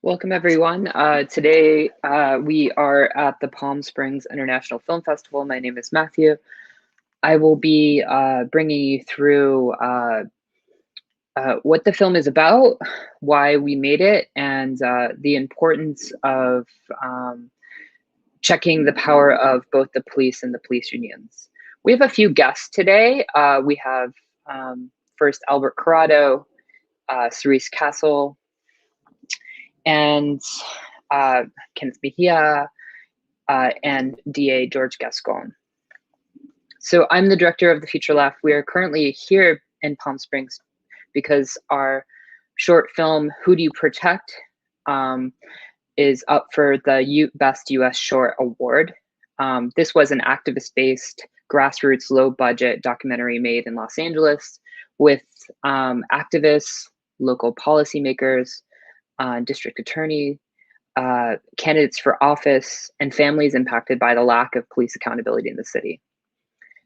Welcome, everyone. Today, we are at the Palm Springs International Film Festival. My name is Matthew. I will be bringing you through what the film is about, why we made it, and the importance of checking the power of both the police and the police unions. We have a few guests today. We have first Albert Corado, Cerise Castle, and Kenneth Mejia, and DA George Gascon. So I'm the director of the Future Left. We are currently here in Palm Springs because our short film, Who Do You Protect, is up for the Best US Short Award. This was an activist-based, grassroots, low-budget documentary made in Los Angeles with activists, local policymakers, district attorney, candidates for office, and families impacted by the lack of police accountability in the city.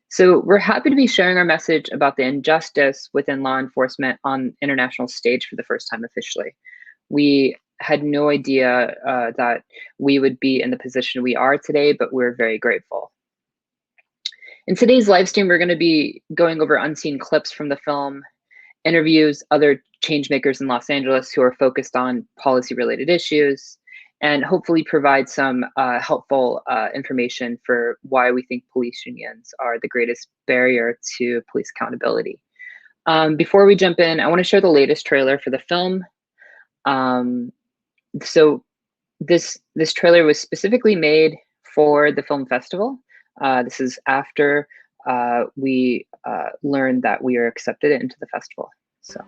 So we're happy to be sharing our message about the injustice within law enforcement on international stage for the first time officially. We had no idea that we would be in the position we are today, but we're very grateful. In today's live stream, we're going to be going over unseen clips from the film, interviews other changemakers in Los Angeles who are focused on policy-related issues, and hopefully provide some helpful information for why we think police unions are the greatest barrier to police accountability. Before we jump in, I want to share the latest trailer for the film. So this trailer was specifically made for the film festival. This is after we learned that we are accepted into the festival. So.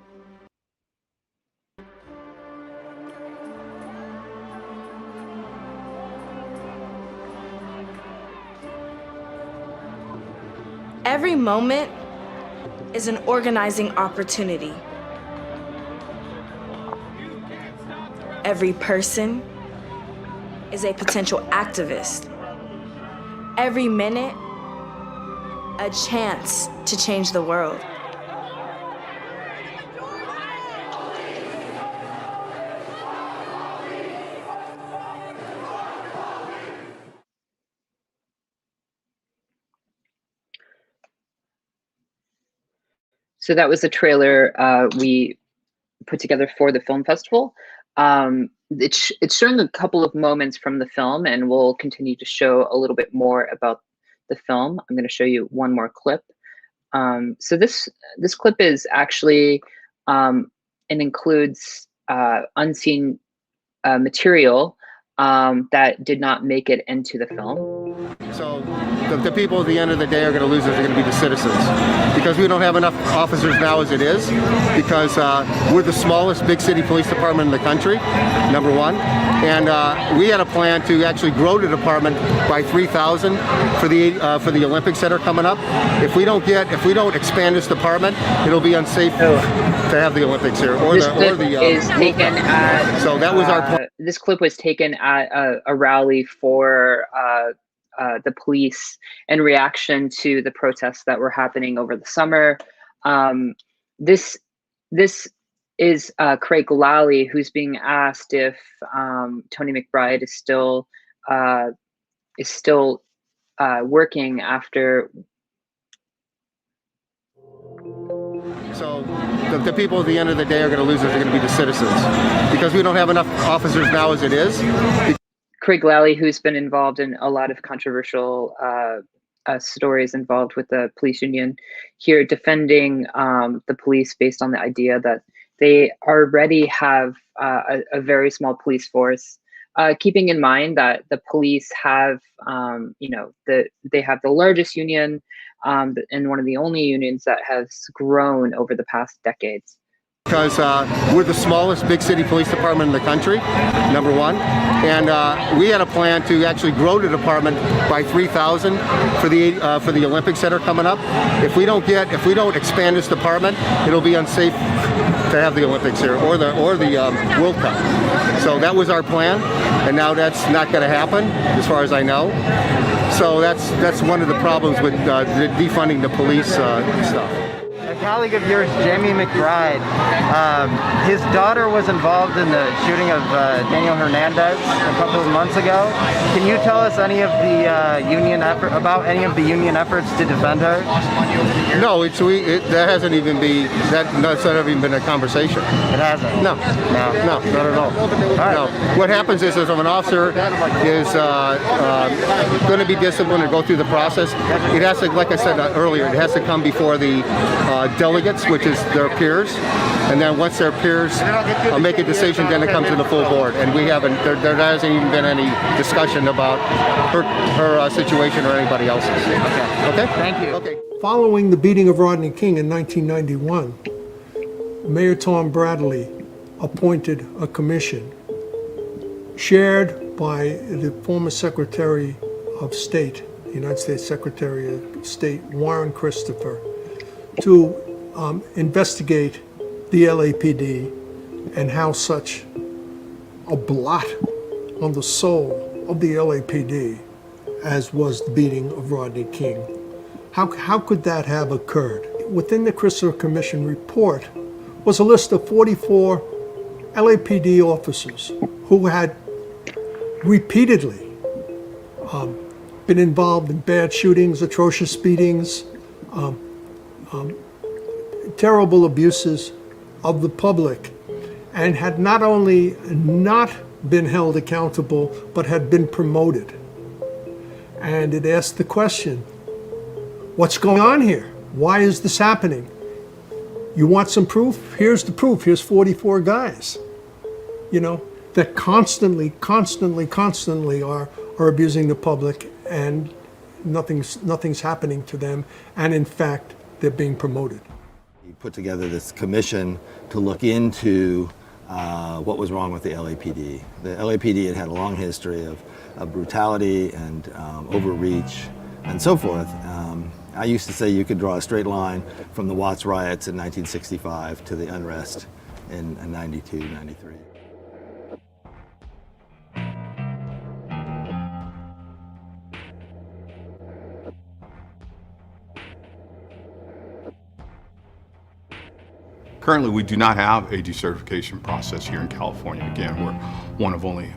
Every moment is an organizing opportunity. Every person is a potential activist. Every minute, a chance to change the world. So that was a trailer we put together for the film festival. It's showing a couple of moments from the film, and we'll continue to show a little bit more about the film. I'm going to show you one more clip. So this clip is actually and includes unseen material that did not make it into the film. So the people at the end of the day are going to lose. Are going to be the citizens, because we don't have enough officers now as it is, because we're the smallest big city police department in the country, number one, and we had a plan to actually grow the department by 3,000 for the Olympics that are coming up. If we don't expand this department, it'll be unsafe to have the Olympics here or This the clip is taken at. So that was our plan. This clip was taken at a rally for the police in reaction to the protests that were happening over the summer. This is Craig Lally, who's being asked if Tony McBride is still working after. So the people at the end of the day are going to lose. Are going to be the citizens, because we don't have enough officers now as it is. Craig Lally, who's been involved in a lot of controversial stories involved with the police union here, defending the police based on the idea that they already have a very small police force, keeping in mind that the police have, they have the largest union and one of the only unions that has grown over the past decades. Because we're the smallest big city police department in the country, number one, and we had a plan to actually grow the department by 3,000 for the Olympics that are coming up. If we don't expand this department, it'll be unsafe to have the Olympics here or the World Cup. So that was our plan, and now that's not going to happen, as far as I know. So that's one of the problems with defunding the police stuff. a colleague of yours, Jamie McBride, his daughter was involved in the shooting of Daniel Hernandez a couple of months ago. Can you tell us any of the any of the union efforts to defend her? No, that hasn't even been that's not even been a conversation. It hasn't. No, not at all. No. What happens is if an officer is going to be disciplined and go through the process, it has to, like I said earlier, it has to come before the delegates, which is their peers, and then once their peers make a decision, then it comes to the full board. And we haven't. There hasn't even been any discussion about her situation or anybody else's. Okay. Thank you. Okay. Following the beating of Rodney King in 1991, Mayor Tom Bradley appointed a commission chaired by the former Secretary of State, United States Secretary of State Warren Christopher, to investigate the LAPD and how such a blot on the soul of the LAPD as was the beating of Rodney King. How could that have occurred? Within the Christopher Commission report was a list of 44 LAPD officers who had repeatedly been involved in bad shootings, atrocious beatings, terrible abuses of the public, and had not only not been held accountable, but had been promoted. And it asked the question, what's going on here? Why is this happening? You want some proof? Here's the proof. Here's 44 guys, that constantly are abusing the public, and nothing's happening to them, and in fact, they're being promoted. We put together this commission to look into what was wrong with the LAPD. The LAPD had a long history of brutality and overreach and so forth. I used to say you could draw a straight line from the Watts riots in 1965 to the unrest in 92, 93. Currently, we do not have a decertification process here in California. Again, we're one of only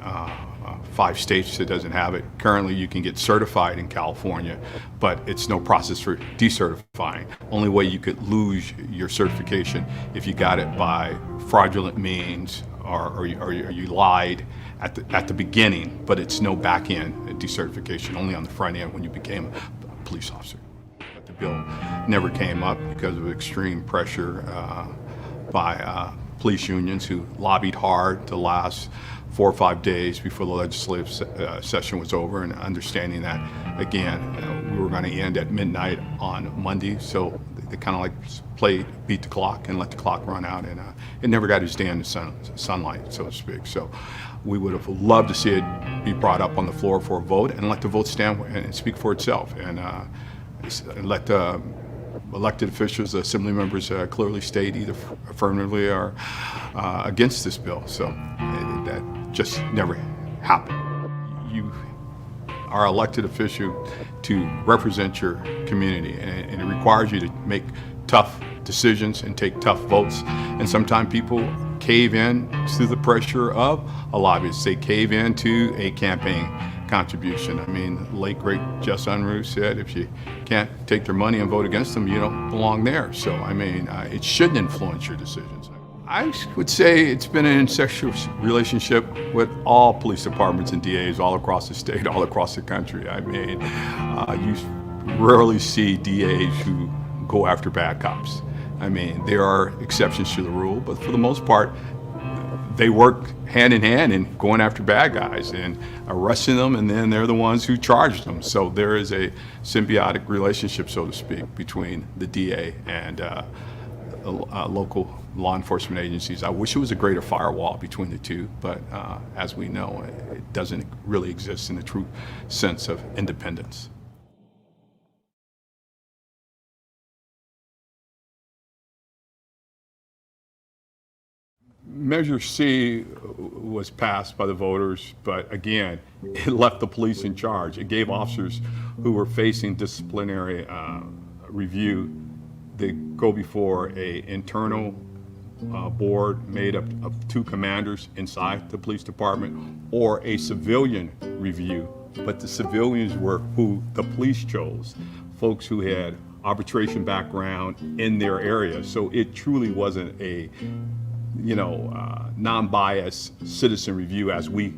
5 states that doesn't have it. Currently, you can get certified in California, but it's no process for decertifying. Only way you could lose your certification if you got it by fraudulent means or you lied at the beginning, but it's no back end decertification, only on the front end when you became a police officer. But the bill never came up because of extreme pressure by police unions who lobbied hard the last 4 or 5 days before the legislative session was over, and understanding that, again, we were going to end at midnight on Monday, so they kind of like beat the clock and let the clock run out, and it never got its day in the sunlight, so to speak. So we would have loved to see it be brought up on the floor for a vote and let the vote stand and speak for itself, and let the elected officials, the assembly members, clearly state either affirmatively or against this bill. So that just never happened. You are an elected official to represent your community, and it requires you to make tough decisions and take tough votes. And sometimes people cave in to the pressure of a lobbyist. They cave into a campaign contribution. I mean, late great Jess Unruh said, if you can't take their money and vote against them, you don't belong there. So, I mean, it shouldn't influence your decisions. I would say it's been an incestuous relationship with all police departments and DAs all across the state, all across the country. I mean, you rarely see DAs who go after bad cops. I mean, there are exceptions to the rule, but for the most part, they work hand in hand in going after bad guys and arresting them, and then they're the ones who charge them. So there is a symbiotic relationship, so to speak, between the DA and local law enforcement agencies. I wish it was a greater firewall between the two, but as we know, it doesn't really exist in the true sense of independence. Measure C was passed by the voters, but again, it left the police in charge. It gave officers who were facing disciplinary review they go before a internal board made up of 2 commanders inside the police department, or a civilian review. But the civilians were who the police chose, folks who had arbitration background in their area. So it truly wasn't a, non-biased citizen review as we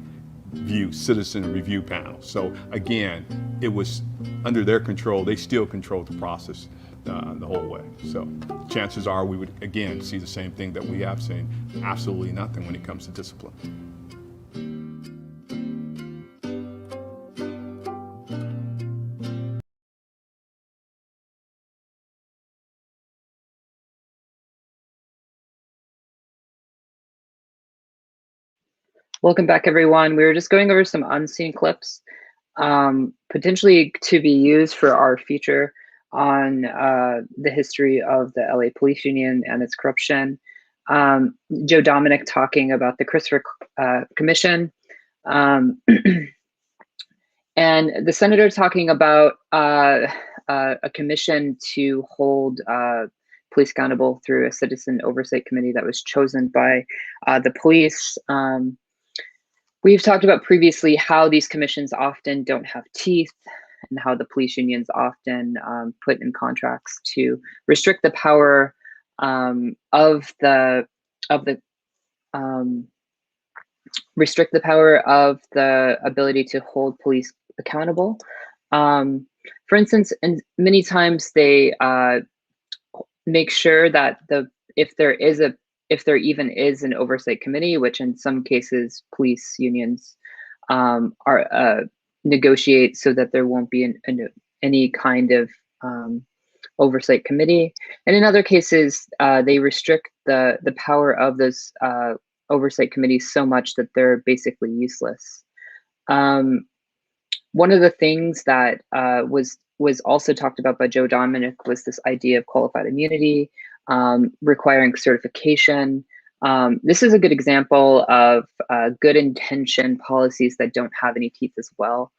view citizen review panels. So again, it was under their control. They still controlled the process the whole way. So chances are we would again see the same thing that we have seen, absolutely nothing when it comes to discipline. Welcome back, everyone. We were just going over some unseen clips, potentially to be used for our feature on the history of the LA Police Union and its corruption. Joe Dominic talking about the Christopher Commission, and the senator talking about a commission to hold police accountable through a citizen oversight committee that was chosen by the police. We've talked about previously how these commissions often don't have teeth, and how the police unions often put in contracts to restrict the power restrict the power of the ability to hold police accountable. For instance, and many times they make sure that if there even is an oversight committee, which in some cases police unions negotiate so that there won't be any kind of oversight committee. And in other cases, they restrict the power of those oversight committees so much that they're basically useless. One of the things that was also talked about by Joe Dominic was this idea of qualified immunity, requiring certification. This is a good example of good intention policies that don't have any teeth as well.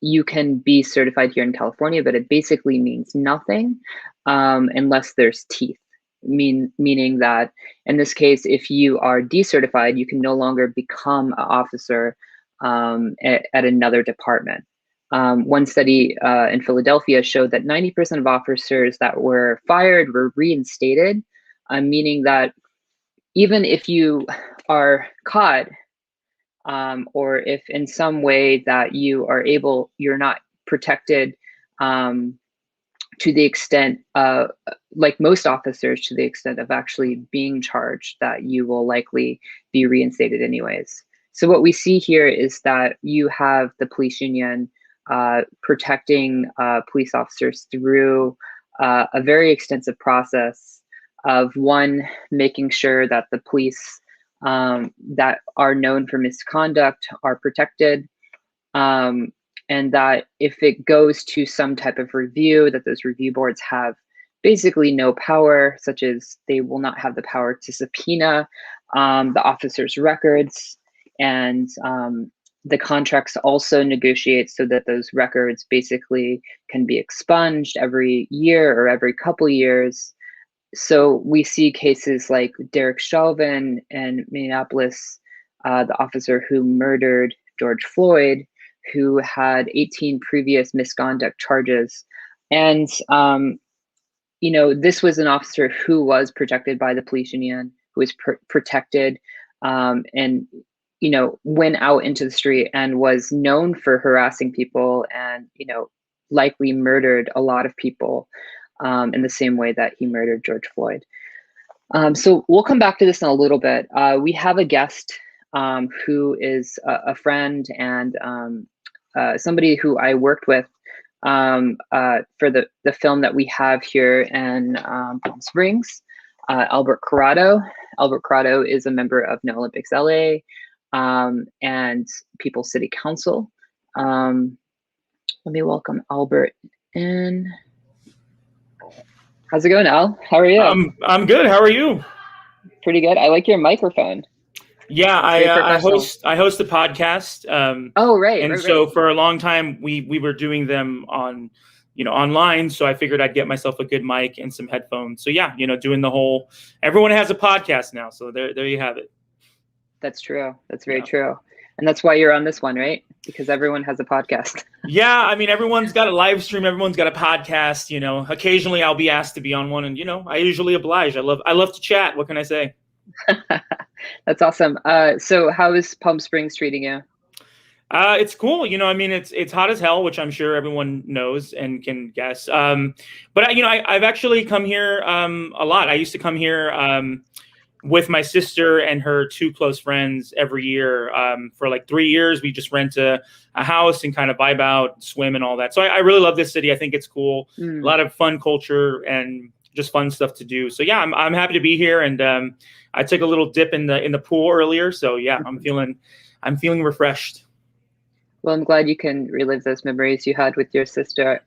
You can be certified here in California, but it basically means nothing unless there's teeth. Meaning that in this case, if you are decertified, you can no longer become an officer at another department. One study in Philadelphia showed that 90% of officers that were fired were reinstated, meaning that even if you are caught, or if in some way that you're not protected to the extent, like most officers, to the extent of actually being charged, that you will likely be reinstated anyways. So what we see here is that you have the police union protecting police officers through a very extensive process of, one, making sure that the police that are known for misconduct are protected, and that if it goes to some type of review, that those review boards have basically no power, such as they will not have the power to subpoena the officer's records, and the contracts also negotiate so that those records basically can be expunged every year or every couple years. So we see cases like Derek Chauvin in Minneapolis, the officer who murdered George Floyd, who had 18 previous misconduct charges. And, this was an officer who was protected by the police union, who was protected and, went out into the street and was known for harassing people and, likely murdered a lot of people in the same way that he murdered George Floyd. So we'll come back to this in a little bit. We have a guest who is a friend and somebody who I worked with for the film that we have here in Palm Springs, Albert Corado. Albert Corado is a member of No Olympics LA and People's City Council. Let me welcome Albert in. How's it going, Al? How are you? I'm good. How are you? Pretty good. I like your microphone. Yeah, I host the podcast. Oh, right. And right, so right. for a long time, we were doing them on online. So I figured I'd get myself a good mic and some headphones. So yeah, doing the whole, everyone has a podcast now. So there you have it. That's true. That's very true. And that's why you're on this one, right? Because everyone has a podcast. Yeah. I mean, everyone's got a live stream. Everyone's got a podcast, occasionally I'll be asked to be on one, and, I usually oblige. I love to chat. What can I say? That's awesome. So how is Palm Springs treating you? It's cool. I mean, it's hot as hell, which I'm sure everyone knows and can guess. But I've actually come here a lot. I used to come here with my sister and her two close friends every year for like 3 years. We just rent a house and kind of vibe out, swim and all that. So I really love this city. I think it's cool. A lot of fun culture and just fun stuff to do. So yeah, I'm happy to be here. And I took a little dip in the pool earlier. So yeah, I'm feeling refreshed. Well, I'm glad you can relive those memories you had with your sister.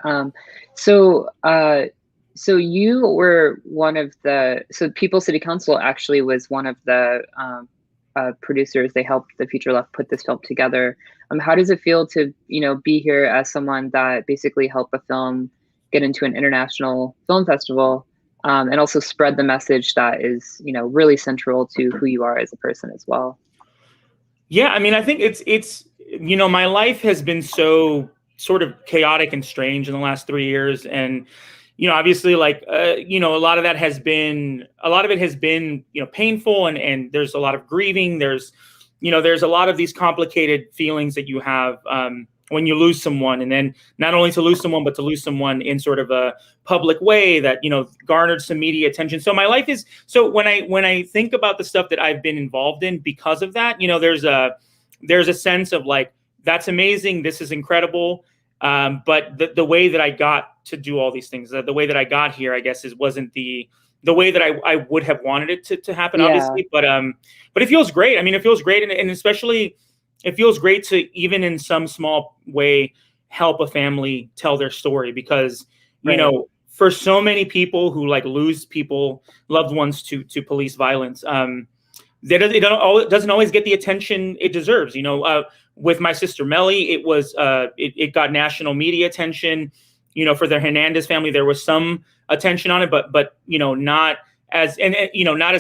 So you were so People City Council actually was one of the producers. They helped the Future Left put this film together. How does it feel to, be here as someone that basically helped a film get into an international film festival, and also spread the message that is, really central to who you are as a person as well? Yeah, I mean, I think it's my life has been so sort of chaotic and strange in the last 3 years. And, obviously like, a lot of it has been, painful and there's a lot of grieving. There's a lot of these complicated feelings that you have when you lose someone, and then not only to lose someone, but to lose someone in sort of a public way that, garnered some media attention. So my life is, so when I think about the stuff that I've been involved in because of that, there's a sense of like, that's amazing. This is incredible. But the way that I got to do all these things, the way that I got here, I guess, wasn't the way that I would have wanted it to happen, obviously. But it feels great. I mean, it feels great. And especially it feels great to, even in some small way, help a family tell their story, because, for so many people who like lose loved ones to police violence, it doesn't always get the attention it deserves. With my sister Melly, it got national media attention. For the Hernandez family, there was some attention on it, but not as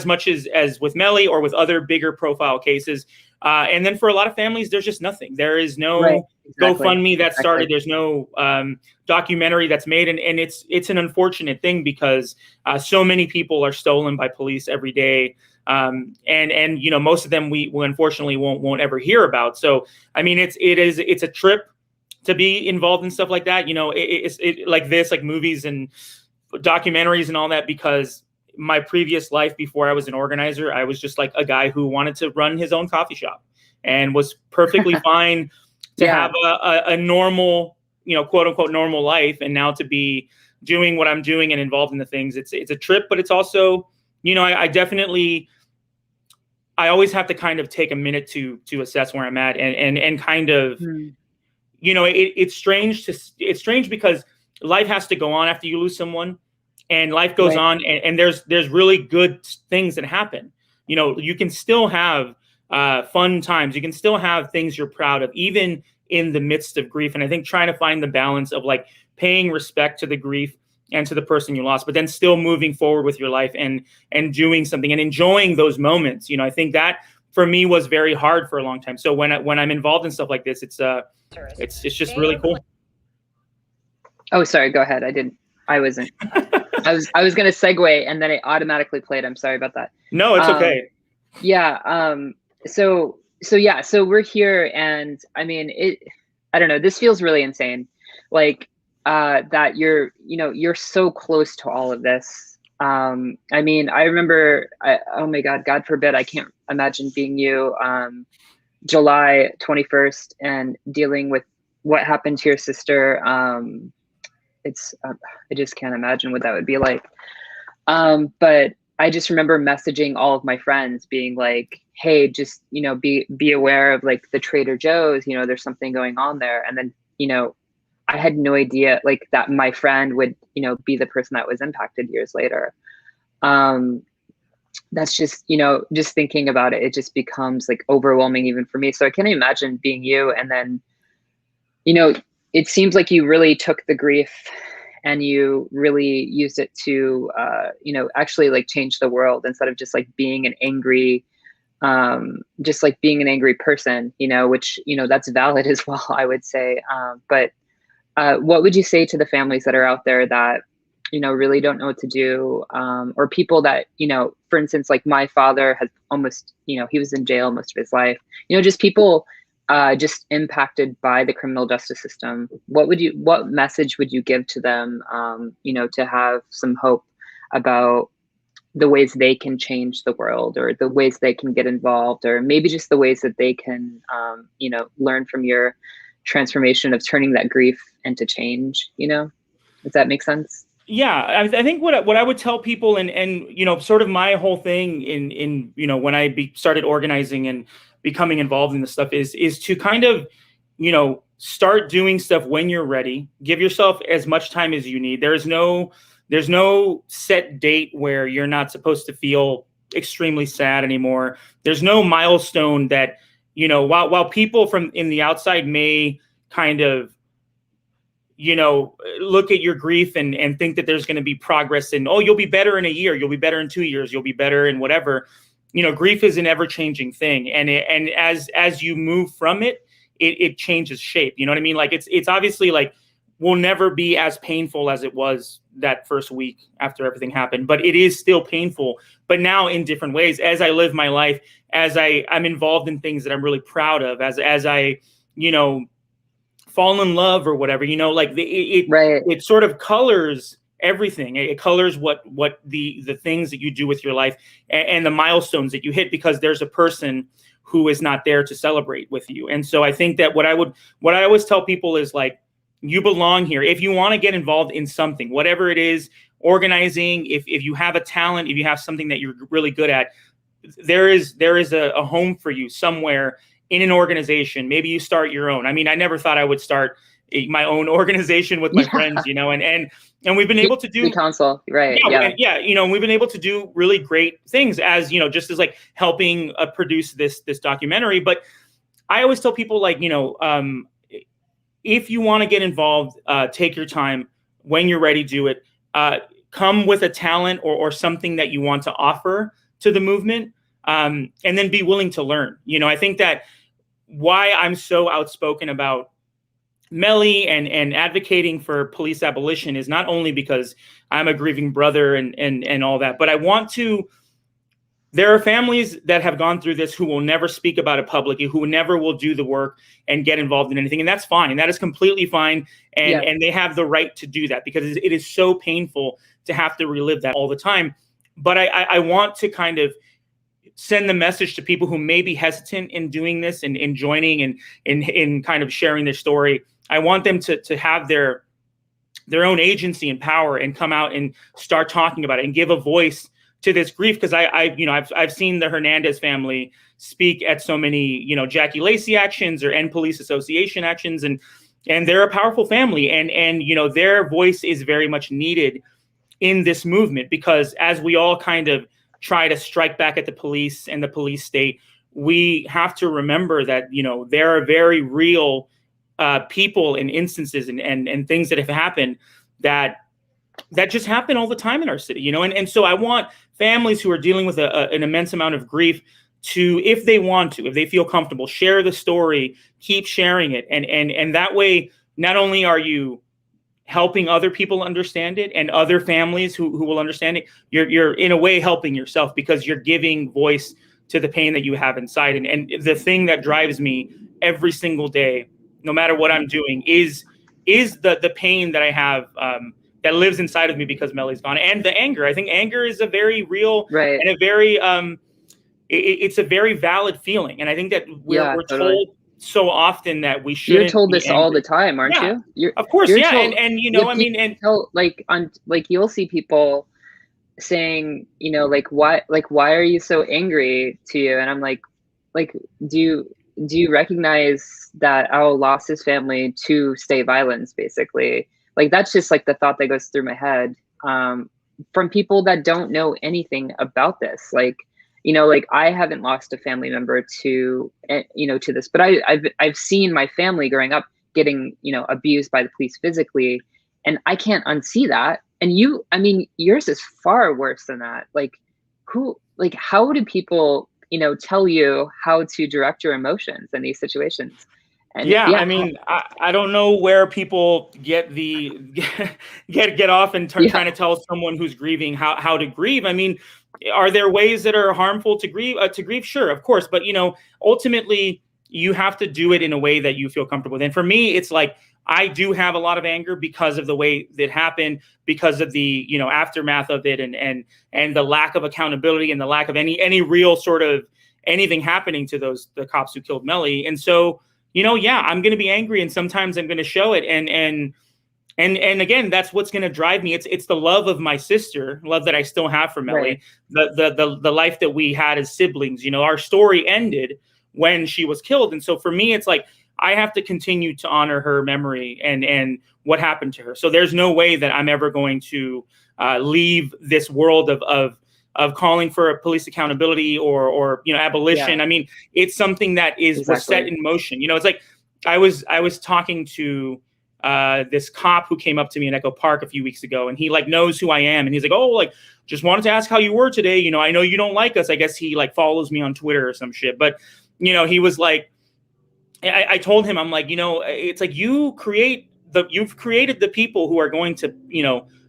much as with Melly or with other bigger profile cases. And then for a lot of families, there's just nothing. There is no GoFundMe that started. There's no documentary that's made, and it's an unfortunate thing because so many people are stolen by police every day. And most of them we unfortunately won't ever hear about. So I mean, it's a trip to be involved in stuff like that. It's like this, like movies and documentaries and all that, because my previous life before I was an organizer, I was just like a guy who wanted to run his own coffee shop and was perfectly fine to have a normal, quote unquote normal life. And now to be doing what I'm doing and involved in the things, it's a trip, but it's also, I always have to kind of take a minute to assess where I'm at and kind of, it's strange because life has to go on after you lose someone, and life goes on, and there's really good things that happen. You can still have fun times. You can still have things you're proud of, even in the midst of grief. And I think trying to find the balance of like paying respect to the grief and to the person you lost, but then still moving forward with your life and doing something and enjoying those moments. I think that for me was very hard for a long time. So when I'm involved in stuff like this, it's just really cool. Oh, sorry. Go ahead. I wasn't. I was going to segue, and then it automatically played. I'm sorry about that. No, it's okay. Yeah. So we're here, and I mean, I don't know. This feels really insane. Like that you're so close to all of this. I mean, I remember. Oh my God, God forbid, I can't imagine being you. July 21st, and dealing with what happened to your sister. I just can't imagine what that would be like. But I just remember messaging all of my friends being like, hey, just, be aware of like the Trader Joe's, there's something going on there. And then, I had no idea like that my friend would, be the person that was impacted years later. That's just, just thinking about it, it just becomes like overwhelming even for me. So I can't imagine being you. And then, it seems like you really took the grief and you really used it to, actually like change the world instead of just like being an angry, just like being an angry person, which, that's valid as well, I would say. But what would you say to the families that are out there that, really don't know what to do, or people that, for instance, like my father has almost, he was in jail most of his life, just people just impacted by the criminal justice system. What message would you give to them, to have some hope about the ways they can change the world, or the ways they can get involved, or maybe just the ways that they can, learn from your transformation of turning that grief into change, Does that make sense? Yeah, I think what I would tell people, and sort of my whole thing in when I started organizing and becoming involved in this stuff is to kind of start doing stuff when you're ready. Give yourself as much time as you need. There's no set date where you're not supposed to feel extremely sad anymore. There's no milestone that while people from in the outside may kind of look at your grief and think that there's going to be progress, and you'll be better in a year, you'll be better in 2 years, you'll be better in whatever. Grief is an ever-changing thing, and as you move from it changes shape. You know what I mean? Like it's obviously like will never be as painful as it was that first week after everything happened, but it is still painful. But now in different ways, as I live my life, as I'm involved in things that I'm really proud of, as I fall in love or whatever, it sort of colors everything. It colors what the things that you do with your life and the milestones that you hit, because there's a person who is not there to celebrate with you. And so I think that what I always tell people is like, you belong here. If you want to get involved in something, whatever it is, organizing, if you have a talent, if you have something that you're really good at, there is a home for you somewhere in an organization. Maybe you start your own. I mean, I never thought I would start my own organization with my friends, and we've been able to do the council, right? Yeah. We've been able to do really great things as, just as like helping produce this documentary. But I always tell people like, if you want to get involved, take your time. When you're ready, do it. Come with a talent or something that you want to offer to the movement, and then be willing to learn. I think that why I'm so outspoken about Melly and advocating for police abolition is not only because I'm a grieving brother and all that, but I want to. There are families that have gone through this who will never speak about it publicly, who never will do the work and get involved in anything. And that's fine. And that is completely fine. And they have the right to do that, because it is so painful to have to relive that all the time. But I want to kind of send the message to people who may be hesitant in doing this and in joining and in kind of sharing their story. I want them to have their own agency and power and come out and start talking about it and give a voice to this grief. Because I've seen the Hernandez family speak at so many, Jackie Lacey actions or End Police Association actions, and they're a powerful family, and their voice is very much needed in this movement, because as we all kind of try to strike back at the police and the police state, we have to remember that, there are very real people and instances and things that have happened that just happen all the time in our city, and so I want families who are dealing with an immense amount of grief to, if they want to, if they feel comfortable, share the story, keep sharing it. And that way, not only are you helping other people understand it and other families who will understand it, you're in a way helping yourself, because you're giving voice to the pain that you have inside. And the thing that drives me every single day, no matter what I'm doing, is the pain that I have that lives inside of me because Melly's gone, and the anger. I think anger is a very real and a very it's a very valid feeling. And I think that we're told so often that we shouldn't. You're told this angry all the time, aren't you? Of course, you're yeah. Told, and you'll see people saying, why are you so angry to you? And I'm like, do you recognize that Al lost his family to state violence, basically? Like, that's just like the thought that goes through my head from people that don't know anything about this. I haven't lost a family member to this, but I've seen my family growing up getting, abused by the police physically. and I can't unsee that. And you, I mean, yours is far worse than that. Like, how do people, tell you how to direct your emotions in these situations? And yeah, I mean, I don't know where people get get off and trying to tell someone who's grieving how to grieve. I mean, are there ways that are harmful to grieve? Sure, of course, but ultimately you have to do it in a way that you feel comfortable with. And for me, it's like I do have a lot of anger because of the way that happened, because of the aftermath of it, and the lack of accountability and the lack of any real sort of anything happening to the cops who killed Melly. And so, yeah, I'm going to be angry, and sometimes I'm going to show it. And again, that's what's going to drive me. It's the love of my sister, love that I still have for Melly, right. The life that we had as siblings. Our story ended when she was killed. And so for me, it's like, I have to continue to honor her memory and what happened to her. So there's no way that I'm ever going to leave this world of calling for a police accountability or abolition. Yeah. I mean, it's something that was set in motion. It's like I was talking to this cop who came up to me in Echo Park a few weeks ago, and he knows who I am, and he's like, "Oh, just wanted to ask how you were today. I know you don't like us." I guess he follows me on Twitter or some shit, but he was like, I told him, I'm like, it's like you've created the people who are going to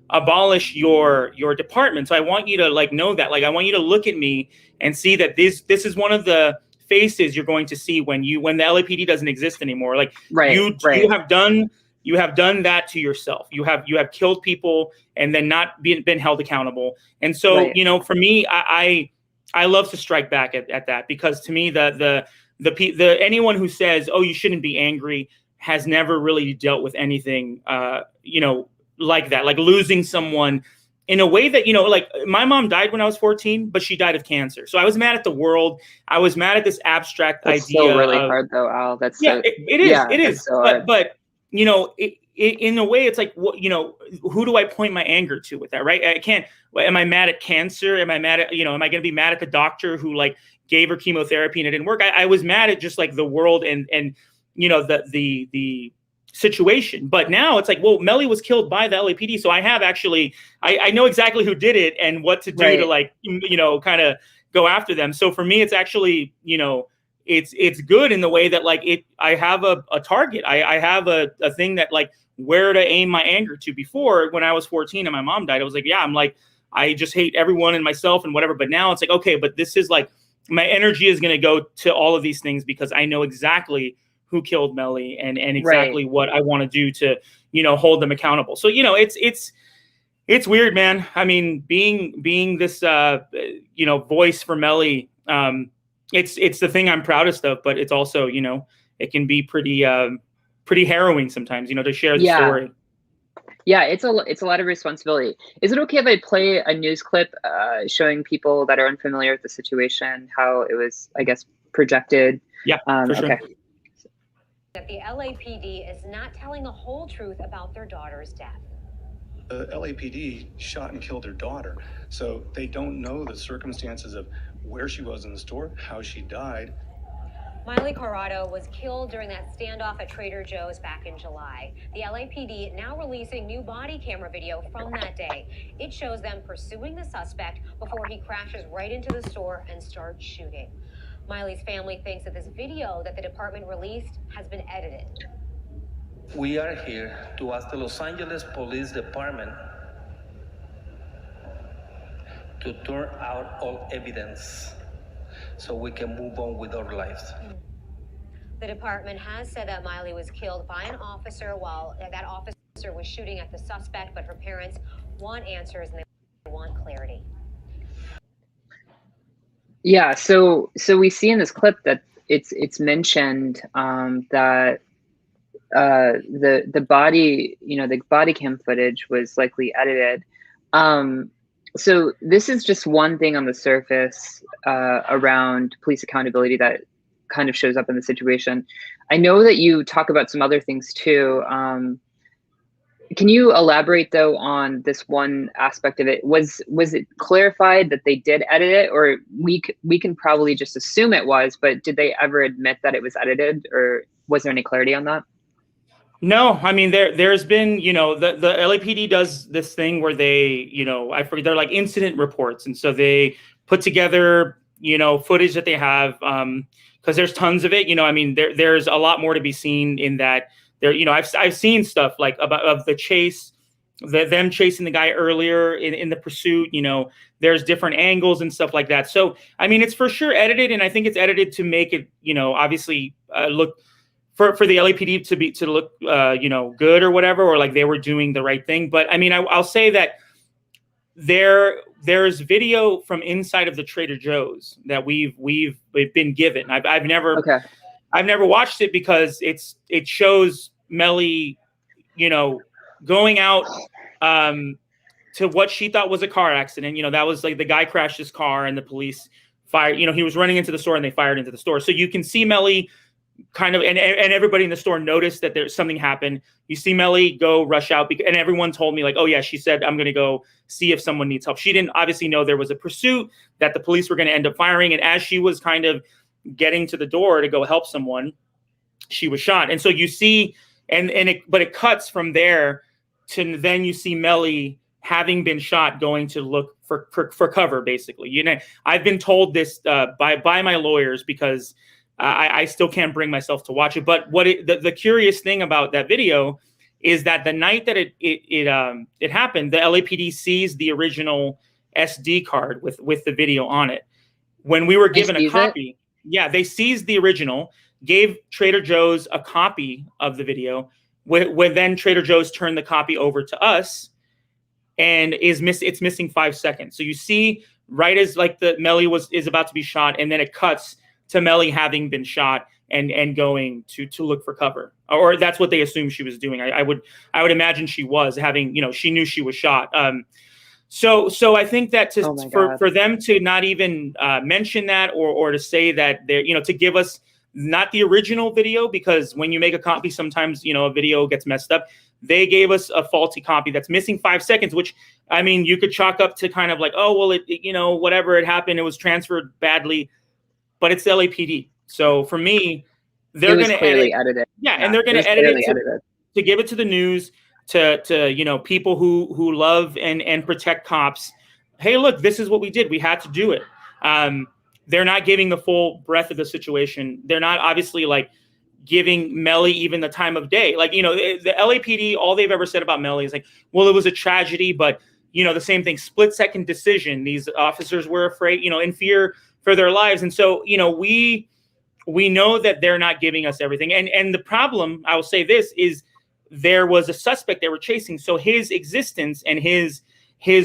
abolish your department. So I want you to know that, I want you to look at me and see that this is one of the faces you're going to see when the LAPD doesn't exist anymore. You have done that to yourself. You have killed people and then not been held accountable. And so, for me, I love to strike back at that, because to me, the anyone who says, "Oh, you shouldn't be angry," has never really dealt with anything, like that, losing someone in a way that, my mom died when I was 14, but she died of cancer. So I was mad at the world. I was mad at this abstract idea. It's so really hard though, Al. That's it is. So but in a way, it's like, who do I point my anger to with that? Right? I can't. Am I mad at cancer? Am I mad at, am I going to be mad at the doctor who gave her chemotherapy and it didn't work? I was mad at just the world and the situation. But now it's like, well, Melly was killed by the LAPD. So I have actually, I know exactly who did it and what to do to kind of go after them. So for me, it's actually, it's good in the way that I have a target. I have a thing that where to aim my anger to. Before, when I was 14 and my mom died, I was like, yeah, I just hate everyone and myself and whatever. But now it's like, okay, but this is my energy is going to go to all of these things because I know exactly who killed Melly and exactly what I want to do to, hold them accountable. So, it's weird, man. I mean, being this, voice for Melly, it's the thing I'm proudest of, but it's also, it can be pretty harrowing sometimes, to share the story. Yeah, it's a lot of responsibility. Is it okay if I play a news clip showing people that are unfamiliar with the situation how it was, I guess, projected? Yeah, for sure. Okay. That the LAPD is not telling the whole truth about their daughter's death. The LAPD shot and killed their daughter, so they don't know the circumstances of where she was in the store, how she died. Miley Corado was killed during that standoff at Trader Joe's back in July. The LAPD now releasing new body camera video from that day. It shows them pursuing the suspect before he crashes right into the store and starts shooting. Miley's family thinks that this video that the department released has been edited. We are here to ask the Los Angeles Police Department to turn out all evidence so we can move on with our lives. The department has said that Miley was killed by an officer while that officer was shooting at the suspect, but her parents want answers and they want clarity. Yeah, so we see in this clip that it's mentioned that the body, the body cam footage was likely edited. So this is just one thing on the surface around police accountability that kind of shows up in the situation. I know that you talk about some other things too. Can you elaborate though on this one aspect of it? Was it clarified that they did edit it, or we can probably just assume it was, but did they ever admit that it was edited, or was there any clarity on that? No, I mean there's been, you know, the LAPD does this thing where they, you know, I forget, they're like incident reports, and so they put together, you know, footage that they have, because there's tons of it. You know, I mean there's a lot more to be seen in that. There, you know, I've seen stuff like about of the chase, them chasing the guy earlier in the pursuit. You know, there's different angles and stuff like that. So I mean, it's for sure edited, and I think it's edited to make it, you know, obviously look for the LAPD to look you know, good or whatever, or like they were doing the right thing. But I mean, I'll say that there's video from inside of the Trader Joe's that we've been given. I've never watched it because it shows Melly, you know, going out to what she thought was a car accident. You know, that was like the guy crashed his car and the police fired. You know, he was running into the store and they fired into the store. So you can see Melly kind of, and everybody in the store noticed that there's something happened. You see Melly go rush out, and everyone told me like, oh yeah, she said, I'm going to go see if someone needs help. She didn't obviously know there was a pursuit, that the police were going to end up firing. And as she was kind of getting to the door to go help someone, she was shot. And so you see, but it cuts from there to then you see Melly having been shot going to look for cover, basically. You know, I've been told this by my lawyers, because I still can't bring myself to watch it. But the curious thing about that video is that the night that it happened, the LAPD seized the original SD card with the video on it. When we were given a copy, they seized the original, gave Trader Joe's a copy of the video. When then Trader Joe's turned the copy over to us, and it's missing 5 seconds. So you see, right as like the Melly is about to be shot, and then it cuts to Melly having been shot and going to look for cover, or that's what they assumed she was doing. I would imagine she was having, you know, she knew she was shot. So I think that for them to not even mention that, or to say that they're, you know, to give us not the original video, because when you make a copy, sometimes, you know, a video gets messed up. They gave us a faulty copy that's missing 5 seconds, which, I mean, you could chalk up to kind of like, oh, well, it you know, whatever, it happened, it was transferred badly. But it's the LAPD. So for me, they're going to edit it. Yeah, and they're going to edit it to give it to the news, to you know, people who love and protect cops. Hey, look, this is what we did. We had to do it. They're not giving the full breadth of the situation. They're not obviously like giving Melly even the time of day. Like, you know, the LAPD, all they've ever said about Melly is like, well, it was a tragedy, but, you know, the same thing, split-second decision. These officers were afraid, you know, in fear for their lives. And so, you know, we know that they're not giving us everything. And the problem, I will say this, is there was a suspect they were chasing. So his existence and his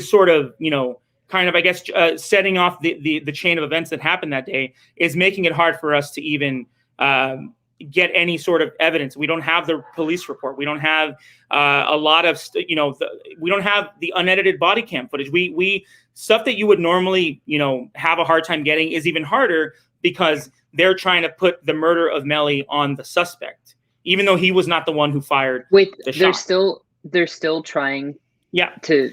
sort of, you know, kind of, I guess, setting off the chain of events that happened that day is making it hard for us to even get any sort of evidence. We don't have the police report. We don't have a lot of, you know, we don't have the unedited body cam footage. We stuff that you would normally, you know, have a hard time getting is even harder, because they're trying to put the murder of Melly on the suspect, even though he was not the one who fired. Wait, the shot. they're still trying to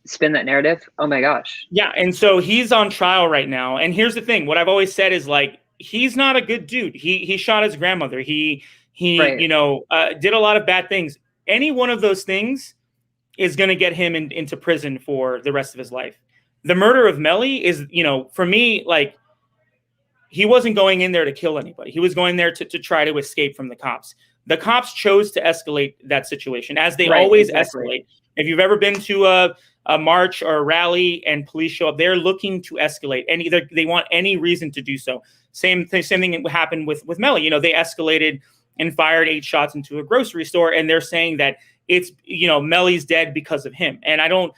spin that narrative. Oh my gosh. Yeah. And so he's on trial right now. And here's the thing, what I've always said is like, he's not a good dude. He shot his grandmother. He right. You know, did a lot of bad things. Any one of those things is going to get him into prison for the rest of his life. The murder of Melly is, you know, for me, like, he wasn't going in there to kill anybody. He was going there to try to escape from the cops. The cops chose to escalate that situation, as they always escalate. If you've ever been to a march or a rally and police show up, they're looking to escalate. And they want any reason to do so. Same thing happened with Melly. You know, they escalated and fired 8 shots into a grocery store, and they're saying that it's, you know, Melly's dead because of him. And I don't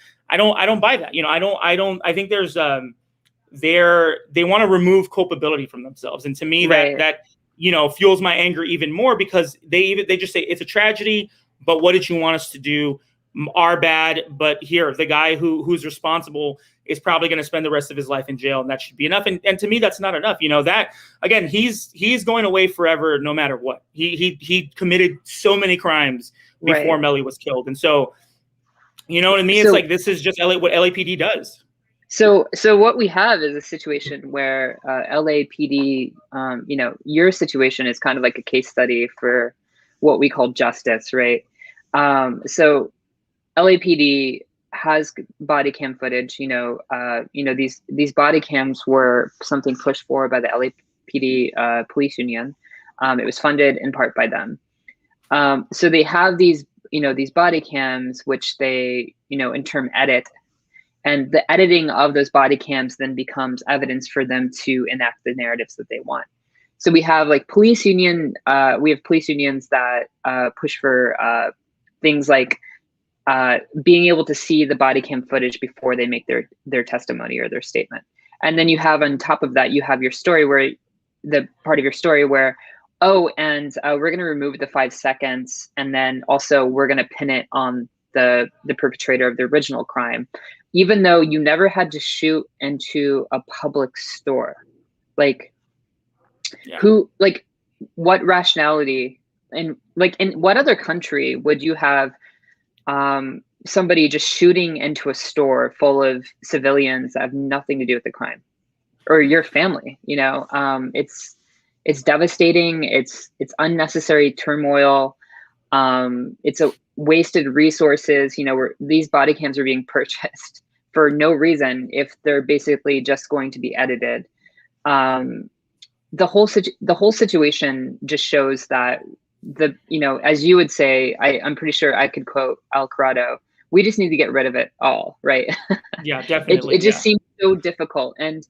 buy that. You know, I think there's they want to remove culpability from themselves. And to me, that you know, fuels my anger even more, because they just say it's a tragedy, but what did you want us to do? Our bad, but here, the guy who's responsible is probably going to spend the rest of his life in jail, and that should be enough. And to me, that's not enough. You know, that again, he's going away forever, no matter what. He committed so many crimes before Melly was killed, and so, you know what I mean. It's like, this is just what LAPD does. So what we have is a situation where LAPD, you know, your situation is kind of like a case study for what we call justice, right? So LAPD has body cam footage. These body cams were something pushed for by the LAPD police union. It was funded in part by them. So they have these body cams, which they, in turn edit, and the editing of those body cams then becomes evidence for them to enact the narratives that they want. So we have police unions that push for things like being able to see the body cam footage before they make their testimony or their statement. And then you have, on top of that, you have your story where the part of your story where, we're going to remove the 5 seconds, and then also we're going to pin it on the perpetrator of the original crime, even though you never had to shoot into a public store. What rationality, and in what other country would you have somebody just shooting into a store full of civilians that have nothing to do with the crime, or your family? It's devastating. It's unnecessary turmoil. It's a wasted resources. Where these body cams are being purchased for no reason if they're basically just going to be edited. The whole situation just shows that as you would say, I'm pretty sure I could quote Al Corado, we just need to get rid of it all, right? Yeah, definitely. It just seems so difficult. And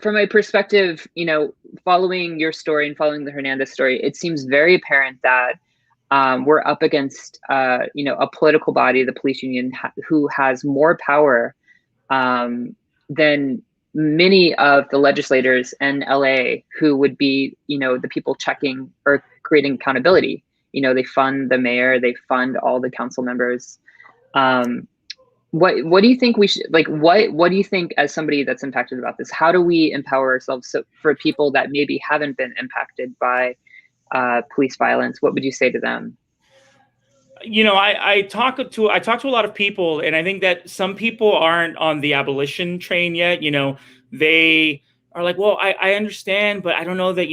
from my perspective, following your story and following the Hernandez story, it seems very apparent that we're up against, a political body, the police union, who has more power than many of the legislators in LA, who would be, the people checking or creating accountability. They fund the mayor, they fund all the council members. What do you think we should, what do you think, as somebody that's impacted about this, how do we empower ourselves for people that maybe haven't been impacted by police violence? What would you say to them? I talk to a lot of people, and I think that some people aren't on the abolition train yet. They are like, well, I understand, but I don't know that,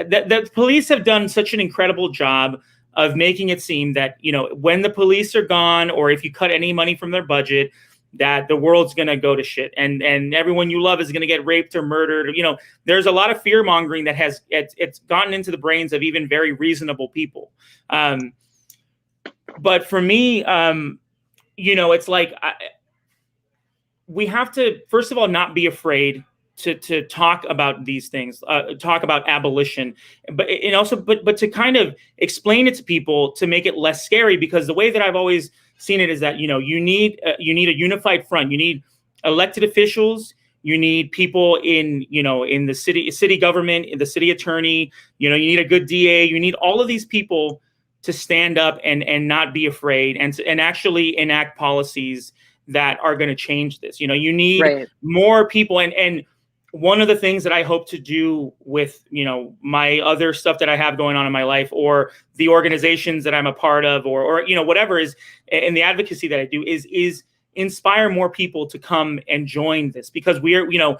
that the police have done such an incredible job of making it seem that, when the police are gone, or if you cut any money from their budget, that the world's going to go to shit, and everyone you love is going to get raped or murdered. There's a lot of fear mongering that it's gotten into the brains of even very reasonable people. But for me, it's like, we have to, first of all, not be afraid to talk about these things, talk about abolition, but to kind of explain it to people to make it less scary. Because the way that I've always seen it is that, you need a unified front. You need elected officials. You need people in the city government, in the city attorney. You need a good DA. You need all of these people to stand up and not be afraid and actually enact policies that are going to change this. You need more people. And one of the things that I hope to do with, my other stuff that I have going on in my life, or the organizations that I'm a part of, or whatever is, and the advocacy that I do is inspire more people to come and join this, because we're going to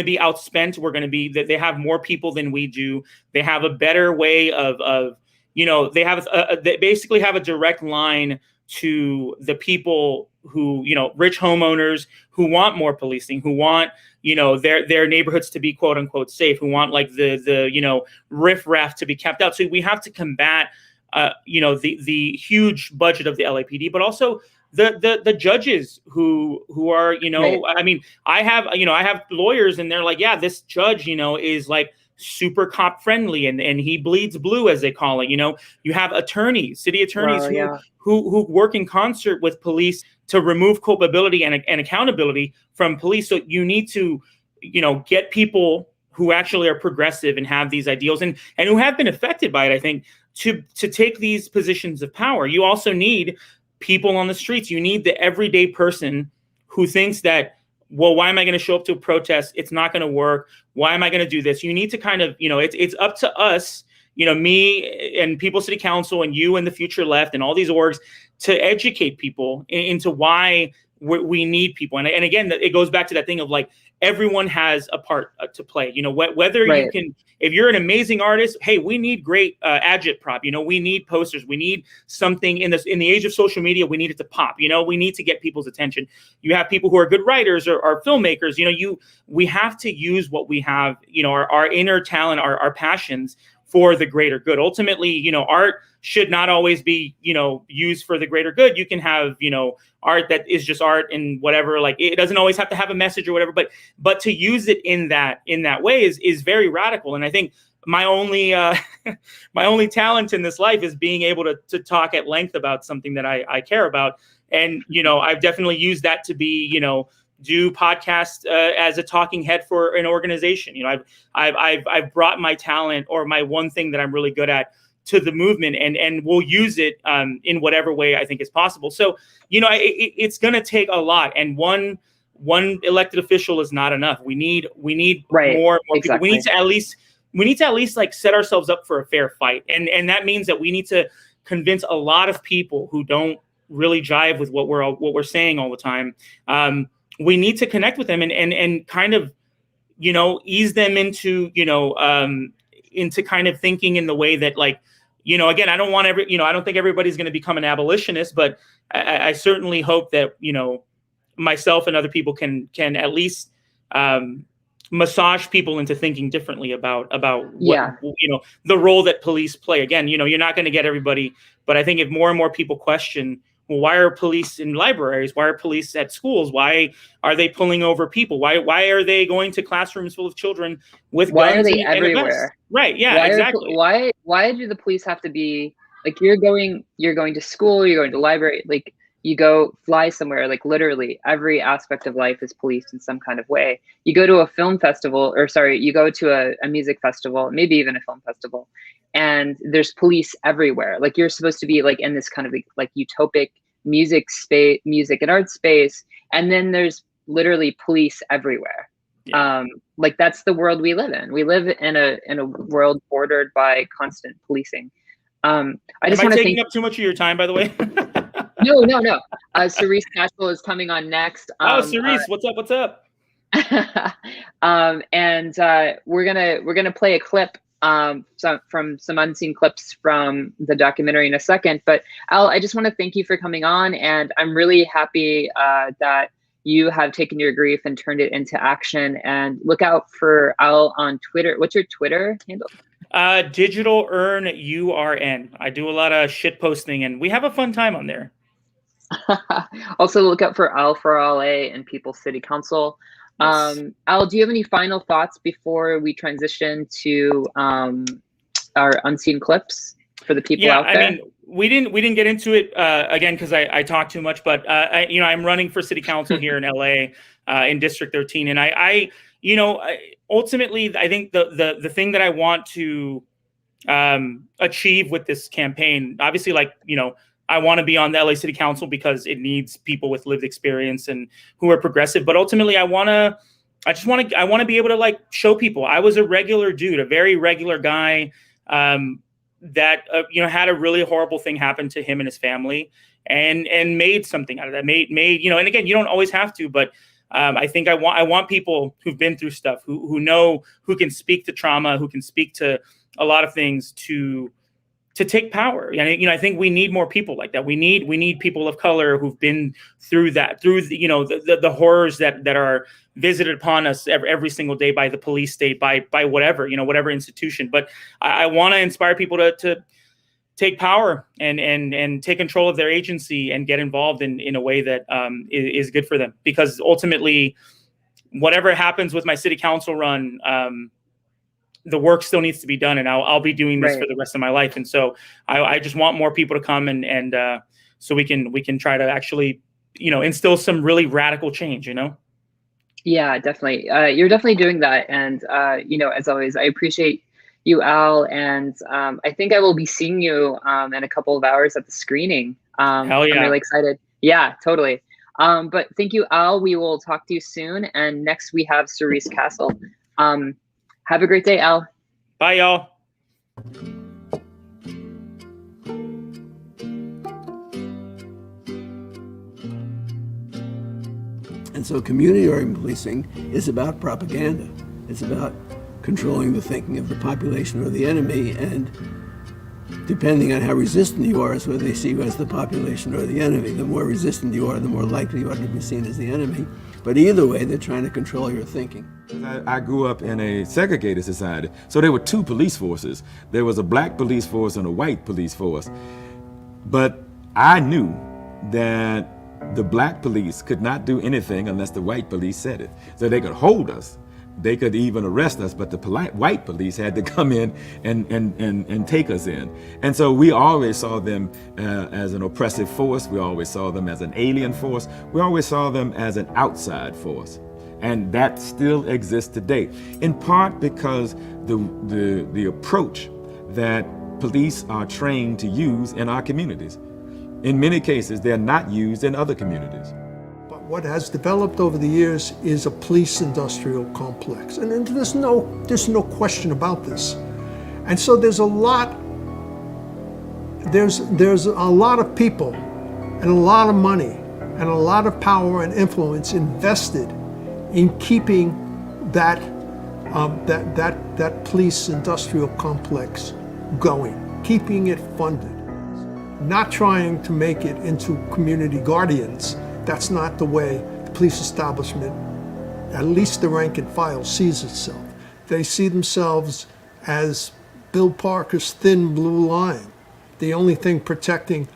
be outspent. We're going to be, they have more people than we do. They have a better way of they basically have a direct line to the people who, rich homeowners who want more policing, who want, their neighborhoods to be quote unquote safe, who want the riffraff to be kept out. So we have to combat, the huge budget of the LAPD, but also the judges who are, Right. I mean, I have lawyers, and they're like, yeah, this judge, is like super cop friendly, and he bleeds blue, as they call it. You have city attorneys who work in concert with police to remove culpability and accountability from police. So you need to, get people who actually are progressive and have these ideals and who have been affected by it, I think, to take these positions of power. You also need people on the streets. You need the everyday person who thinks that, well, why am I going to show up to a protest? It's not going to work. Why am I going to do this? You need to kind of, it's up to us, me and People's City Council and you and the Future Left and all these orgs to educate people into why we need people. And again, it goes back to that thing of like, everyone has a part to play, you know, whether you can, if you're an amazing artist, hey, we need great agitprop, you know, we need posters, we need something in the age of social media, we need it to pop, you know, we need to get people's attention. You have people who are good writers or filmmakers, you know, we have to use what we have, you know, our inner talent, our passions for the greater good. Ultimately, you know, art should not always be, you know, used for the greater good. You can have, you know, art that is just art and whatever, like it doesn't always have to have a message or whatever, but to use it in that way is very radical. And I think my only my only talent in this life is being able to talk at length about something that I care about. And, you know, I've definitely used that to be, you know, do podcasts as a talking head for an organization. You know, I've brought my talent or my one thing that I'm really good at to the movement, and we'll use it in whatever way I think is possible. So, you know, it's going to take a lot, and one elected official is not enough. We need more people. We need to at least like set ourselves up for a fair fight, and that means that we need to convince a lot of people who don't really jive with what we're saying all the time. We need to connect with them and kind of, you know, ease them into, you know, into kind of thinking in the way that, like, you know, again, I don't think everybody's going to become an abolitionist, but I certainly hope that, you know, myself and other people can at least massage people into thinking differently about what, you know, the role that police play. Again, you know, you're not going to get everybody, but I think if more and more people question, well, why are police in libraries? Why are police at schools? Why are they pulling over people? Why are they going to classrooms full of children with guns? Why are they and everywhere? Right. Yeah, exactly. Why do the police have to be like, you're going to school, you're going to library, like you go fly somewhere, like literally every aspect of life is policed in some kind of way. You go to a film festival, you go to a music festival, maybe even a film festival, and there's police everywhere. Like you're supposed to be like in this kind of like utopic music and art space, and then there's literally police everywhere. Like that's the world we live in. We live in a world bordered by constant policing. I just want to taking up too much of your time, by the way? No. Cerise Castle is coming on next. Cerise, what's up? And we're gonna play a clip from some unseen clips from the documentary in a second. But Al, I just want to thank you for coming on, and I'm really happy that you have taken your grief and turned it into action. And look out for Al on Twitter. What's your Twitter handle? Digital Earn URN. I do a lot of shit posting, and we have a fun time on there. Also, look out for Al for LA and People's City Council. Yes. Al, do you have any final thoughts before we transition to our unseen clips for the people out there? I mean, we didn't get into it again because I talked too much, but you know, I'm running for city council here in LA in District 13, and I you know, ultimately, I think the thing that I want to achieve with this campaign, obviously, like, you know, I want to be on the LA City Council because it needs people with lived experience and who are progressive. But ultimately, I want to be able to like show people I was a regular dude, a very regular guy that you know, had a really horrible thing happen to him and his family, and made something out of that. Made you know, and again, you don't always have to, but I think I want people who've been through stuff, who know, who can speak to trauma, who can speak to a lot of things to take power. And, you know, I think we need more people like that. We need people of color who've been through that, you know, the horrors that are visited upon us every single day by the police state, by whatever, you know, whatever institution. But I want to inspire people to take power and take control of their agency and get involved in a way that is good for them. Because ultimately, whatever happens with my city council run, the work still needs to be done, and I'll be doing this for the rest of my life. And so I just want more people to come and so we can try to actually, you know, instill some really radical change, you know? Yeah, definitely. You're definitely doing that. And, you know, as always, I appreciate you, Al. And I think I will be seeing you in a couple of hours at the screening. Hell yeah. I'm really excited. Yeah, totally. But thank you, Al. We will talk to you soon. And next we have Cerise Castle. Have a great day, Al. Bye, y'all. And so community-oriented policing is about propaganda. It's about controlling the thinking of the population or the enemy, and depending on how resistant you are is whether they see you as the population or the enemy. The more resistant you are, the more likely you are to be seen as the enemy. But either way, they're trying to control your thinking. I grew up in a segregated society, so there were two police forces. There was a black police force and a white police force. But I knew that the black police could not do anything unless the white police said it. So they could hold us, they could even arrest us, but the white police had to come in and take us in. And so we always saw them as an oppressive force. We always saw them as an alien force. We always saw them as an outside force. And that still exists today, in part because the approach that police are trained to use in our communities. In many cases, they're not used in other communities. But what has developed over the years is a police industrial complex. And there's no question about this. And so there's a lot of people and a lot of money and a lot of power and influence invested in keeping that police industrial complex going, keeping it funded, not trying to make it into community guardians. That's not the way the police establishment, at least the rank and file, sees itself. They see themselves as Bill Parker's thin blue line, the only thing protecting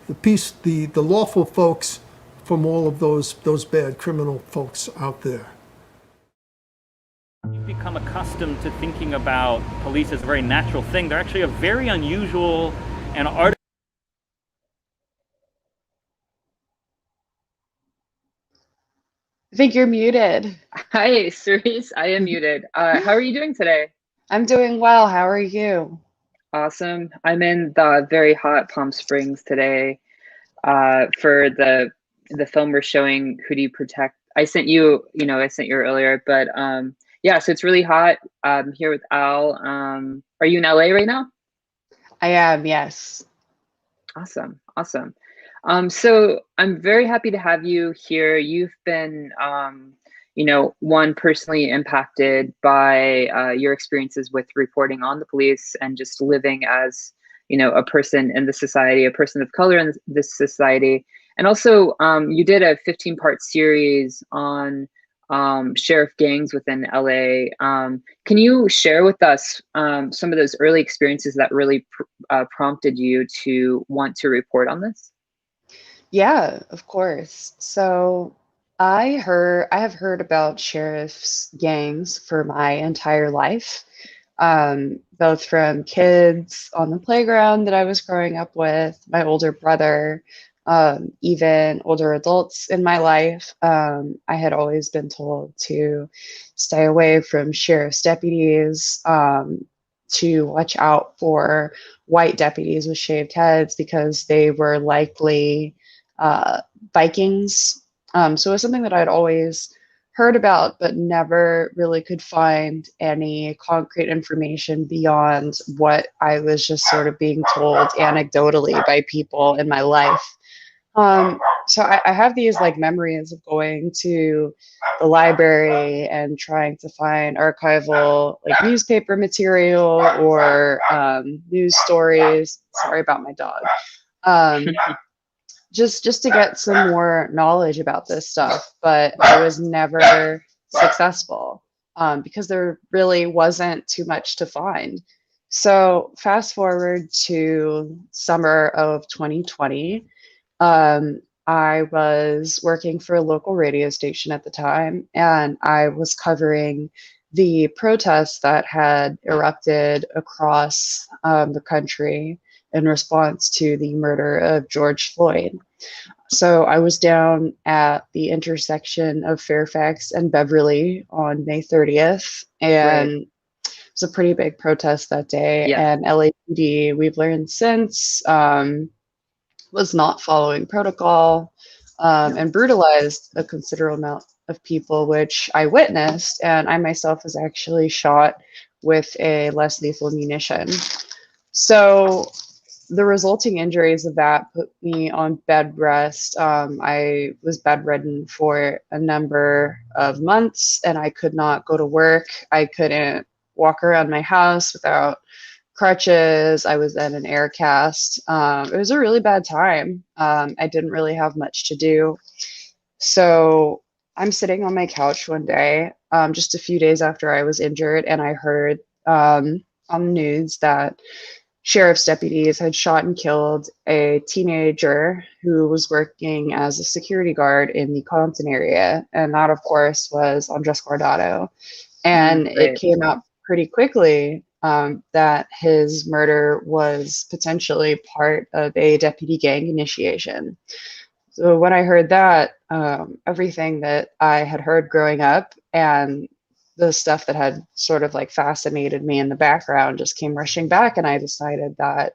the lawful folks from all of those bad criminal folks out there. You've become accustomed to thinking about police as a very natural thing. They're actually a very unusual and artificial. I think you're muted. Hi, Cerise. I am muted. How are you doing today? I'm doing well. How are you? Awesome. I'm in the very hot Palm Springs today for the film we're showing, Who Do You Protect? I sent you earlier, but yeah, so it's really hot. I'm here with Al. Are you in LA right now? I am, yes. Awesome. So I'm very happy to have you here. You've been, one, personally impacted by your experiences with reporting on the police and just living as, a person in the society, a person of color in this society. And also, you did a 15-part series on sheriff gangs within LA. Can you share with us some of those early experiences that really prompted you to want to report on this? Yeah, of course. So I have heard about sheriff's gangs for my entire life, both from kids on the playground that I was growing up with, my older brother, even older adults in my life. I had always been told to stay away from sheriff's deputies, to watch out for white deputies with shaved heads because they were likely Vikings. So it was something that I'd always heard about, but never really could find any concrete information beyond what I was just sort of being told anecdotally by people in my life. So I have these memories of going to the library and trying to find archival newspaper material or news stories. Sorry about my dog. Just to get some more knowledge about this stuff, but I was never successful because there really wasn't too much to find. So fast forward to summer of 2020. I was working for a local radio station at the time, and I was covering the protests that had erupted across the country in response to the murder of George Floyd. So I was down at the intersection of Fairfax and Beverly on May 30th, and it was a pretty big protest that day. Yeah. And LAPD, we've learned since, was not following protocol and brutalized a considerable amount of people, which I witnessed, and I myself was actually shot with a less lethal munition. So the resulting injuries of that put me on bed rest. I was bedridden for a number of months, and I could not go to work. I couldn't walk around my house without crutches. I was in an air cast. It was a really bad time. I didn't really have much to do. So I'm sitting on my couch one day, just a few days after I was injured, and I heard on the news that sheriff's deputies had shot and killed a teenager who was working as a security guard in the Compton area. And that, of course, was Andres Corado. And it came out pretty quickly that his murder was potentially part of a deputy gang initiation. So when I heard that, everything that I had heard growing up and the stuff that had sort of like fascinated me in the background just came rushing back, and I decided that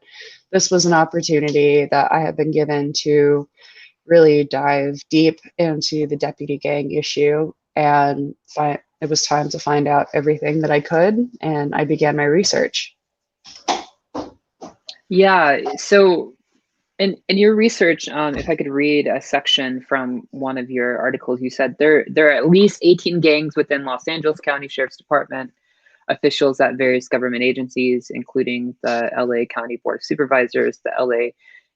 this was an opportunity that I had been given to really dive deep into the deputy gang issue, and it was time to find out everything that I could, and I began my research. Yeah, so in your research, if I could read a section from one of your articles, you said there are at least 18 gangs within Los Angeles County Sheriff's Department, officials at various government agencies, including the LA County Board of Supervisors, the LA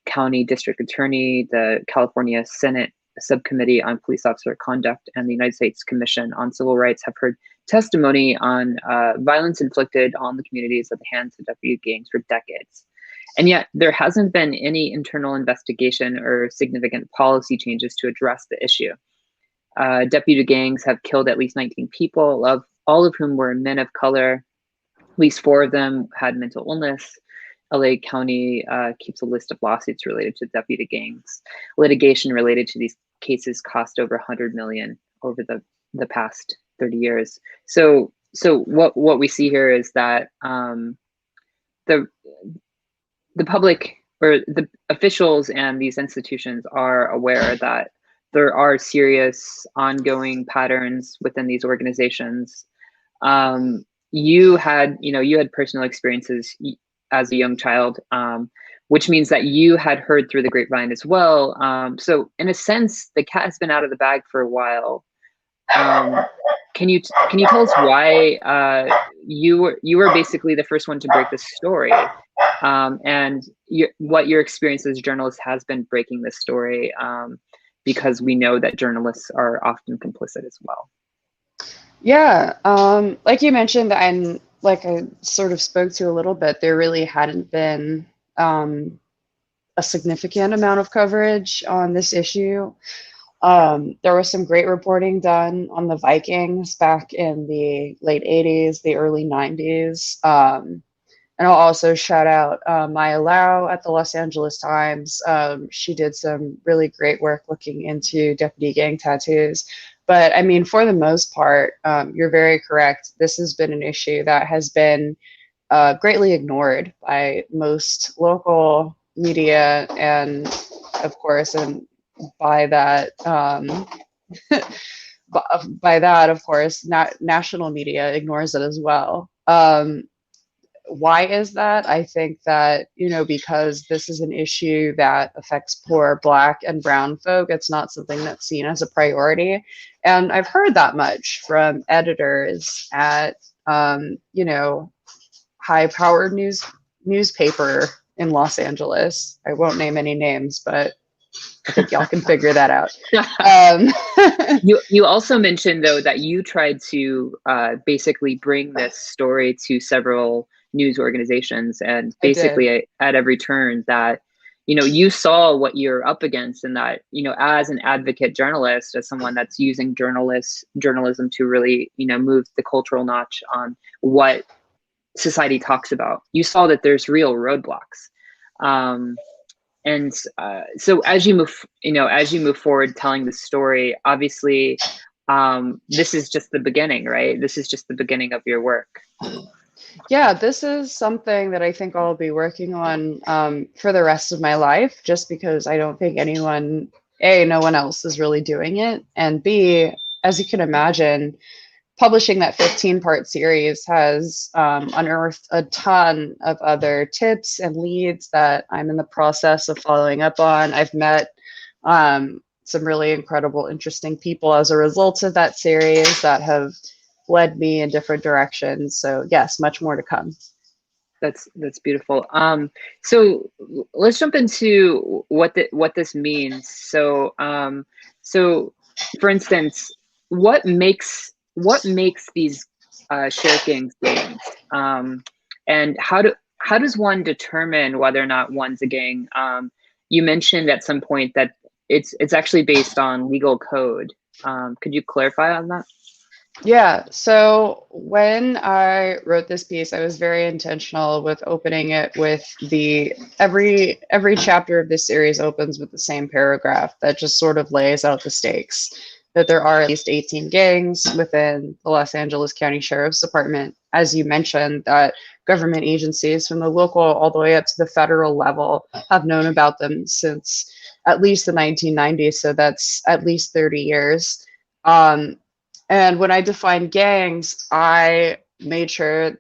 County District Attorney, the California Senate Subcommittee on Police Officer Conduct, and the United States Commission on Civil Rights have heard testimony on violence inflicted on the communities at the hands of deputy gangs for decades. And yet there hasn't been any internal investigation or significant policy changes to address the issue. Deputy gangs have killed at least 19 people, all of whom were men of color. At least 4 of them had mental illness. LA County keeps a list of lawsuits related to deputy gangs. Litigation related to these cases cost over $100 million over the past 30 years. So what we see here is that the public or the officials and these institutions are aware that there are serious ongoing patterns within these organizations. You had personal experiences as a young child, which means that you had heard through the grapevine as well. So in a sense, the cat has been out of the bag for a while. Can you tell us why you were basically the first one to break this story, and what your experience as a journalist has been breaking this story, because we know that journalists are often complicit as well. Yeah, like you mentioned, and like I sort of spoke to a little bit, there really hadn't been a significant amount of coverage on this issue. There was some great reporting done on the Vikings back in the late 80s, the early 90s. And I'll also shout out Maya Lau at the Los Angeles Times. She did some really great work looking into deputy gang tattoos. But I mean, for the most part, you're very correct. This has been an issue that has been greatly ignored by most local media, and of course, and by that, of course, national media ignores it as well. Why is that? I think that, because this is an issue that affects poor Black and brown folk, it's not something that's seen as a priority. And I've heard that much from editors at, high-powered newspaper in Los Angeles. I won't name any names, but I think y'all can figure that out. You also mentioned, though, that you tried to basically bring this story to several news organizations, and basically at every turn that, you saw what you're up against, and that, as an advocate journalist, as someone that's using journalism to really, move the cultural notch on what society talks about, you saw that there's real roadblocks. And so as you move forward telling the story, obviously, this is just the beginning, right? This is just the beginning of your work. Yeah, this is something that I think I'll be working on for the rest of my life, just because I don't think no one else is really doing it. And B, as you can imagine, publishing that 15-part series has unearthed a ton of other tips and leads that I'm in the process of following up on. I've met some really incredible, interesting people as a result of that series that have led me in different directions. So yes, much more to come. That's beautiful. So let's jump into what this means. So so for instance, what makes these sheriff gangs gangs, and how does one determine whether or not one's a gang? You mentioned at some point that it's actually based on legal code. Could you clarify on that? Yeah, so when I wrote this piece, I was very intentional with opening it with every chapter of this series opens with the same paragraph that just sort of lays out the stakes, that there are at least 18 gangs within the Los Angeles County Sheriff's Department. As you mentioned, that government agencies from the local all the way up to the federal level have known about them since at least the 1990s, so that's at least 30 years. And when I defined gangs, I made sure,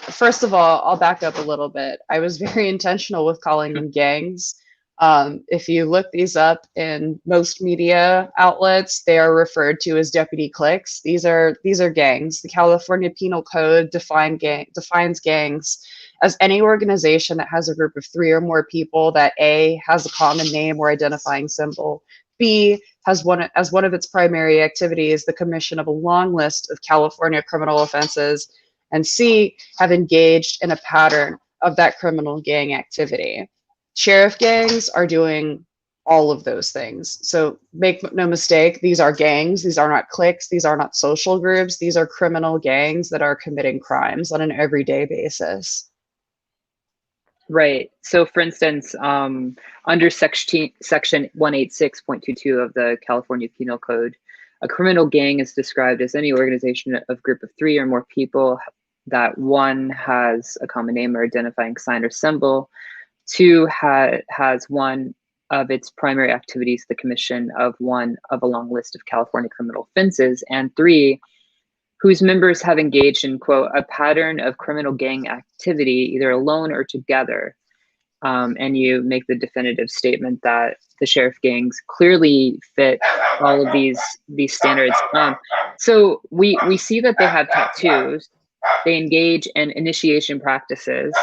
first of all, I'll back up a little bit. I was very intentional with calling them gangs. If you look these up in most media outlets, they are referred to as deputy cliques. These are gangs. The California Penal Code defines gangs as any organization that has a group of 3 or more people that A, has a common name or identifying symbol, B, has as one of its primary activities the commission of a long list of California criminal offenses, and C, have engaged in a pattern of that criminal gang activity. Sheriff gangs are doing all of those things. So make no mistake, these are gangs. These are not cliques. These are not social groups. These are criminal gangs that are committing crimes on an everyday basis. Right. So for instance, under section 186.22 of the California Penal Code, a criminal gang is described as any organization of group of 3 or more people that 1 has a common name or identifying sign or symbol, 2 has one of its primary activities the commission of one of a long list of California criminal offenses, and 3, whose members have engaged in, quote, a pattern of criminal gang activity, either alone or together. And you make the definitive statement that the sheriff gangs clearly fit all of these standards. So we see that they have tattoos. They engage in initiation practices.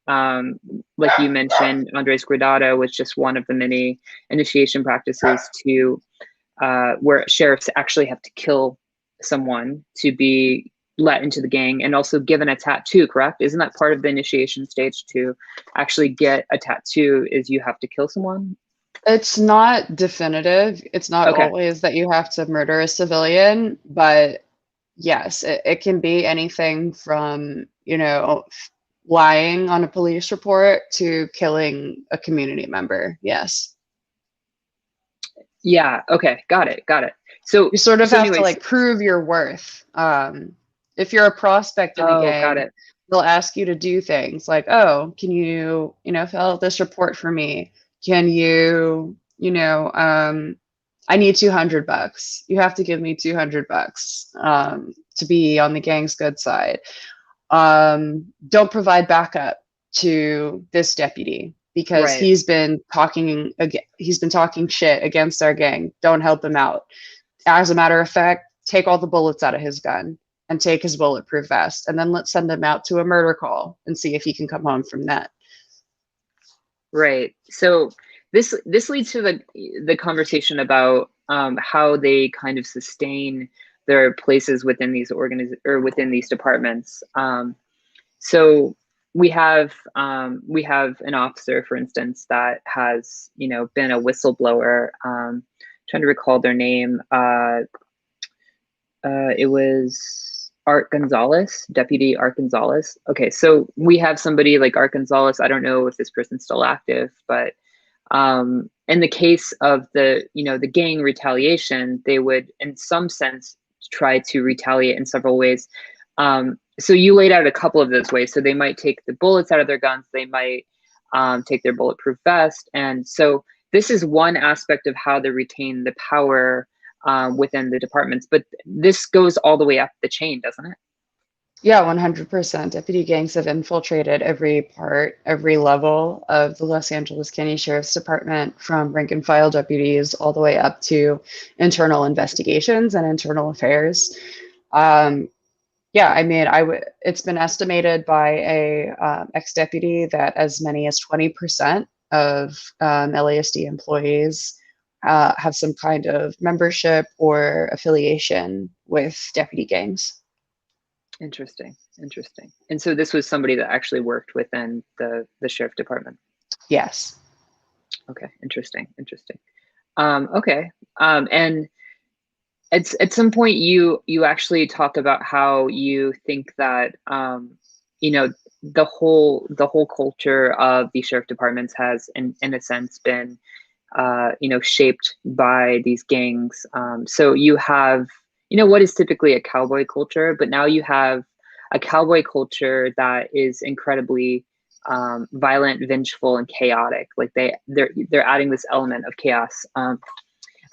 Like you mentioned, Andres Corado was just one of the many initiation practices to where sheriffs actually have to kill someone to be let into the gang, and also given a tattoo, correct? Isn't that part of the initiation stage to actually get a tattoo, is you have to kill someone? It's not definitive. It's not always that you have to murder a civilian, but yes, it can be anything from, lying on a police report to killing a community member. Yes. Yeah. Okay. Got it. So you sort of have anyways, to like prove your worth. If you're a prospect in a gang, they'll ask you to do things like, oh, can you, fill out this report for me? Can you, I need $200. You have to give me $200 to be on the gang's good side. Don't provide backup to this deputy because he's been talking shit against our gang. Don't help him out. As a matter of fact, take all the bullets out of his gun and take his bulletproof vest, and then let's send him out to a murder call and see if he can come home from that. Right. So this leads to the conversation about how they kind of sustain their places within these within these departments. So we have an officer, for instance, that has been a whistleblower. Trying to recall their name. It was Art Gonzalez, Deputy Art Gonzalez. Okay, so we have somebody like Art Gonzalez. I don't know if this person's still active, but in the case of the gang retaliation, they would, in some sense, try to retaliate in several ways. So you laid out a couple of those ways. So they might take the bullets out of their guns. They might take their bulletproof vest. And so this is one aspect of how they retain the power within the departments. But this goes all the way up the chain, doesn't it? Yeah, 100%. Deputy gangs have infiltrated every part, every level of the Los Angeles County Sheriff's Department, from rank and file deputies all the way up to internal investigations and internal affairs. Yeah, I mean, it's been estimated by a ex-deputy that as many as 20% of LASD employees have some kind of membership or affiliation with deputy gangs. Interesting. And so this was somebody that actually worked within the sheriff department. Yes. Okay. Interesting. Okay. And at some point you actually talk about how you think that the whole culture of the sheriff departments has in a sense been shaped by these gangs. So you have what is typically a cowboy culture, but now you have a cowboy culture that is incredibly violent, vengeful, and chaotic. Like they're adding this element of chaos.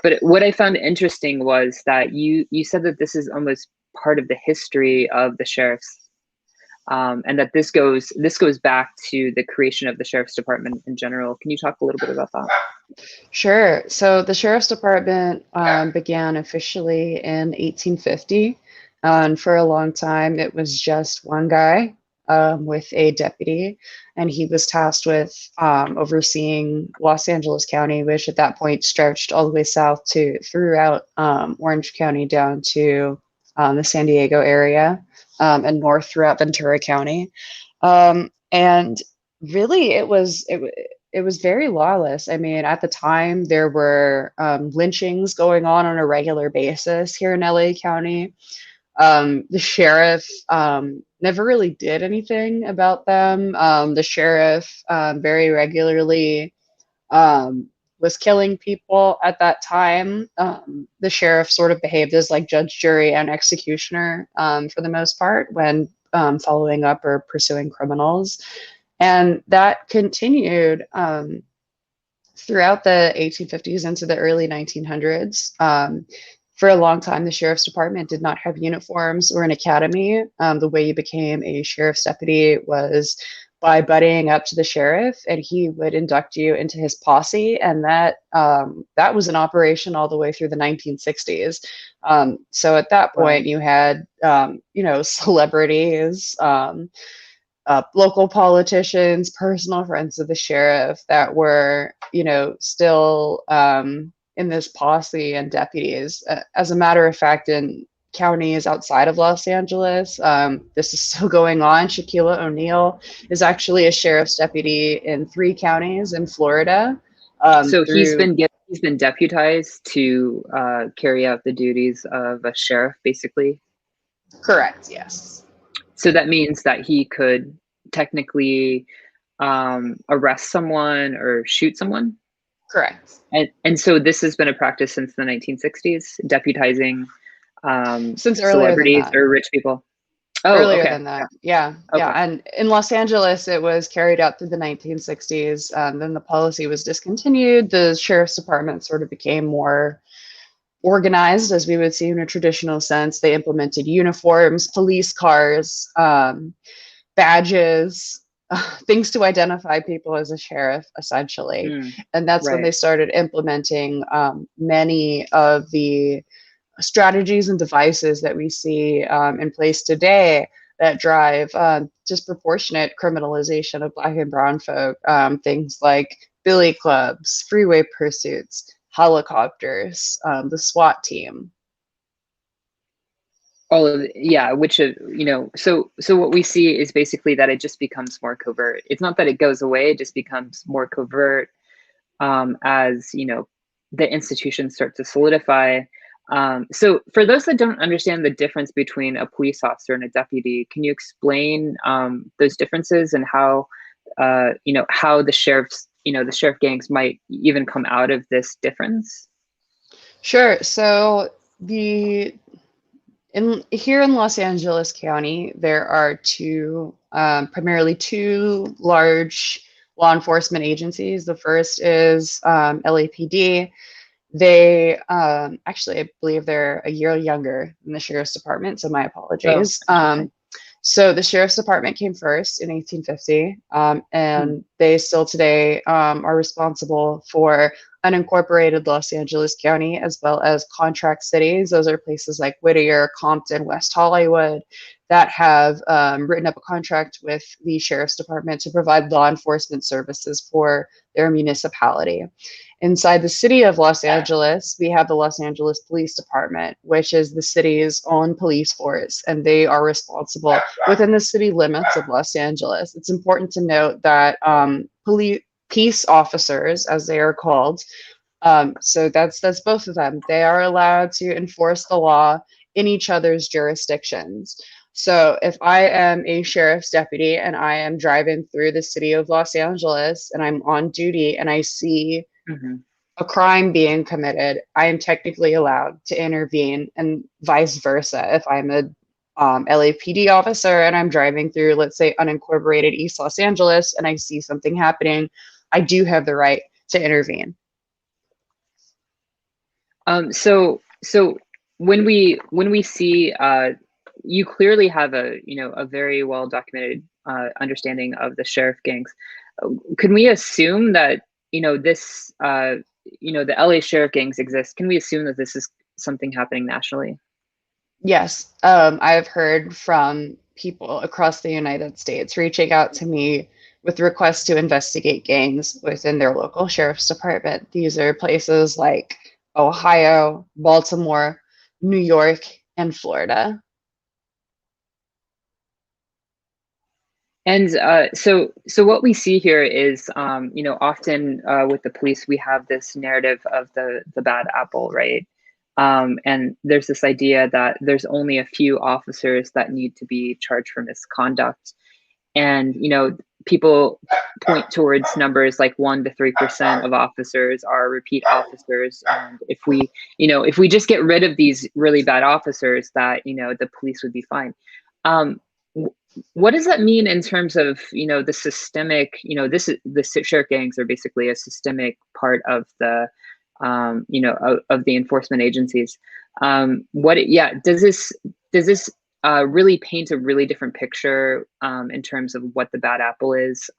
But what I found interesting was that you said that this is almost part of the history of the sheriffs, and that this goes back to the creation of the sheriff's department in general. Can you talk a little bit about that? Sure. So the sheriff's department began officially in 1850, and for a long time it was just one guy with a deputy, and he was tasked with overseeing Los Angeles County, which at that point stretched all the way south to throughout Orange County down to the San Diego area, and north throughout Ventura County. And really, it was very lawless. I mean, at the time, there were lynchings going on a regular basis here in LA County. The sheriff never really did anything about them. The sheriff very regularly was killing people at that time. The sheriff sort of behaved as like judge, jury, and executioner for the most part when following up or pursuing criminals. And that continued throughout the 1850s into the early 1900s. For a long time, the sheriff's department did not have uniforms or an academy. The way you became a sheriff's deputy was by buddying up to the sheriff, and he would induct you into his posse, and that was an operation all the way through the 1960s. So at that point, you had celebrities, local politicians, personal friends of the sheriff that were still in this posse and deputies. As a matter of fact, in counties outside of Los Angeles, this is still going on. Shaquille O'Neal is actually a sheriff's deputy in 3 counties in Florida. So he's been deputized to carry out the duties of a sheriff, basically? Correct, yes. So that means that he could technically arrest someone or shoot someone? Correct. And so this has been a practice since the 1960s, deputizing since celebrities or rich people. Oh, earlier okay. than that. Yeah. Okay. Yeah. And in Los Angeles, it was carried out through the 1960s. Then the policy was discontinued. The sheriff's department sort of became more organized, as we would see in a traditional sense. They implemented uniforms, police cars, badges, things to identify people as a sheriff, essentially. And that's when they started implementing many of the strategies and devices that we see in place today that drive disproportionate criminalization of Black and brown folk. Things like billy clubs, freeway pursuits, helicopters, the SWAT team. All of which so what we see is basically that it just becomes more covert. It's not that it goes away, it just becomes more covert as the institutions start to solidify. So for those that don't understand the difference between a police officer and a deputy, can you explain those differences and how how the sheriff gangs might even come out of this difference? Sure. So here in Los Angeles County, there are primarily two large law enforcement agencies. The first is LAPD. They actually, I believe they're a year younger than the sheriff's department, so my apologies. So the sheriff's department came first in 1850, and they still today are responsible for unincorporated Los Angeles County as well as contract cities. Those are places like Whittier, Compton, West Hollywood that have written up a contract with the sheriff's department to provide law enforcement services for their municipality. Inside the city of Los Angeles, we have the Los Angeles Police Department, which is the city's own police force, and they are responsible within the city limits of Los Angeles. It's important to note that peace officers, as they are called, so that's both of them. They are allowed to enforce the law in each other's jurisdictions. So if I am a sheriff's deputy and I am driving through the city of Los Angeles and I'm on duty and I see a crime being committed, I am technically allowed to intervene, and vice versa. If I'm a LAPD officer and I'm driving through, let's say, unincorporated East Los Angeles and I see something happening, I do have the right to intervene. So when we see, you clearly have a very well documented understanding of the sheriff gangs. Can we assume that this the LA sheriff gangs exist? Can we assume that this is something happening nationally? Yes, I've heard from people across the United States reaching out to me with requests to investigate gangs within their local sheriff's department. These are places like Ohio, Baltimore, New York, and Florida. And so what we see here is, often with the police, we have this narrative of the bad apple, right? And there's this idea that there's only a few officers that need to be charged for misconduct. And, people point towards numbers like 1 to 3% of officers are repeat officers. And if we just get rid of these really bad officers, that, the police would be fine. What does that mean in terms of, the systemic, the sheriff gangs are basically a systemic part of the, of the enforcement agencies. Does this really paint a really different picture in terms of what the bad apple is?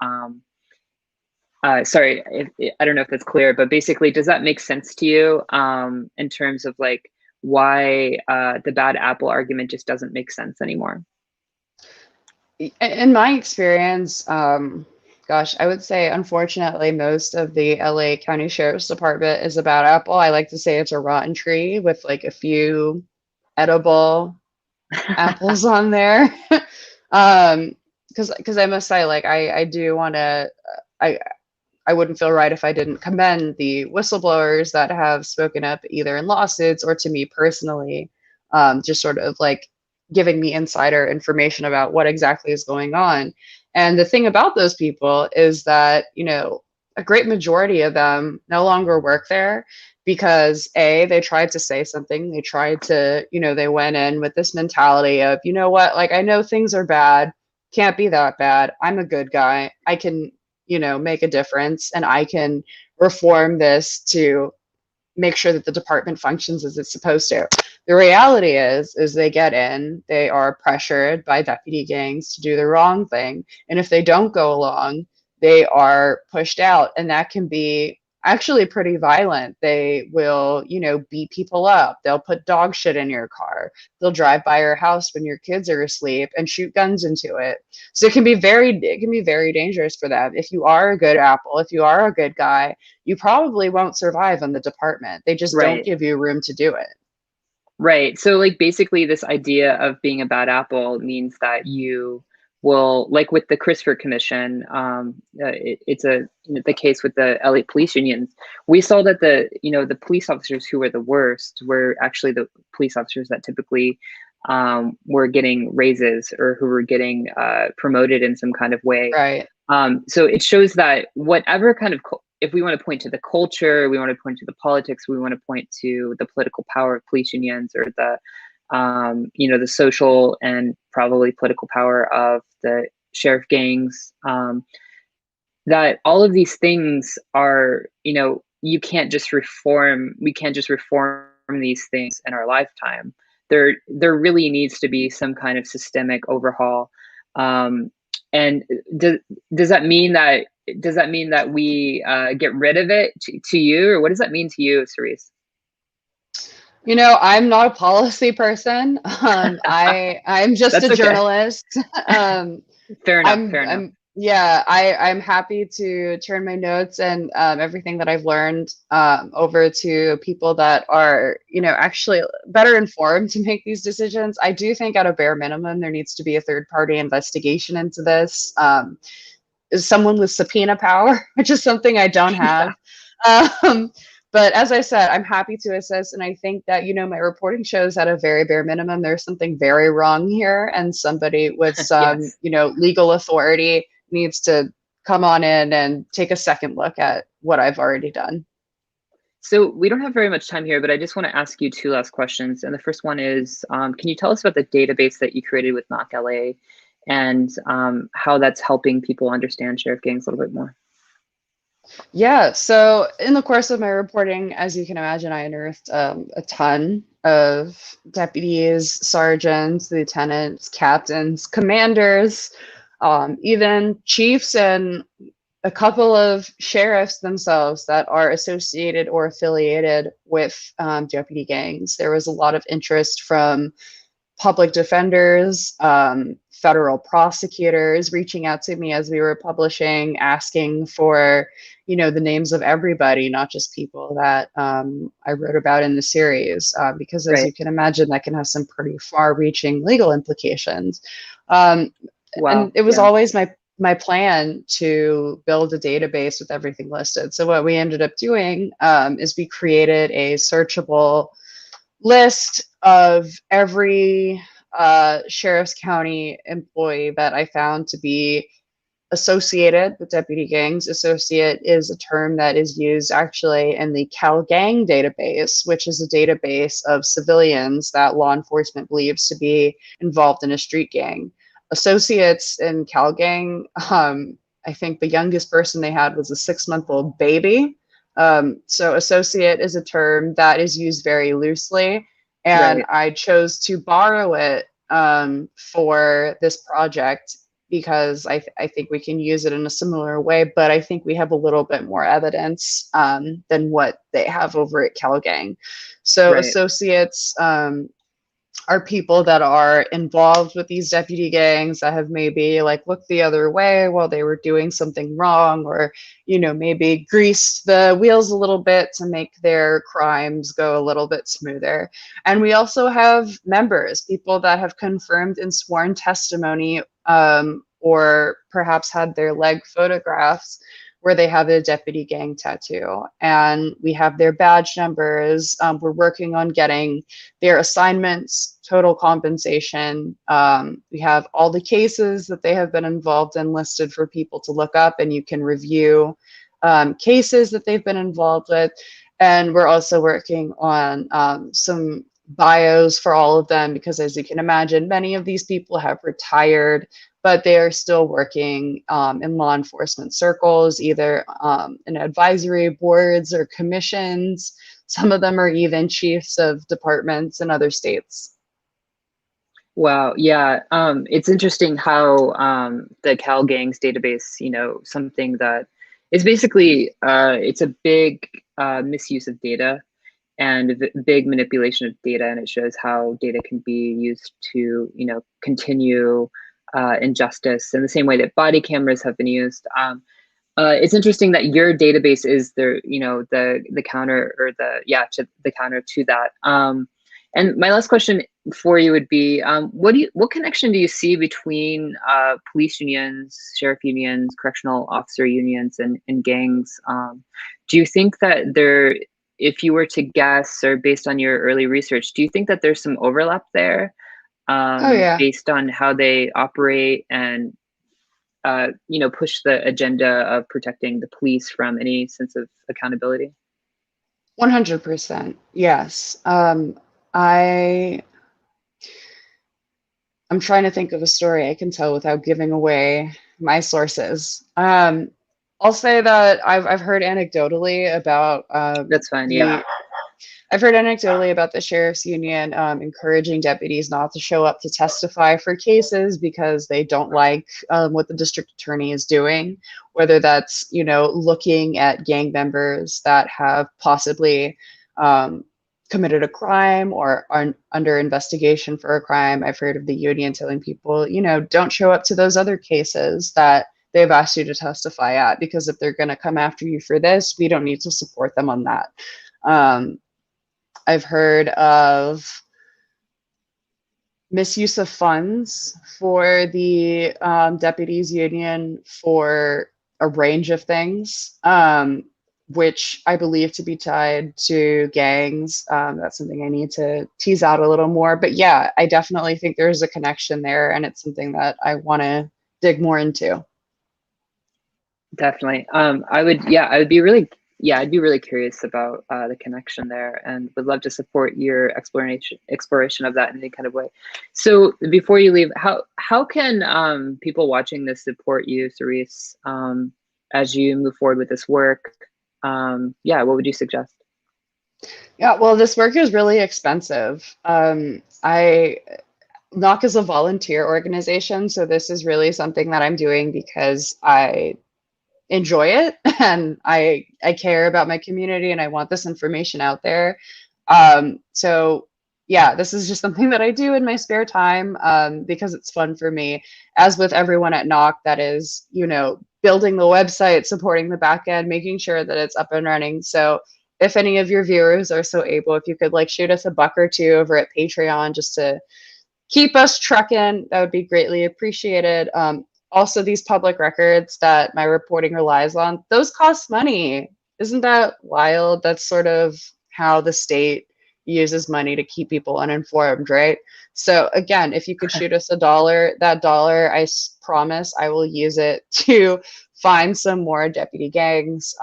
Sorry, I don't know if that's clear, but basically, does that make sense to you in terms of like why the bad apple argument just doesn't make sense anymore? In my experience, gosh, I would say, unfortunately, most of the LA County Sheriff's Department is a bad apple. I like to say it's a rotten tree with like a few edible apples on there. Because I must say, like, I do want to, I wouldn't feel right if I didn't commend the whistleblowers that have spoken up either in lawsuits or to me personally, just sort of like giving me insider information about what exactly is going on. And the thing about those people is that, a great majority of them no longer work there because they tried to say something. They tried to, they went in with this mentality of, what, like, I know things are bad, can't be that bad. I'm a good guy. I can, make a difference, and I can reform this to make sure that the department functions as it's supposed to. The reality is they get in, they are pressured by deputy gangs to do the wrong thing. And if they don't go along, they are pushed out. And that can be actually pretty violent. They will, beat people up. They'll put dog shit in your car. They'll drive by your house when your kids are asleep and shoot guns into it. So it can be very dangerous for them. If you are a good apple, if you are a good guy, you probably won't survive in the department. They just don't give you room to do it. Right. So like basically this idea of being a bad apple means that you will, like with the Christopher Commission, it's the case with the LA police unions. We saw that the police officers who were the worst were actually the police officers that typically were getting raises or who were getting promoted in some kind of way. Right. So it shows that whatever kind of, if we want to point to the culture, we want to point to the politics, we want to point to the political power of police unions or the, the social and probably political power of the sheriff gangs, that all of these things are, you can't just reform. We can't just reform these things in our lifetime. There really needs to be some kind of systemic overhaul. And does that mean that we get rid of it to you, or what does that mean to you, Cerise? You know, I'm not a policy person. I'm just That's a okay. journalist. Fair enough. Fair enough. Yeah, I'm happy to turn my notes and everything that I've learned over to people that are, you know, actually better informed to make these decisions. I do think at a bare minimum, there needs to be a third-party investigation into this. Is someone with subpoena power, which is something I don't have. But as I said, I'm happy to assist. And I think that, you know, my reporting shows at a very bare minimum, there's something very wrong here. And somebody with some, Yes. you know, legal authority needs to come on in and take a second look at what I've already done. So we don't have very much time here, but I just want to ask you two last questions. And the first one is, can you tell us about the database that you created with Knock LA and how that's helping people understand sheriff gangs a little bit more? Yeah, so in the course of my reporting, as you can imagine, I unearthed a ton of deputies, sergeants, lieutenants, captains, commanders, even chiefs, and a couple of sheriffs themselves that are associated or affiliated with deputy gangs. There was a lot of interest from public defenders, federal prosecutors reaching out to me as we were publishing, asking for, you know, the names of everybody, not just people that I wrote about in the series, because as you can imagine, that can have some pretty far-reaching legal implications. And it was always my plan to build a database with everything listed. So what we ended up doing is we created a searchable list of every Sheriff's County employee that I found to be associated with deputy gangs. Associate is a term that is used actually in the Cal Gang database, which is a database of civilians that law enforcement believes to be involved in a street gang. Associates in Cal Gang, I think the youngest person they had was a 6-month-old baby. So associate is a term that is used very loosely, and I chose to borrow it for this project because I think we can use it in a similar way, but I think we have a little bit more evidence than what they have over at Cal Gang. So associates are people that are involved with these deputy gangs that have maybe like looked the other way while they were doing something wrong, or, you know, maybe greased the wheels a little bit to make their crimes go a little bit smoother. And we also have members, people that have confirmed in sworn testimony or perhaps had their leg photographs where they have a deputy gang tattoo, and we have their badge numbers. We're working on getting their assignments, total compensation. We have all the cases that they have been involved in listed for people to look up, and you can review cases that they've been involved with. And we're also working on some bios for all of them, because as you can imagine, many of these people have retired, but they are still working in law enforcement circles, either in advisory boards or commissions. Some of them are even chiefs of departments in other states. Wow. Yeah. It's interesting how the Cal Gangs database, you know, something that is basically, it's a big misuse of data and a big manipulation of data. And it shows how data can be used to, you know, continue injustice in the same way that body cameras have been used. It's interesting that your database is the, you know, the counter, or the counter to that. And my last question for you would be, what connection do you see between police unions, sheriff unions, correctional officer unions, and gangs? Do you think that there, if you were to guess, or based on your early research, do you think that there's some overlap there? Based on how they operate and, you know, push the agenda of protecting the police from any sense of accountability? 100%. Yes. I'm trying to think of a story I can tell without giving away my sources. I'll say that I've heard anecdotally about That's fine. Yeah. I've heard anecdotally about the sheriff's union encouraging deputies not to show up to testify for cases because they don't like what the district attorney is doing, whether that's, you know, looking at gang members that have possibly committed a crime or are under investigation for a crime. I've heard of the union telling people, you know, don't show up to those other cases that they've asked you to testify at, because if they're going to come after you for this, we don't need to support them on that. I've heard of misuse of funds for the deputies union for a range of things, which I believe to be tied to gangs. That's something I need to tease out a little more. But yeah, I definitely think there's a connection there, and it's something that I want to dig more into. Definitely. I'd be really curious about the connection there, and would love to support your exploration of that in any kind of way. So before you leave, how can people watching this support you, Cerise, as you move forward with this work? What would you suggest? Yeah, well, this work is really expensive. NOC is a volunteer organization, so this is really something that I'm doing because I enjoy it and I care about my community and I want this information out there. So yeah, this is just something that I do in my spare time because it's fun for me. As with everyone at NOC, that is, you know, building the website, supporting the back end, making sure that it's up and running. So if any of your viewers are so able, if you could like shoot us $1 or $2 over at Patreon just to keep us trucking, that would be greatly appreciated. Also, these public records that my reporting relies on, those cost money. Isn't that wild? That's sort of how the state uses money to keep people uninformed, right? So again, if you could shoot us $1, that $1, I promise I will use it to find some more deputy gangs.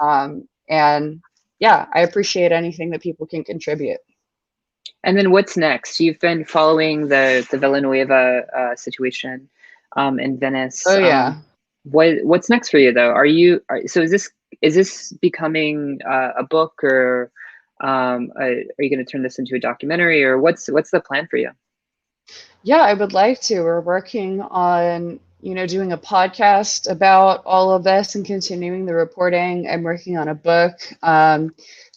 And yeah, I appreciate anything that people can contribute. And then what's next? You've been following the Villanueva situation in Venice. Oh yeah. What's next for you though? So is this becoming a book, or are you going to turn this into a documentary, or what's the plan for you? Yeah, I would like to. We're working on, you know, doing a podcast about all of this and continuing the reporting. I'm working on a book. The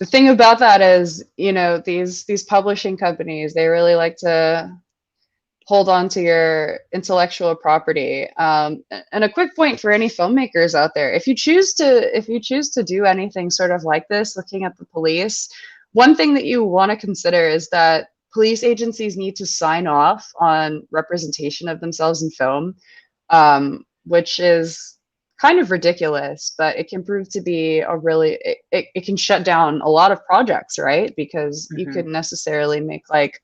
thing about that is, you know, these publishing companies, they really like to hold on to your intellectual property. And a quick point for any filmmakers out there: if you choose to do anything sort of like this, looking at the police, one thing that you want to consider is that police agencies need to sign off on representation of themselves in film, which is kind of ridiculous, but it can prove to be it can shut down a lot of projects, right? Because you couldn't necessarily make like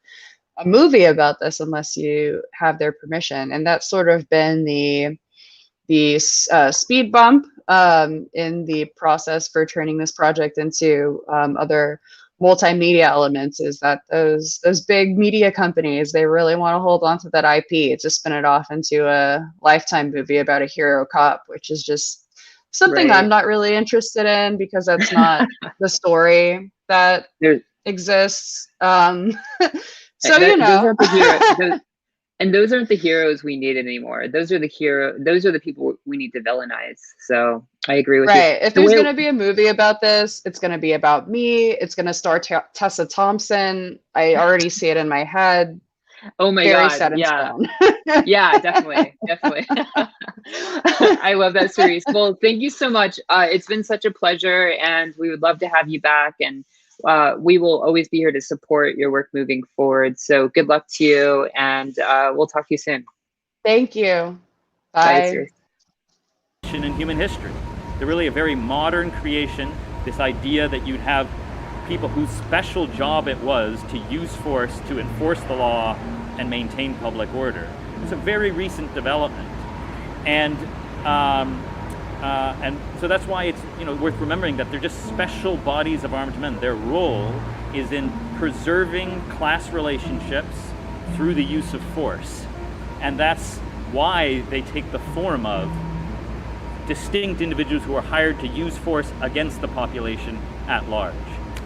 a movie about this unless you have their permission. And that's sort of been the speed bump in the process for turning this project into other multimedia elements, is that those big media companies, they really want to hold on to that IP to spin it off into a Lifetime movie about a hero cop, which is just something Right. I'm not really interested in, because that's not the story that exists. So, you know. Those aren't the heroes we need anymore. Those are the people we need to villainize. So I agree with you. Right. If there's going to be a movie about this, it's going to be about me. It's going to star Tessa Thompson. I already see it in my head. Oh my Very God. set in Yeah. stone. Yeah, definitely. I love that, Cerise. Well, thank you so much. It's been such a pleasure, and we would love to have you back. And we will always be here to support your work moving forward. So good luck to you, and we'll talk to you soon. Thank you. Bye, Bye. Cerise. In human history, they're really a very modern creation. This idea that you'd have people whose special job it was to use force to enforce the law and maintain public order. It's a very recent development, and so that's why it's, you know, worth remembering that they're just special bodies of armed men. Their role is in preserving class relationships through the use of force, and that's why they take the form of distinct individuals who are hired to use force against the population at large.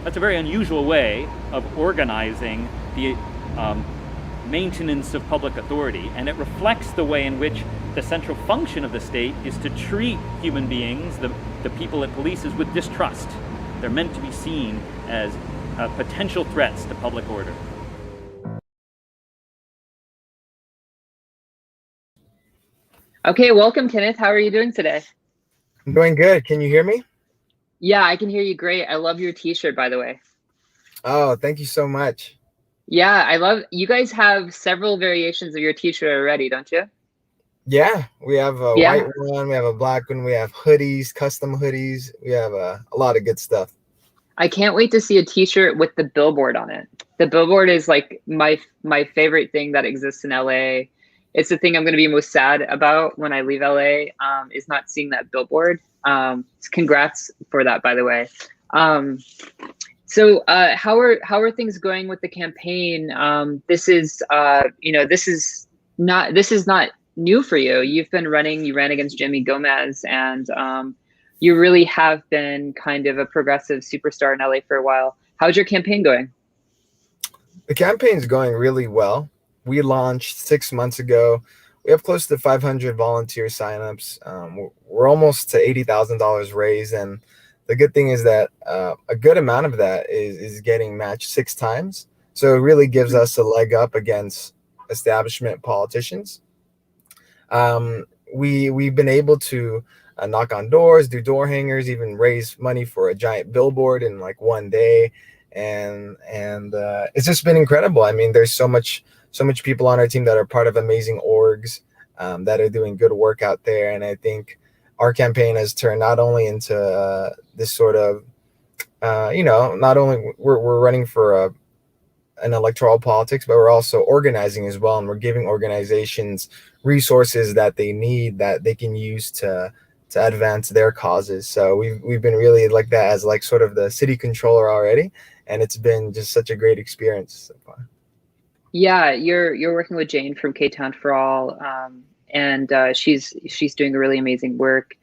That's a very unusual way of organizing the maintenance of public authority, and it reflects the way in which the central function of the state is to treat human beings, the people it polices, with distrust. They're meant to be seen as potential threats to public order. Okay, welcome, Kenneth. How are you doing today? I'm doing good. Can you hear me? Yeah, I can hear you great. I love your t-shirt, by the way. Oh, thank you so much. Yeah, I love, you guys have several variations of your t-shirt already, don't you? Yeah, we have a white one, we have a black one, we have hoodies, custom hoodies. We have a lot of good stuff. I can't wait to see a t-shirt with the billboard on it. The billboard is like my favorite thing that exists in LA. It's the thing I'm going to be most sad about when I leave LA, is not seeing that billboard. Congrats for that, by the way. So how are things going with the campaign? This is not new for you. You've been running. You ran against Jimmy Gomez, and you really have been kind of a progressive superstar in LA for a while. How's your campaign going? The campaign's going really well. We launched 6 months ago. We have close to 500 volunteer signups. We're almost to $80,000 raised, and the good thing is that a good amount of that is getting matched 6 times. So it really gives us a leg up against establishment politicians. We've been able to knock on doors, do door hangers, even raise money for a giant billboard in like one day, and it's just been incredible. I mean, there's so much people on our team that are part of amazing orgs that are doing good work out there, and I think our campaign has turned not only into this sort of not only we're running for an electoral politics, but we're also organizing as well, and we're giving organizations resources that they need, that they can use to advance their causes. So we've been really like that as like sort of the city controller already, and it's been just such a great experience so far. Yeah, you're working with Jane from K-Town for All, and she's doing really amazing work.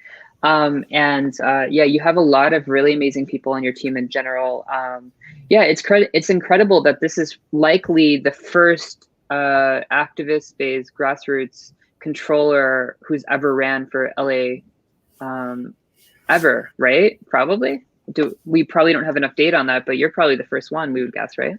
Yeah, you have a lot of really amazing people on your team in general. Yeah, it's incredible that this is likely the first activist-based grassroots controller who's ever ran for LA ever, right? Probably. We probably don't have enough data on that, but you're probably the first one, we would guess, right?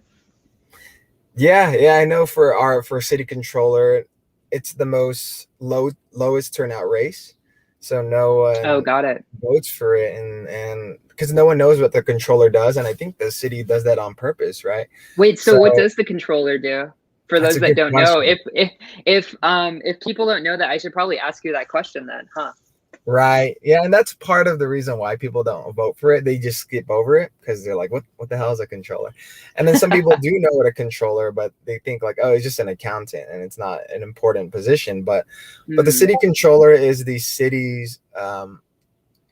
Yeah, I know for city controller, it's the most lowest turnout race. So no one got it. votes for it, and because no one knows what the controller does, and I think the city does that on purpose, right? Wait, so what does the controller do? For those that don't know, if people don't know that, I should probably ask you that question then, huh? Right. Yeah, and that's part of the reason why people don't vote for it. They just skip over it because they're like, what the hell is a controller? And then some people do know what a controller, but they think like, oh, it's just an accountant and it's not an important position. But the city controller is the city's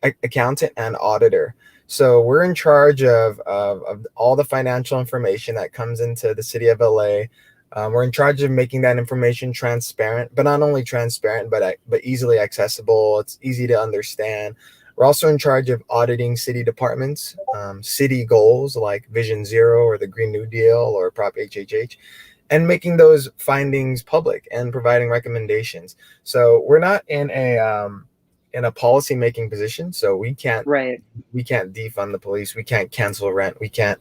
accountant and auditor. So we're in charge of all the financial information that comes into the city of LA. We're in charge of making that information transparent, but not only transparent, but easily accessible. It's easy to understand. We're also in charge of auditing city departments, city goals like Vision Zero or the Green New Deal or Prop HHH, and making those findings public and providing recommendations. So we're not in a policy making position. So we can't defund the police. We can't cancel rent. We can't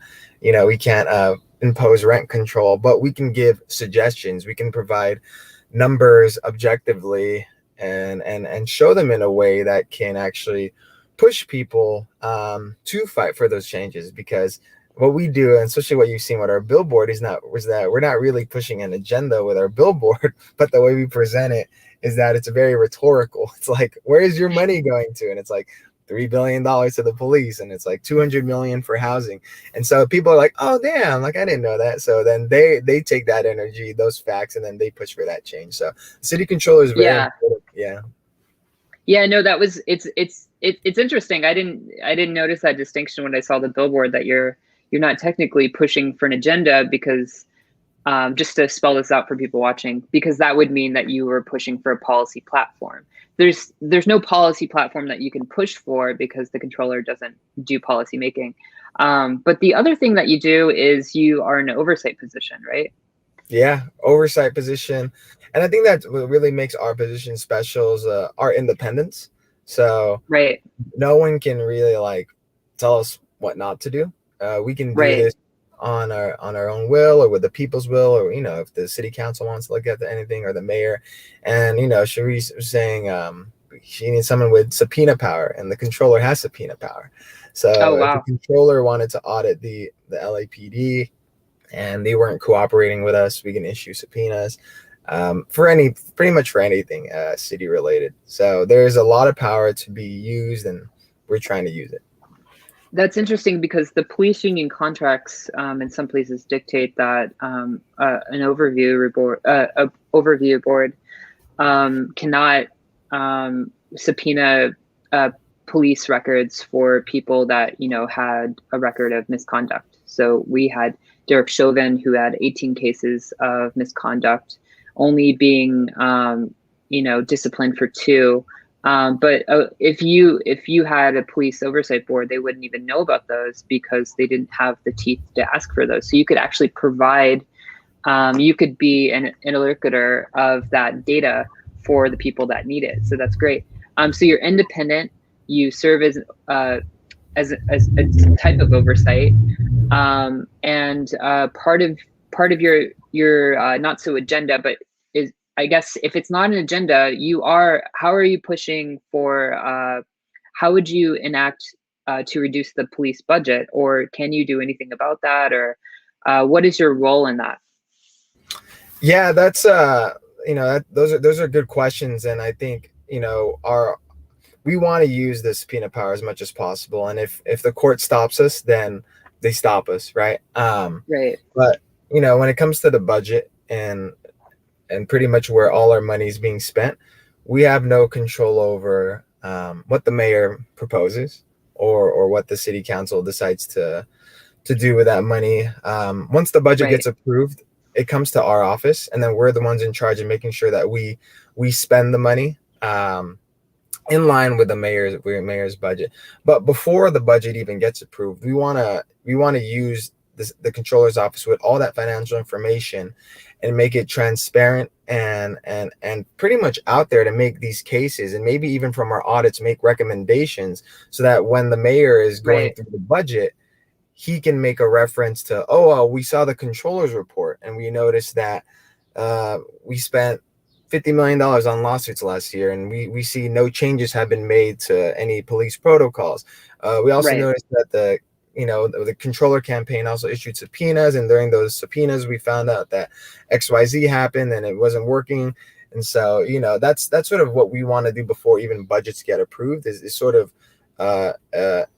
impose rent control, but we can give suggestions. We can provide numbers objectively and show them in a way that can actually push people to fight for those changes. Because what we do, and especially what you've seen with our billboard, was that we're not really pushing an agenda with our billboard, but the way we present it is that it's very rhetorical. It's like, where is your money going to? And it's like, $3 billion to the police, and it's like $200 million for housing. And so people are like, oh damn, like I didn't know that. So then they take that energy, those facts, and then they push for that change. So city controller is very important. Yeah, no, it's interesting. I didn't notice that distinction when I saw the billboard, that you're not technically pushing for an agenda, because just to spell this out for people watching, because that would mean that you were pushing for a policy platform. There's no policy platform that you can push for because the controller doesn't do policy making. But the other thing that you do is you are in an oversight position, right? Yeah, oversight position. And I think that's what really makes our position special is our independence. So right, no one can really like tell us what not to do. We can do right, this on our own will or with the people's will, or if the city council wants to look at anything, or the mayor. And Cerise was saying she needs someone with subpoena power, and the controller has subpoena power. So oh if the wow, controller wanted to audit the LAPD and they weren't cooperating with us, we can issue subpoenas for pretty much for anything city related. So there's a lot of power to be used, and we're trying to use it. that's interesting because the police union contracts in some places dictate that an overview board cannot subpoena police records for people that had a record of misconduct. So we had Derek Chauvin, who had 18 cases of misconduct, only being disciplined for 2. But if you had a police oversight board, they wouldn't even know about those because they didn't have the teeth to ask for those. So you could actually provide, you could be an interlocutor of that data for the people that need it. So that's great. So you're independent. You serve as a type of oversight, and part of your not so agenda, but is, I guess if it's not an agenda, how are you pushing for, how would you enact to reduce the police budget, or can you do anything about that, or what is your role in that? Yeah, that's those are good questions, and I think we want to use the subpoena power as much as possible, and if the court stops us, then they stop us, right? Right. But when it comes to the budget and pretty much where all our money is being spent, we have no control over what the mayor proposes or what the city council decides to do with that money. Once the budget gets approved, it comes to our office, and then we're the ones in charge of making sure that we spend the money in line with the mayor's budget. But before the budget even gets approved, we want to use the controller's office with all that financial information and make it transparent and pretty much out there to make these cases, and maybe even from our audits make recommendations, so that when the mayor is going through the budget, he can make a reference to, we saw the controller's report and we noticed that we spent $50 million on lawsuits last year, and we see no changes have been made to any police protocols. We also noticed that the controller campaign also issued subpoenas, and during those subpoenas, we found out that XYZ happened and it wasn't working. And so, that's sort of what we want to do before even budgets get approved, is sort of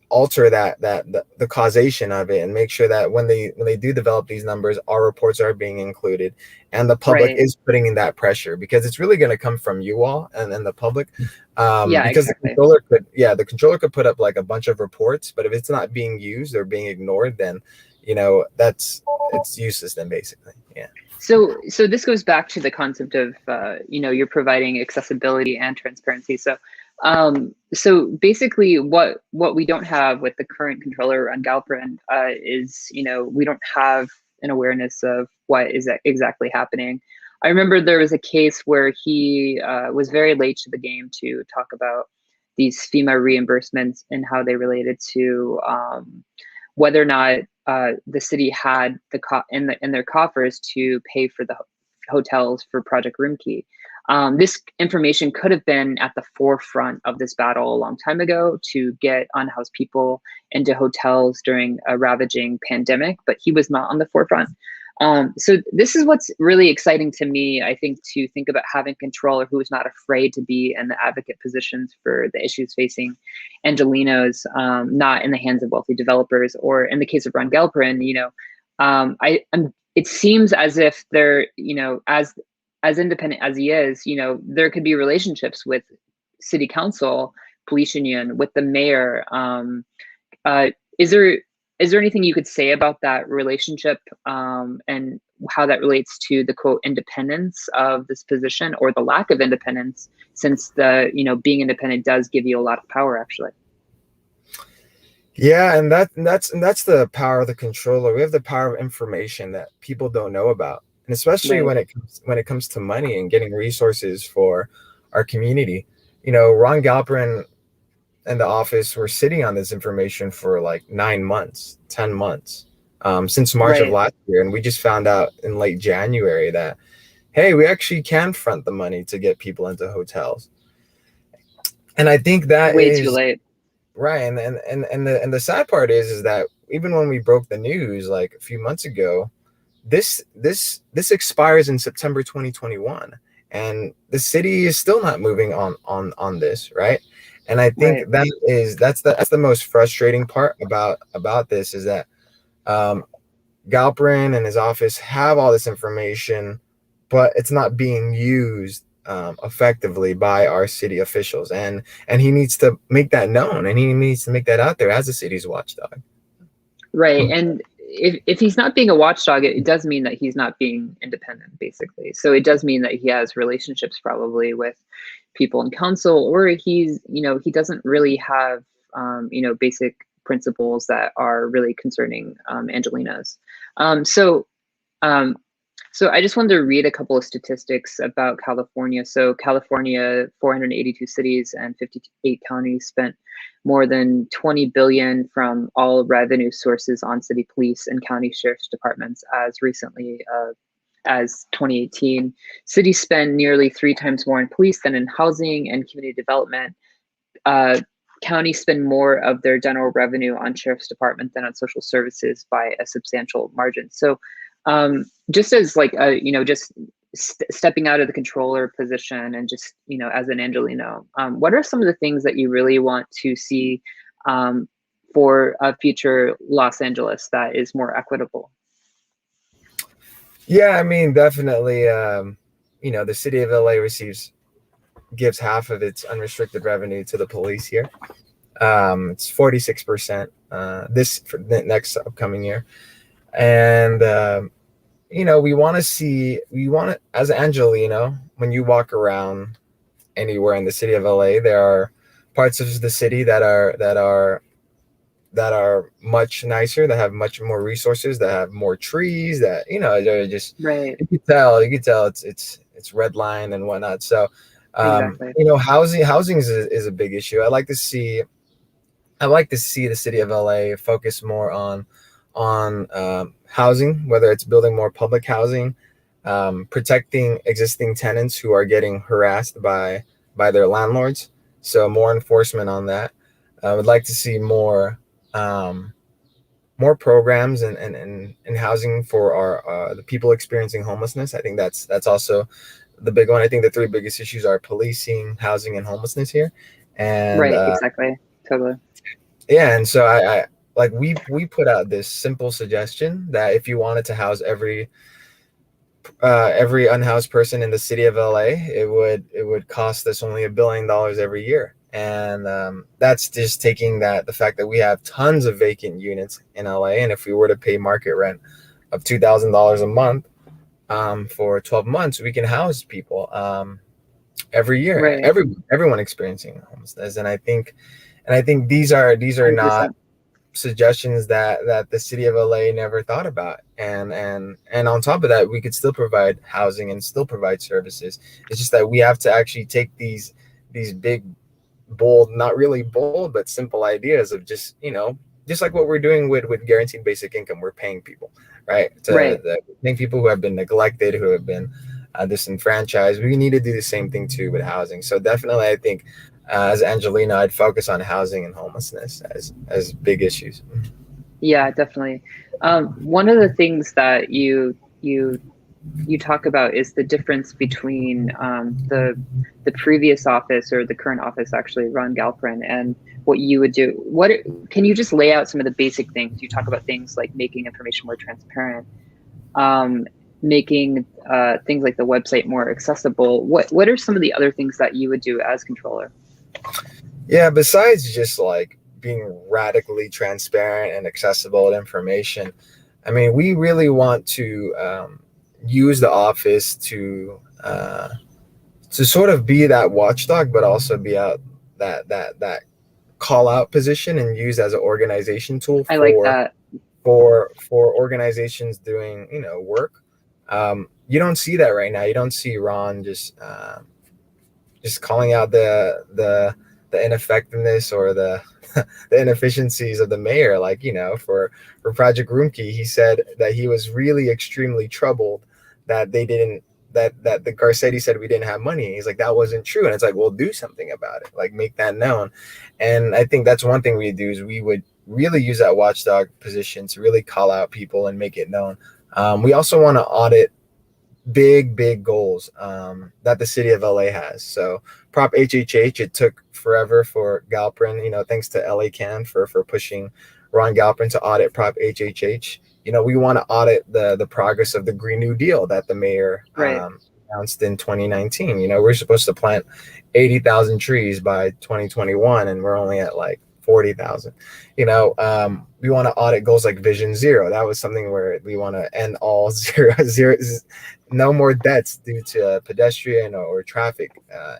alter the causation of it, and make sure that when they do develop these numbers, our reports are being included and the public is putting in that pressure, because it's really going to come from you all and the public. Because the controller could put up like a bunch of reports, but if it's not being used or being ignored, then it's useless then, basically. So this goes back to the concept of you're providing accessibility and transparency. So basically what we don't have with the current controller on Galprin is we don't have an awareness of what is exactly happening. I remember there was a case where he was very late to the game to talk about these FEMA reimbursements and how they related to whether or not the city had in their coffers to pay for the hotels for Project Roomkey. This information could have been at the forefront of this battle a long time ago to get unhoused people into hotels during a ravaging pandemic, but he was not on the forefront. So this is what's really exciting to me, I think, to think about having a controller who is not afraid to be in the advocate positions for the issues facing Angelenos, not in the hands of wealthy developers, or in the case of Ron Galprin, it seems as if they're, as independent as he is, there could be relationships with city council, police union, with the mayor. Is there is there anything you could say about that relationship, and how that relates to the quote independence of this position, or the lack of independence, since the, being independent does give you a lot of power, actually? Yeah, and that's the power of the controller. We have the power of information that people don't know about, and especially Right. when it comes to money and getting resources for our community. Ron Galperin and the office were sitting on this information for like 9 months, 10 months, since March of Right. last year, and we just found out in late January that, hey, we actually can front the money to get people into hotels. And I think that Way too is late. right. And the sad part is that even when we broke the news like a few months ago, this expires in September 2021, and the city is still not moving on this, right? And I think Right. that's the most frustrating part about this, is that Galperin and his office have all this information, but it's not being used effectively by our city officials, and he needs to make that known, and he needs to make that out there as the city's watchdog. Right. And if he's not being a watchdog, it does mean that he's not being independent, basically. So it does mean that he has relationships probably with people in council, or he doesn't really have, basic principles that are really concerning Angelina's. So I just wanted to read a couple of statistics about California. So California, 482 cities and 58 counties spent more than 20 billion from all revenue sources on city police and county sheriff's departments as recently as 2018. Cities spend nearly 3 times more in police than in housing and community development. Counties spend more of their general revenue on sheriff's department than on social services by a substantial margin. So just as like stepping out of the controller position, and just as an Angelino, what are some of the things that you really want to see for a future Los Angeles that is more equitable? Yeah, I mean, definitely. The city of LA gives half of its unrestricted revenue to the police here. It's 46% this for the next upcoming year. And we want to, as Angelino, when you walk around anywhere in the city of LA, there are parts of the city that are much nicer, that have much more resources, that have more trees, that they're just right. You could tell it's red line and whatnot. So exactly. Housing is a big issue. I like to see the city of LA focus more on housing, whether it's building more public housing, protecting existing tenants who are getting harassed by their landlords. So more enforcement on that. I would like to see more programs and housing for our the people experiencing homelessness. I think that's also the big one. I think the 3 biggest issues are policing, housing, and homelessness here. And right, exactly, totally. Yeah, and so I like we put out this simple suggestion that if you wanted to house every unhoused person in the city of LA, it would cost us only $1 billion every year. And that's just taking the fact that we have tons of vacant units in LA, and if we were to pay market rent of $2,000 a month for 12 months, we can house people every year. Right. Everyone experiencing homelessness, and I think these are 100%. Not suggestions that the city of LA never thought about, and on top of that, we could still provide housing and still provide services. It's just that we have to actually take these big, bold, not really bold, but simple ideas of just like what we're doing with guaranteed basic income. We're paying people, right? Paying people who have been neglected, who have been disenfranchised. We need to do the same thing too with housing. So definitely, I think as Angelina, I'd focus on housing and homelessness as big issues. Yeah, definitely. One of the things that you talk about is the difference between the previous office, or the current office, actually, Ron Galperin, and what you would do. Can you just lay out some of the basic things? You talk about things like making information more transparent, making things like the website more accessible. What are some of the other things that you would do as controller? Yeah, besides just like being radically transparent and accessible to information. I mean, we really want to use the office to sort of be that watchdog, but also be out that call out position and use as an organization tool I like that. for organizations doing, you know, work. You don't see that right now. You don't see Ron just calling out the ineffectiveness or the the inefficiencies of the mayor. Like, you know, for Project Roomkey, he said that he was really extremely troubled that they didn't that the Garcetti said we didn't have money. He's like, that wasn't true. And it's like, well, do something about it, like make that known. And I think that's one thing we do, is we would really use that watchdog position to really call out people and make it known. We also want to audit big goals that the city of LA has. So Prop HHH, it took forever for Galpin, you know, thanks to LA Can for pushing Ron Galpin to audit Prop HHH. You know, we want to audit the progress of the Green New Deal that the mayor announced in 2019. You know, we're supposed to plant 80,000 trees by 2021, and we're only at like 40,000. You know, we want to audit goals like Vision Zero. That was something where we want to end all zero, no more deaths due to pedestrian or traffic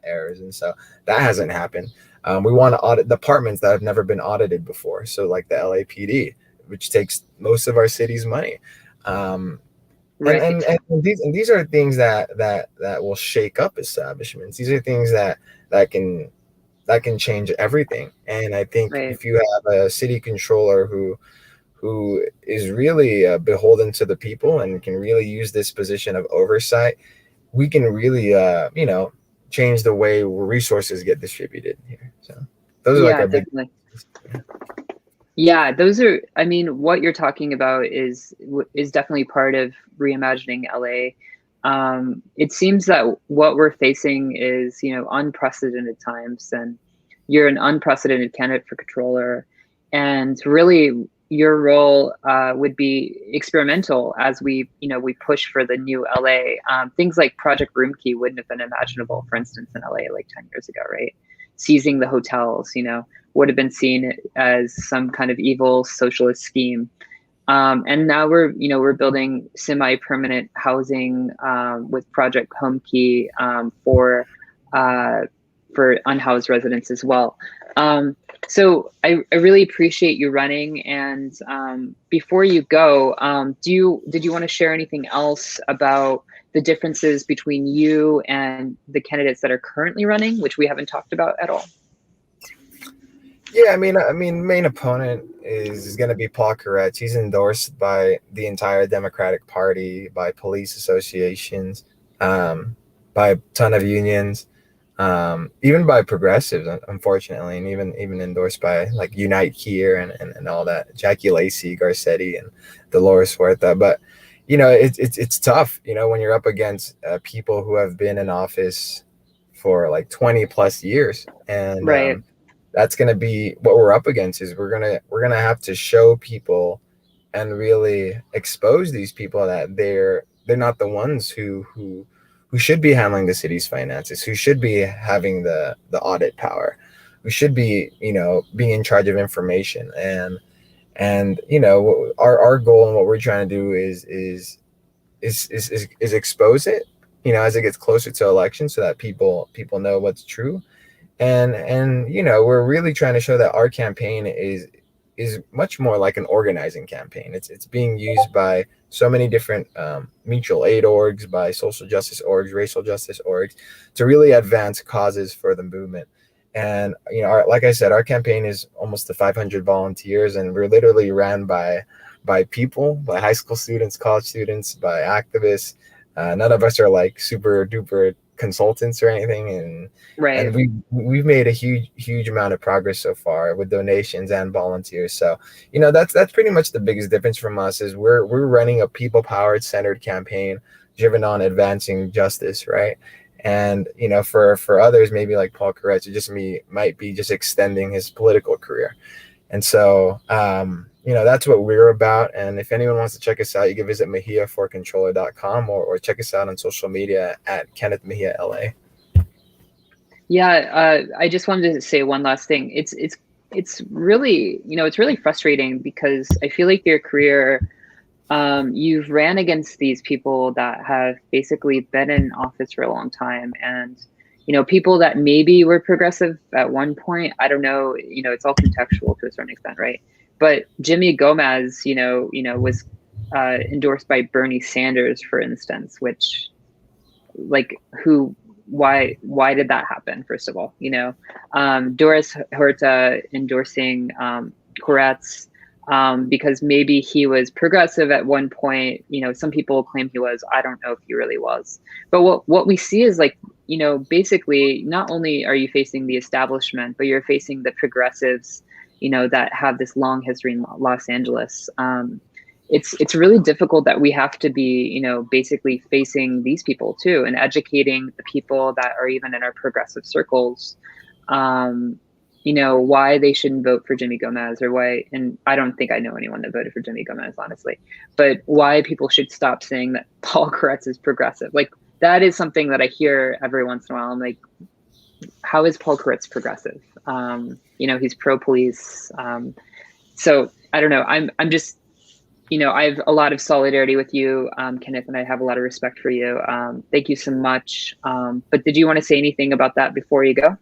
errors. And so that hasn't happened. We want to audit departments that have never been audited before. So like the LAPD, which takes most of our city's money. And these are things that will shake up establishments. These are things that can change everything. And I think if you have a city controller who is really beholden to the people and can really use this position of oversight, we can really you know, change the way resources get distributed here. So those are like our definitely. Yeah, those are, I mean, what you're talking about is definitely part of reimagining LA. It seems that what we're facing is, you know, unprecedented times, and you're an unprecedented candidate for controller, and really your role would be experimental as we push for the new LA. Things like Project Roomkey wouldn't have been imaginable, for instance, in LA like 10 years ago, right? Seizing the hotels, you know, would have been seen as some kind of evil socialist scheme. And now we're building semi-permanent housing with Project Homekey for unhoused residents as well. So I really appreciate you running. And before you go, did you want to share anything else about the differences between you and the candidates that are currently running, which we haven't talked about at all? Yeah, I mean, main opponent is going to be Paul Corado. He's endorsed by the entire Democratic Party, by police associations, by a ton of unions, even by progressives, unfortunately, and even endorsed by like Unite Here and all that. Jackie Lacey, Garcetti, and Dolores Huerta. But you know, it's tough, you know, when you're up against people who have been in office for like 20 plus years, and that's going to be what we're up against. Is we're gonna have to show people and really expose these people that they're not the ones who should be handling the city's finances, who should be having the audit power, who should be, you know, being in charge of information. And you know, our goal and what we're trying to do is expose it, you know, as it gets closer to election, so that people know what's true. And you know, we're really trying to show that our campaign is much more like an organizing campaign. It's being used by so many different mutual aid orgs, by social justice orgs, racial justice orgs, to really advance causes for the movement. And you know, like I said, our campaign is almost to 500 volunteers, and we're literally ran by people, by high school students, college students, by activists. None of us are like super duper consultants or anything, and we've made a huge amount of progress so far with donations and volunteers. So you know, that's pretty much the biggest difference from us, is we're running a people-powered, centered campaign driven on advancing justice, right? And you know, for others, maybe like Paul Corado, might be just extending his political career. And so you know, that's what we're about. And if anyone wants to check us out, you can visit MejiaForController.com or check us out on social media at Kenneth Mejia LA. Yeah, I just wanted to say one last thing. It's it's really, it's really frustrating because I feel like your career, you've ran against these people that have basically been in office for a long time, and people that maybe were progressive at one point. I don't know, it's all contextual to a certain extent, right? But Jimmy Gomez, was endorsed by Bernie Sanders, for instance, which, like, why did that happen? First of all, Doris Huerta endorsing Koretz because maybe he was progressive at one point. Some people claim he was. I don't know if he really was. But what we see is, like, basically, not only are you facing the establishment, but you're facing the progressives, that have this long history in Los Angeles. It's really difficult that we have to be, basically facing these people too, and educating the people that are even in our progressive circles, why they shouldn't vote for Jimmy Gomez, or why, and I don't think I know anyone that voted for Jimmy Gomez, honestly, but why people should stop saying that Paul Koretz is progressive. Like, that is something that I hear every once in a while. I'm like, how is Paul Koretz progressive? He's pro-police. So I don't know. I'm just, I have a lot of solidarity with you, Kenneth, and I have a lot of respect for you. Thank you so much. But did you want to say anything about that before you go?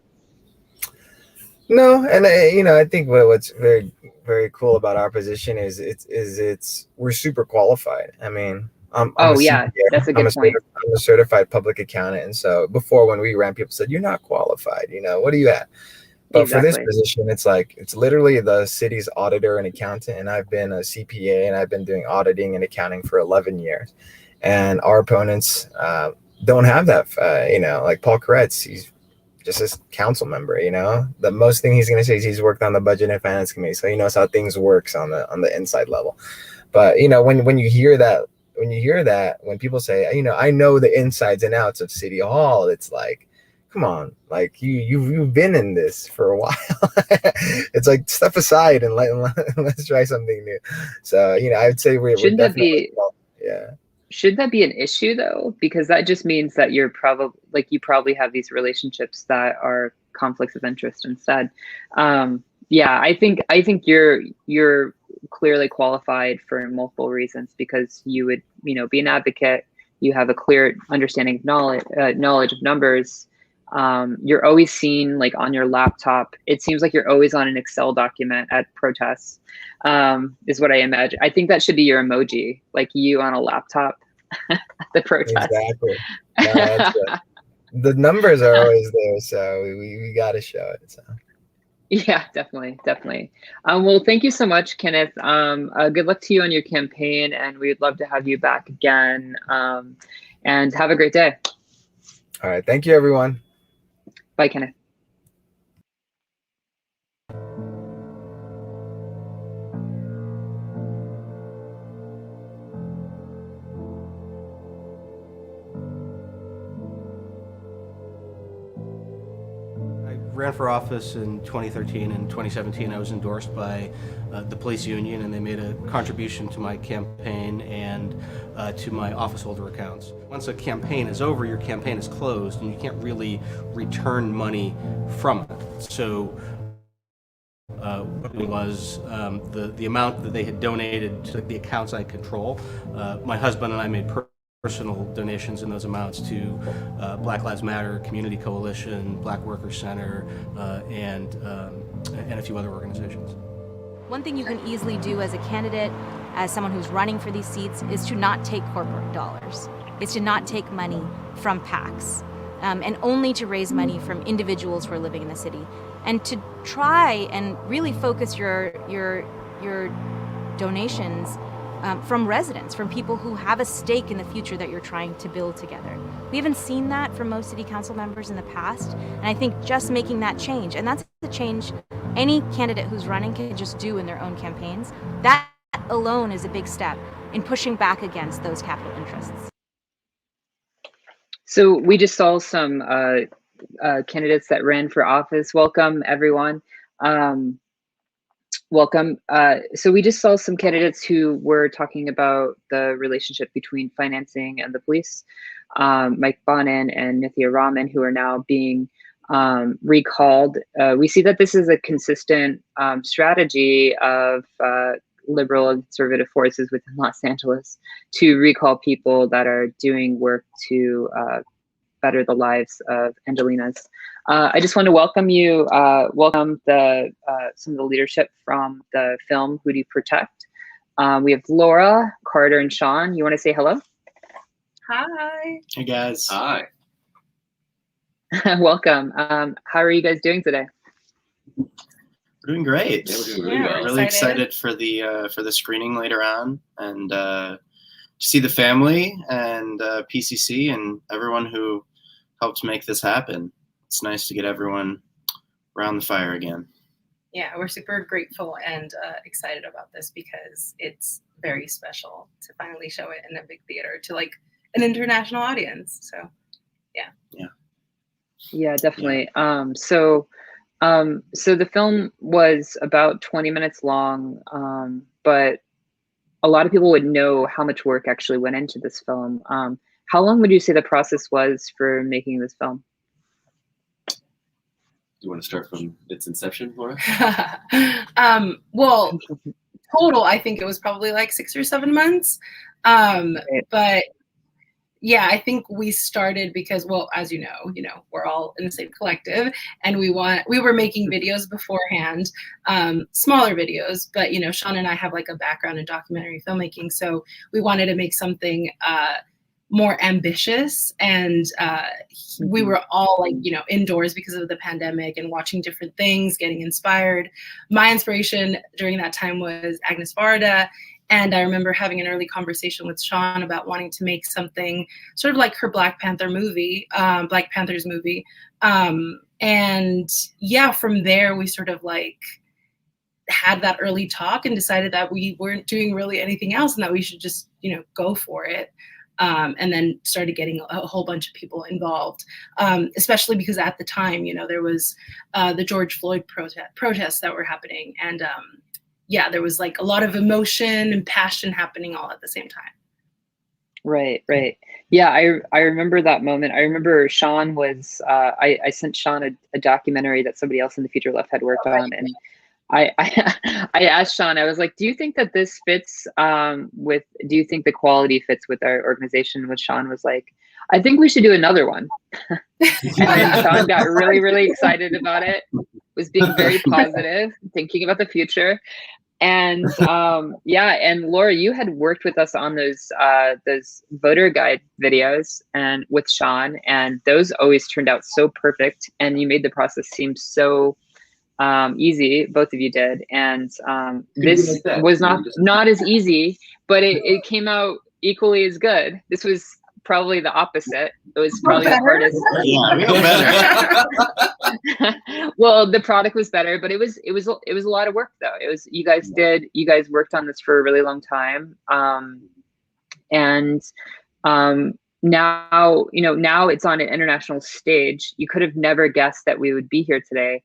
No, and I think what's very, very cool about our position is we're super qualified. I mean, I'm a yeah, CPA. that's a good point. I'm a certified public accountant, and so before, when we ran, people said, "You're not qualified. What are you at?" But for this position, it's literally the city's auditor and accountant, and I've been a CPA, and I've been doing auditing and accounting for 11 years. And our opponents don't have that. Like Paul Koretz, he's just a council member. The most thing he's going to say is he's worked on the budget and finance committee, so he knows how things works on the inside level. But when you hear that, when people say, I know the insides and outs of City Hall, it's like, come on, like you've been in this for a while. It's like, step aside and let's try something new. So I would say we're definitely, yeah. Should that be an issue though? Because that just means that you probably have these relationships that are conflicts of interest instead. Yeah, I think you're clearly qualified for multiple reasons, because you would be an advocate. You have a clear understanding of knowledge of numbers. You're always seen, like, on your laptop. It seems like you're always on an Excel document at protests, is what I imagine. I think that should be your emoji, like you on a laptop at the protest. Exactly. No, that's good. The numbers are always there, so we got to show it. So. Yeah, definitely. Well, thank you so much, Kenneth. Good luck to you on your campaign, and we'd love to have you back again. And have a great day. All right. Thank you, everyone. Bye, Kenneth. Ran for office in 2013 and 2017. I was endorsed by the police union, and they made a contribution to my campaign and to my office holder accounts. Once a campaign is over, your campaign is closed, and you can't really return money from it. So what it was the amount that they had donated to the accounts I control. My husband and I made personal donations in those amounts to Black Lives Matter, Community Coalition, Black Workers Center, and a few other organizations. One thing you can easily do as a candidate, as someone who's running for these seats, is to not take corporate dollars. It's to not take money from PACs, and only to raise money from individuals who are living in the city, and to try and really focus your donations from residents, from people who have a stake in the future that you're trying to build together. We haven't seen that from most city council members in the past, and I think just making that change, and that's the change any candidate who's running can just do in their own campaigns, that alone is a big step in pushing back against those capital interests. So we just saw some candidates that ran for office. Welcome, everyone. Welcome. So we just saw some candidates who were talking about the relationship between financing and the police. Mike Bonin and Nithya Raman, who are now being recalled. We see that this is a consistent strategy of liberal and conservative forces within Los Angeles to recall people that are doing work to better the lives of Angelinas. I just want to welcome you, welcome some of the leadership from the film Who Do You Protect? We have Laura, Carter, and Sean. You want to say hello? Hi. Hey guys. Hi. Welcome. How are you guys doing today? We're doing great. Yeah, we're doing really well. Really excited for the screening later on, and to see the family and PCC and everyone who helped make this happen. It's nice to get everyone around the fire again. Yeah, we're super grateful and excited about this because it's very special to finally show it in a big theater to like an international audience. So, yeah. Yeah. Yeah, definitely. So the film was about 20 minutes long, but a lot of people would know how much work actually went into this film. How long would you say the process was for making this film? You want to start from its inception, Laura? Well, total, I think it was probably like 6 or 7 months. But yeah, I think we started because, well, as you know, we're all in the same collective, and we were making videos beforehand, smaller videos, but Sean and I have like a background in documentary filmmaking, so we wanted to make something more ambitious, and we were all like, indoors because of the pandemic and watching different things, getting inspired. My inspiration during that time was Agnes Varda. And I remember having an early conversation with Sean about wanting to make something sort of like her Black Panther's movie. And yeah, from there, we sort of like had that early talk and decided that we weren't doing really anything else and that we should just, go for it. And then started getting a whole bunch of people involved, especially because at the time, there was the George Floyd protests that were happening. And yeah, there was like a lot of emotion and passion happening all at the same time. Right. Yeah, I remember that moment. I remember Sean was, I sent Sean a documentary that somebody else in the Future Left had worked on. And I asked Sean, I was like, do you think that this fits do you think the quality fits with our organization? Which Sean was like, I think we should do another one. And Sean got really, really excited about it, was being very positive, thinking about the future. And yeah, and Laura, you had worked with us on those voter guide videos and with Sean, and those always turned out so perfect. And you made the process seem so easy. Both of you did. And this was not as easy, but it came out equally as good. This was probably the opposite. It was probably the hardest. Well, the product was better, but it was a lot of work though. It was you guys worked on this for a really long time. And now it's on an international stage. You could have never guessed that we would be here today.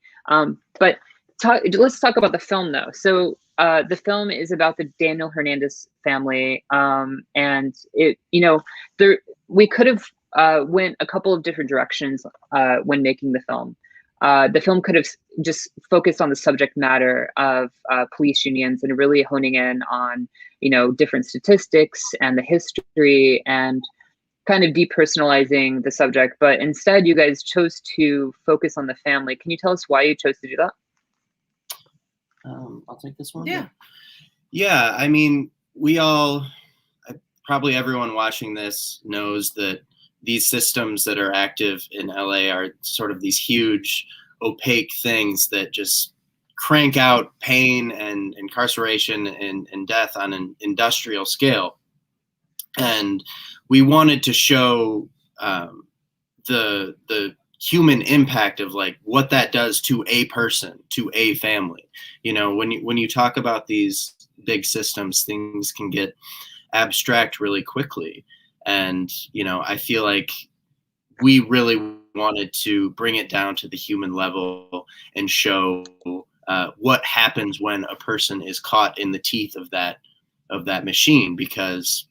But let's talk about the film though. So the film is about the Daniel Hernandez family, and we could have went a couple of different directions when making the film. The film could have just focused on the subject matter of police unions and really honing in on different statistics and the history and kind of depersonalizing the subject. But instead, you guys chose to focus on the family. Can you tell us why you chose to do that? I'll take this one. Yeah. I mean, probably everyone watching this knows that these systems that are active in LA are sort of these huge, opaque things that just crank out pain and incarceration and death on an industrial scale. And we wanted to show the human impact of like what that does to a person, to a family. When you talk about these big systems, things can get abstract really quickly. And, I feel like we really wanted to bring it down to the human level and show what happens when a person is caught in the teeth of that machine, because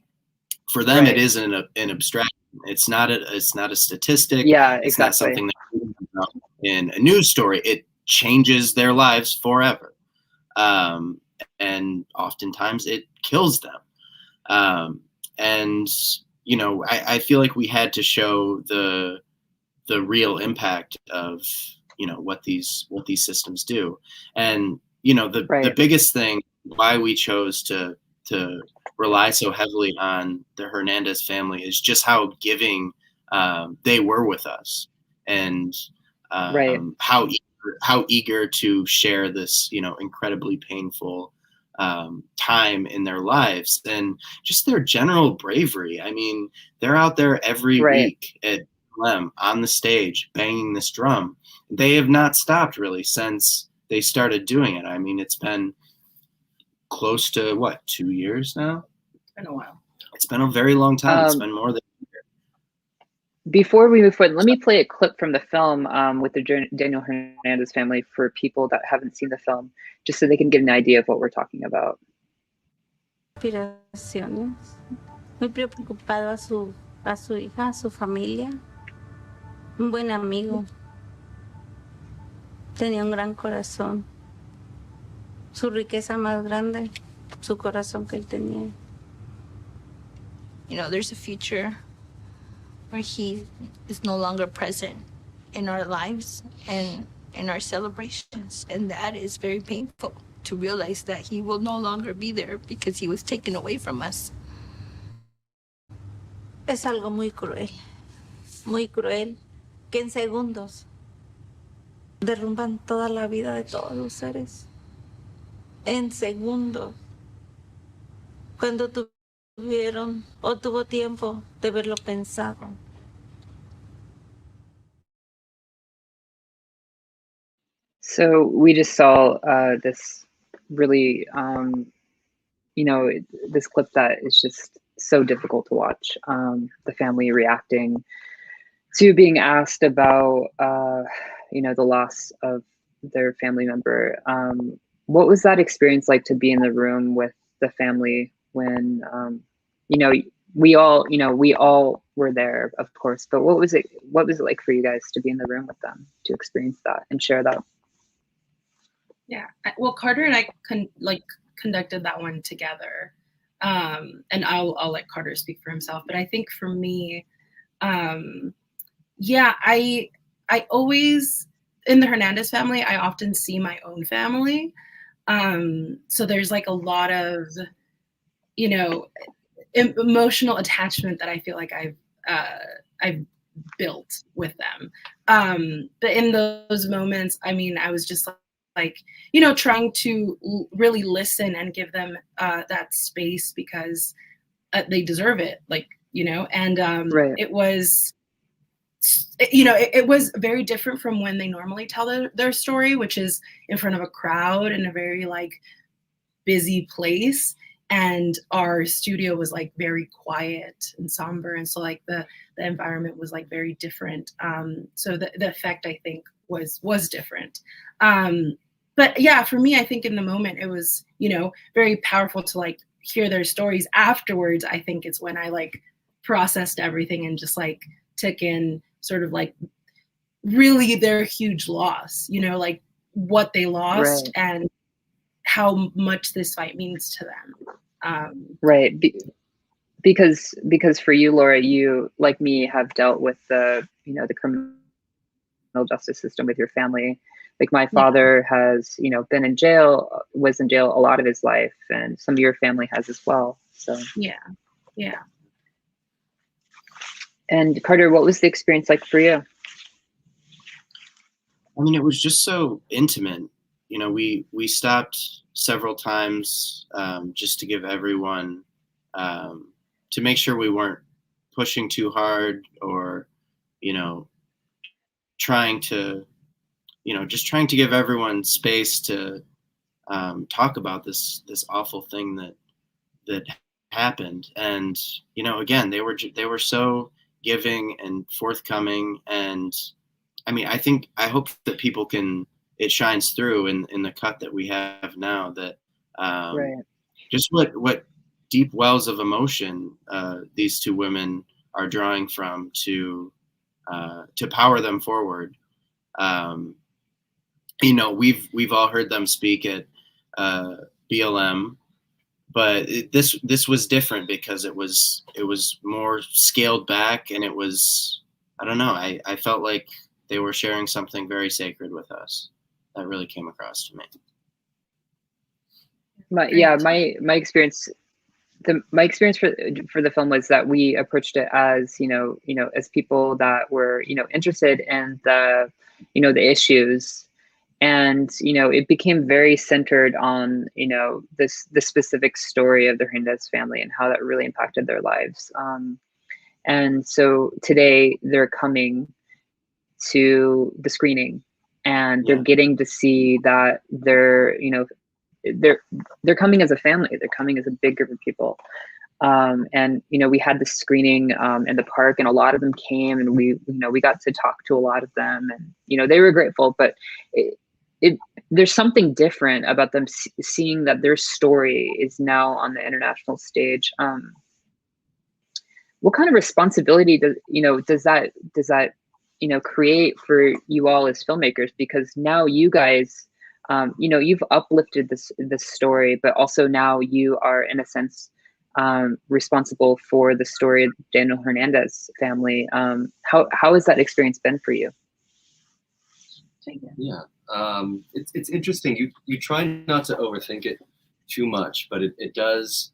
for them, right, it isn't an abstraction. It's not a statistic. Yeah, exactly. It's not something that in a news story, it changes their lives forever. And oftentimes it kills them. And, you know, I feel like we had to show the real impact of, you know, what these systems do. And, you know, the biggest thing why we chose to rely so heavily on the Hernandez family is just how giving they were with us, and how eager to share this, you know, incredibly painful time in their lives, and just their general bravery. I mean, they're out there every week at BLM on the stage banging this drum. They have not stopped really since they started doing it. I mean, it's been close to what, 2 years now? It's been a while. It's been a very long time. It's been more than a year. Before we move forward, let me play a clip from the film with the Daniel Hernandez family for people that haven't seen the film, just so they can get an idea of what we're talking about. Aspiraciones. Muy preocupado a su hija, a su familia. Un buen amigo. Tenía un gran corazón. Su riqueza más grande, su corazón que él tenía. You know, there's a future where he is no longer present in our lives and in our celebrations. And that is very painful, to realize that he will no longer be there because he was taken away from us. Es algo muy cruel, que en segundos derrumban toda la vida de todos los seres. En segundos. Cuando tuvieron o tuvo tiempo de verlo pensado. So we just saw this really, you know, this clip that is just so difficult to watch. The family reacting to being asked about, you know, the loss of their family member. What was that experience like to be in the room with the family when, you know, we all were there, of course, but what was it like for you guys to be in the room with them, to experience that and share that? Yeah, well, Carter and I conducted that one together, and I'll let Carter speak for himself. But I think for me, yeah, I always, in the Hernandez family, I often see my own family. So there's like a lot of, you know, emotional attachment that I feel like I've built with them. But in those moments, I mean, I was just like, you know, trying to really listen and give them that space because they deserve it, like, you know, and it was, you know, it was very different from when they normally tell their story, which is in front of a crowd in a very like busy place. And our studio was like very quiet and somber. And so like the environment was like very different. So the effect, I think, was different. But yeah, for me, I think in the moment it was, you know, very powerful to like hear their stories afterwards. I think it's when I like processed everything and just like took in sort of like really their huge loss, you know, like what they lost and how much this fight means to them. Right. Because for you, Laura, you, like me, have dealt with the, you know, the criminal justice system with your family. Like my father has, you know, been in jail, was in jail a lot of his life, and some of your family has as well. So yeah. And Carter, what was the experience like for you? I mean, it was just so intimate. You know, we stopped several times just to give everyone, to make sure we weren't pushing too hard or, you know, just trying to give everyone space to talk about this awful thing that happened. And, you know, again, they were so giving and forthcoming. And I mean, I hope that people it shines through in the cut that we have now, that just what deep wells of emotion these two women are drawing from to power them forward. You know, we've all heard them speak at BLM, but this was different because it was more scaled back, and it was, I don't know, I felt like they were sharing something very sacred with us. That really came across to me. My experience, my experience for the film was that we approached it as as people that were interested in the the issues, and it became very centered on the specific story of the Hernandez family and how that really impacted their lives. And so today they're coming to the screening, and they're getting to see that they're coming as a family. They're coming as a big group of people. And we had the screening in the park, and a lot of them came, and we got to talk to a lot of them, and they were grateful. But there's something different about them seeing that their story is now on the international stage. What kind of responsibility does that create for you all as filmmakers? Because now you guys, you've uplifted this story, but also now you are, in a sense, responsible for the story of Daniel Hernandez family. How has that experience been for you? Yeah, it's interesting. You try not to overthink it too much, but it does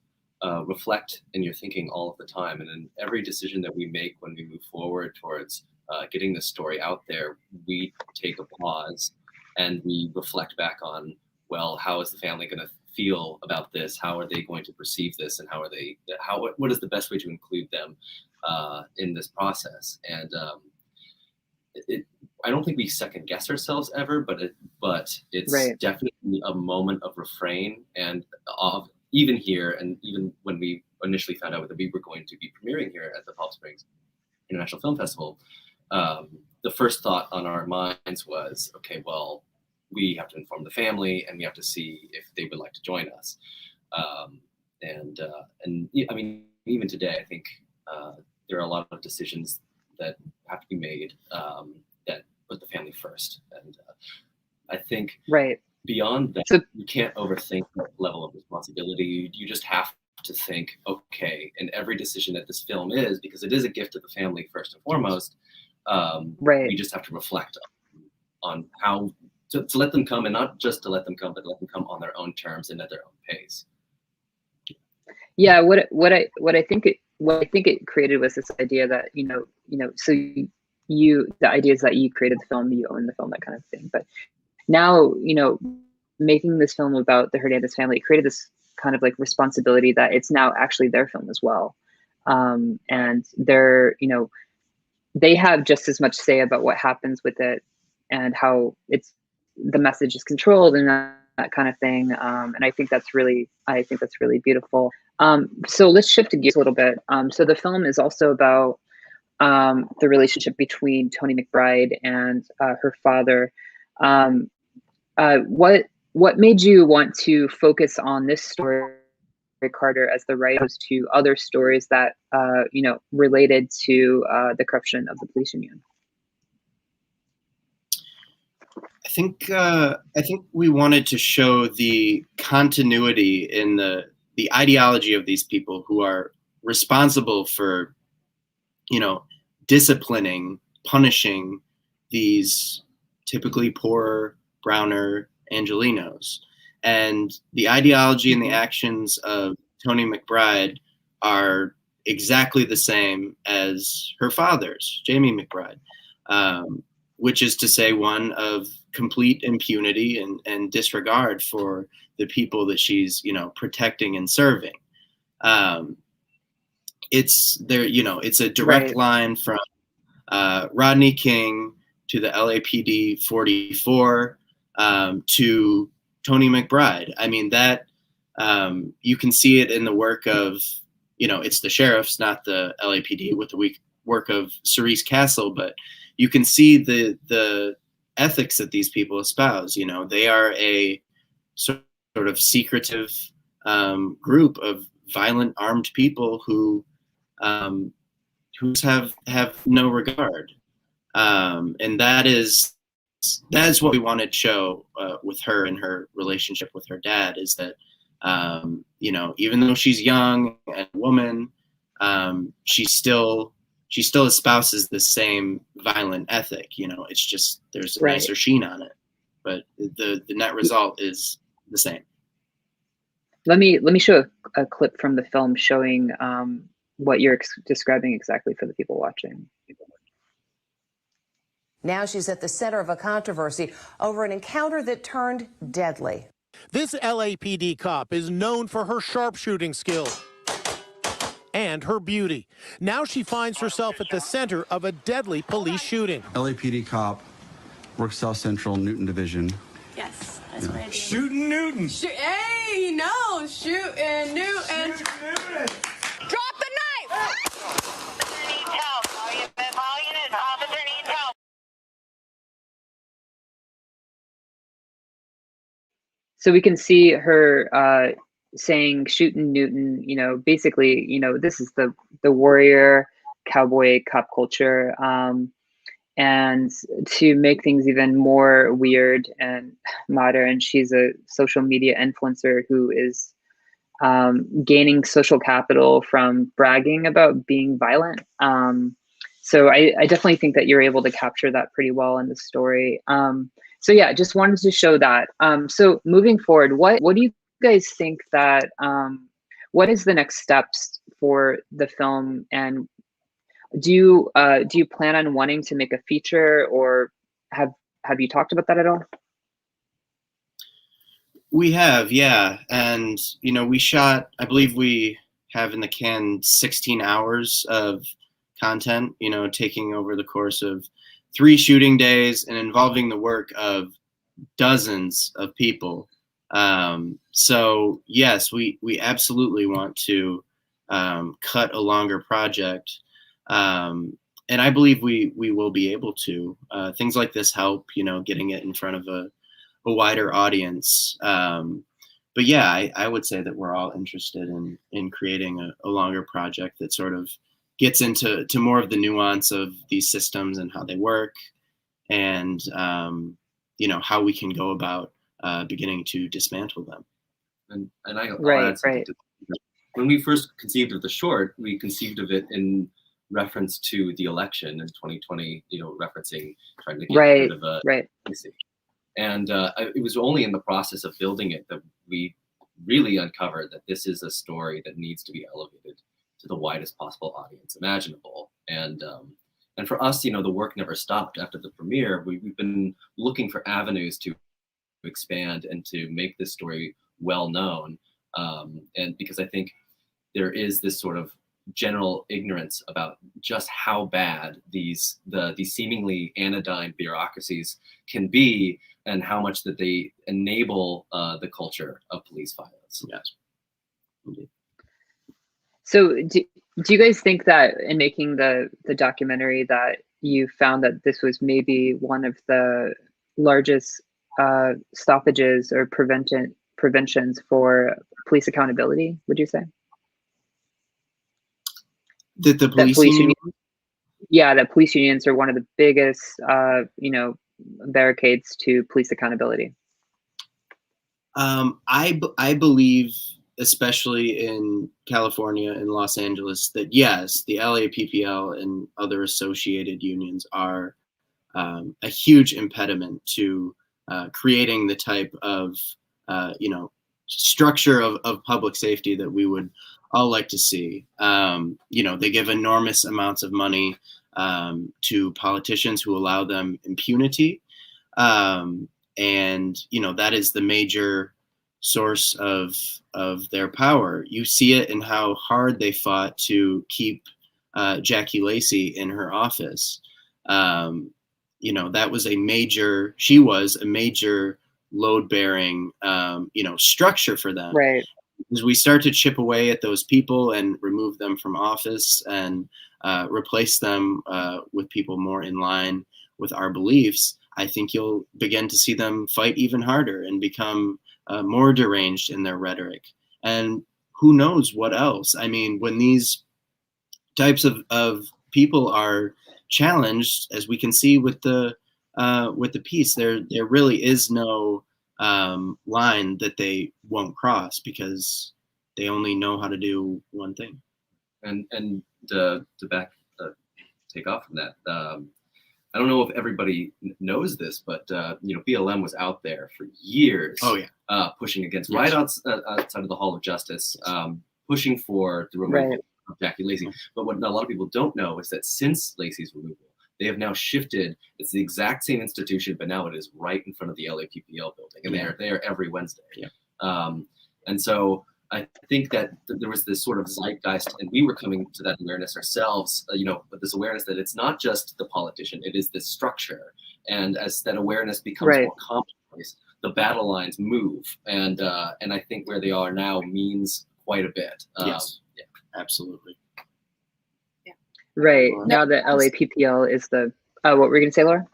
reflect in your thinking all of the time. And in every decision that we make when we move forward towards getting the story out there, we take a pause and we reflect back on, well, how is the family going to feel about this? How are they going to perceive this? And what is the best way to include them in this process? And I don't think we second guess ourselves ever, but it's right. Definitely a moment of refrain, and even here, and even when we initially found out that we were going to be premiering here at the Palm Springs International Film Festival, the first thought on our minds was, okay, well, we have to inform the family, and we have to see if they would like to join us. And I mean, even today, I think there are a lot of decisions that have to be made that put the family first. And I think beyond that, you can't overthink that level of responsibility. You just have to think, okay, in every decision that this film is, because it is a gift to the family first and foremost, we just have to reflect on how to let them come, and not just to let them come, but let them come on their own terms and at their own pace. Yeah, what I think it created was this idea that so the idea is that you created the film, you own the film, that kind of thing. But now making this film about the Hernandez family, it created this kind of like responsibility that it's now actually their film as well, and they're they have just as much say about what happens with it and how the message is controlled and that kind of thing. And I think that's really beautiful. So let's shift gears a little bit. So the film is also about the relationship between Toni McBride and her father. What made you want to focus on this story, Carter, as the right opposed to other stories that related to the corruption of the police union? I think we wanted to show the continuity in the ideology of these people who are responsible for, disciplining, punishing these typically poorer, browner Angelenos. And the ideology and the actions of Toni McBride are exactly the same as her father's, Jamie McBride, which is to say one of complete impunity and disregard for the people that she's, protecting and serving. It's a direct line from Rodney King to the LAPD 44 to Toni McBride. I mean, that you can see it in the work of, it's the sheriffs, not the LAPD, with the work of Cerise Castle, but you can see the ethics that these people espouse. They are a sort of secretive group of violent armed people who have no regard, and that is that's what we wanted to show with her and her relationship with her dad, is that even though she's young and a woman, she still espouses the same violent ethic. It's just there's a nicer sheen on it, but the net result is the same. Let me show a clip from the film showing what you're describing exactly for the people watching. Now she's at the center of a controversy over an encounter that turned deadly. This LAPD cop is known for her sharpshooting skill and her beauty. Now she finds herself at the center of a deadly police shooting. LAPD cop, works South Central, Newton Division. Yes, that's what I do. Shooting Newton. Hey, no, shooting Newton. Drop the knife! So we can see her saying shootin' Newton, basically, this is the warrior cowboy cop culture. And to make things even more weird and modern, she's a social media influencer who is gaining social capital from bragging about being violent. So I definitely think that you're able to capture that pretty well in the story. So yeah, just wanted to show that. So moving forward, what do you guys think that, what is the next steps for the film? And do you plan on wanting to make a feature, or have you talked about that at all? We have, yeah. And, we shot, I believe we have in the can 16 hours of content, taking over the course of 3 shooting days and involving the work of dozens of people. So yes, we absolutely want to cut a longer project. And I believe we will be able to. Things like this help, getting it in front of a wider audience. But yeah, I would say that we're all interested in creating a longer project that sort of gets into more of the nuance of these systems and how they work, and how we can go about beginning to dismantle them. And I'll add something to that. When we first conceived of the short, we conceived of it in reference to the election in 2020, referencing trying to get rid of a policy. And it was only in the process of building it that we really uncovered that this is a story that needs to be elevated to the widest possible audience imaginable. And for us, the work never stopped after the premiere. We've been looking for avenues to expand and to make this story well known. And because I think there is this sort of general ignorance about just how bad these seemingly anodyne bureaucracies can be, and how much that they enable the culture of police violence. Yes. Indeed. So do you guys think that in making the documentary that you found that this was maybe one of the largest stoppages or preventions for police accountability, would you say? That the police union? Yeah, that police unions are one of the biggest, barricades to police accountability. I believe, especially in California and Los Angeles, that yes, the LAPPL and other associated unions are a huge impediment to creating the type of structure of public safety that we would all like to see. They give enormous amounts of money to politicians who allow them impunity. And, that is the major source of their power. You see it in how hard they fought to keep Jackie Lacey in her office. She was a major load-bearing, structure for them. Right. As we start to chip away at those people and remove them from office and replace them with people more in line with our beliefs, I think you'll begin to see them fight even harder and become more deranged in their rhetoric. And who knows what else? I mean, when these types of people are challenged, as we can see with the with the piece, there really is no line that they won't cross because they only know how to do one thing. And to take off from that, I don't know if everybody knows this, but BLM was out there for years. Oh yeah, pushing against right outside of the Hall of Justice, pushing for the removal of Jackie Lacey. But what a lot of people don't know is that since Lacey's removal, they have now shifted. It's the exact same institution, but now it is right in front of the LAPPL building, and they are there every Wednesday. Yeah. And so I think that there was this sort of zeitgeist, and we were coming to that awareness ourselves, but this awareness that it's not just the politician, it is this structure. And as that awareness becomes more commonplace, the battle lines move. And I think where they are now means quite a bit. Yes, absolutely. Yeah. Right. Now that LAPPL is the, what were you going to say, Laura?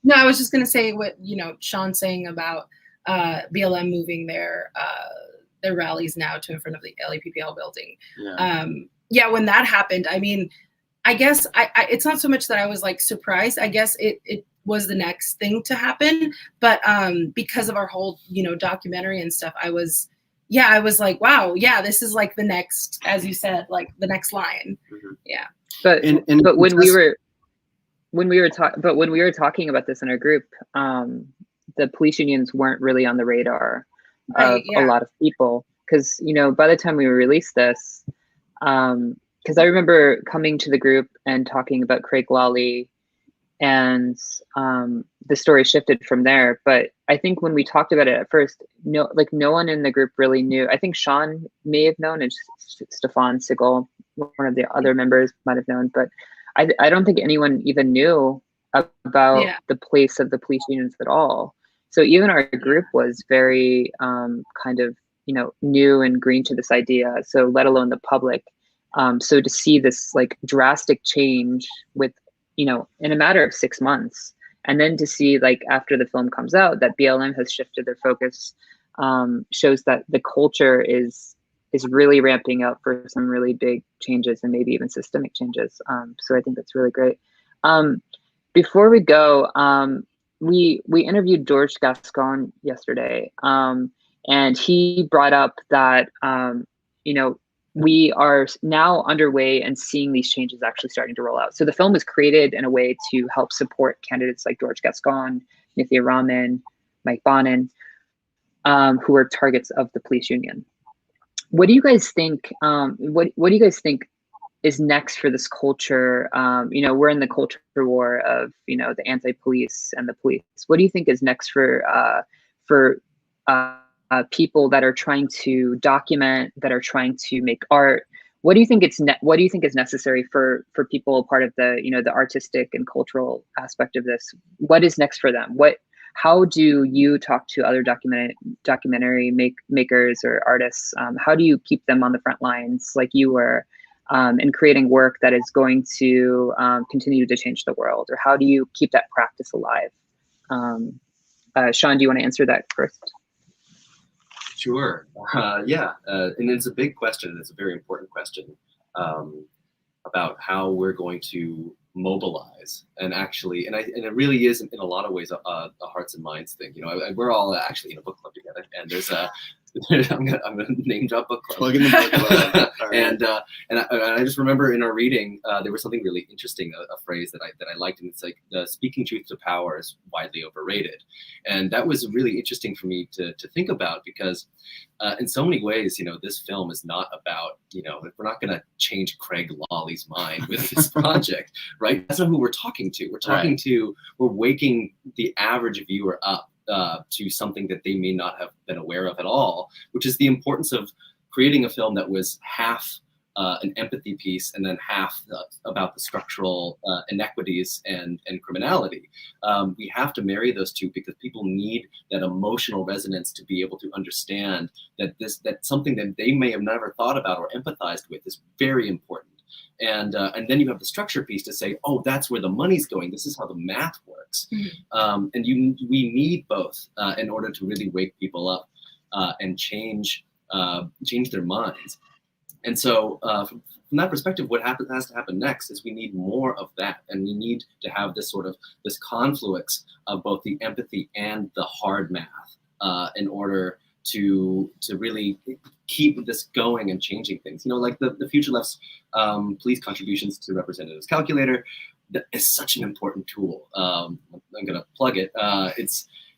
No, I was just going to say what, Sean's saying about BLM moving their rallies now to in front of the LAPPL building. Yeah. When that happened, I mean, I guess it's not so much that I was like surprised. I guess it was the next thing to happen, but because of our whole, documentary and stuff, I was like, wow, yeah, this is like the next, as you said, like the next line. Mm-hmm. Yeah. But when we were talking about this in our group, the police unions weren't really on the radar of a lot of people, because by the time we released this, because I remember coming to the group and talking about Craig Lawley, and the story shifted from there. But I think when we talked about it at first, no one in the group really knew. I think Sean may have known, and Stefan Sigel, one of the other members, might have known, but I don't think anyone even knew about the place of the police unions at all. So even our group was very kind of, new and green to this idea. So let alone the public. So to see this like drastic change with, in a matter of 6 months, and then to see like after the film comes out that BLM has shifted their focus, shows that the culture is really ramping up for some really big changes and maybe even systemic changes. So I think that's really great. Before we go, we interviewed George Gascon yesterday, and he brought up that we are now underway and seeing these changes actually starting to roll out. So the film was created in a way to help support candidates like George Gascon, Nithya Raman, Mike Bonin, who are targets of the police union. What do you guys think? What do you guys think is next for this culture? We're in the culture war of the anti-police and the police. What do you think is next for people that are trying to document, that are trying to make art? What do you think what do you think is necessary for people part of the the artistic and cultural aspect of this? What is next for them? How do you talk to other documentary makers or artists? How do you keep them on the front lines like you were, in creating work that is going to continue to change the world? Or how do you keep that practice alive? Sean, do you want to answer that first? Sure. And it's a big question. It's a very important question about how we're going to mobilize and actually, and it really is in a lot of ways a hearts and minds thing. We're all actually in a book club together, and there's I'm gonna name drop book club. Plug in the book club. And I just remember in our reading there was something really interesting, a phrase that I liked, and it's like speaking truth to power is widely overrated, and that was really interesting for me to think about, because in so many ways, this film is not about, we're not going to change Craig Lawley's mind with this project, right? That's not who we're talking to. We're talking to, we're waking the average viewer up to something that they may not have been aware of at all, which is the importance of creating a film that was half an empathy piece and then half about the structural inequities and criminality. We have to marry those two, because people need that emotional resonance to be able to understand that that something that they may have never thought about or empathized with is very important. And then you have the structure piece to say, oh, that's where the money's going. This is how the math works. Mm-hmm. And we need both in order to really wake people up and change their minds. And so from that perspective, what has to happen next is we need more of that, and we need to have this confluence of both the empathy and the hard math in order to really keep this going and changing things. Like the Future Left's police contributions to Representatives Calculator is such an important tool. I'm going to plug it.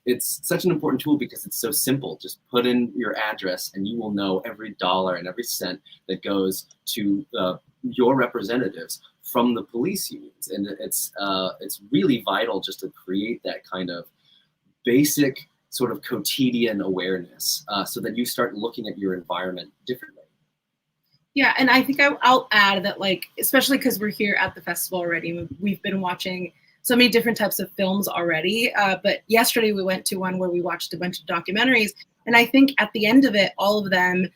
It's such an important tool because it's so simple. Just put in your address and you will know every dollar and every cent that goes to your representatives from the police unions. And it's really vital just to create that kind of basic sort of quotidian awareness so that you start looking at your environment differently. Yeah, and I think I'll add that, like, especially because we're here at the festival already, we've been watching so many different types of films already. But yesterday we went to one where we watched a bunch of documentaries. And I think at the end of it, all of them,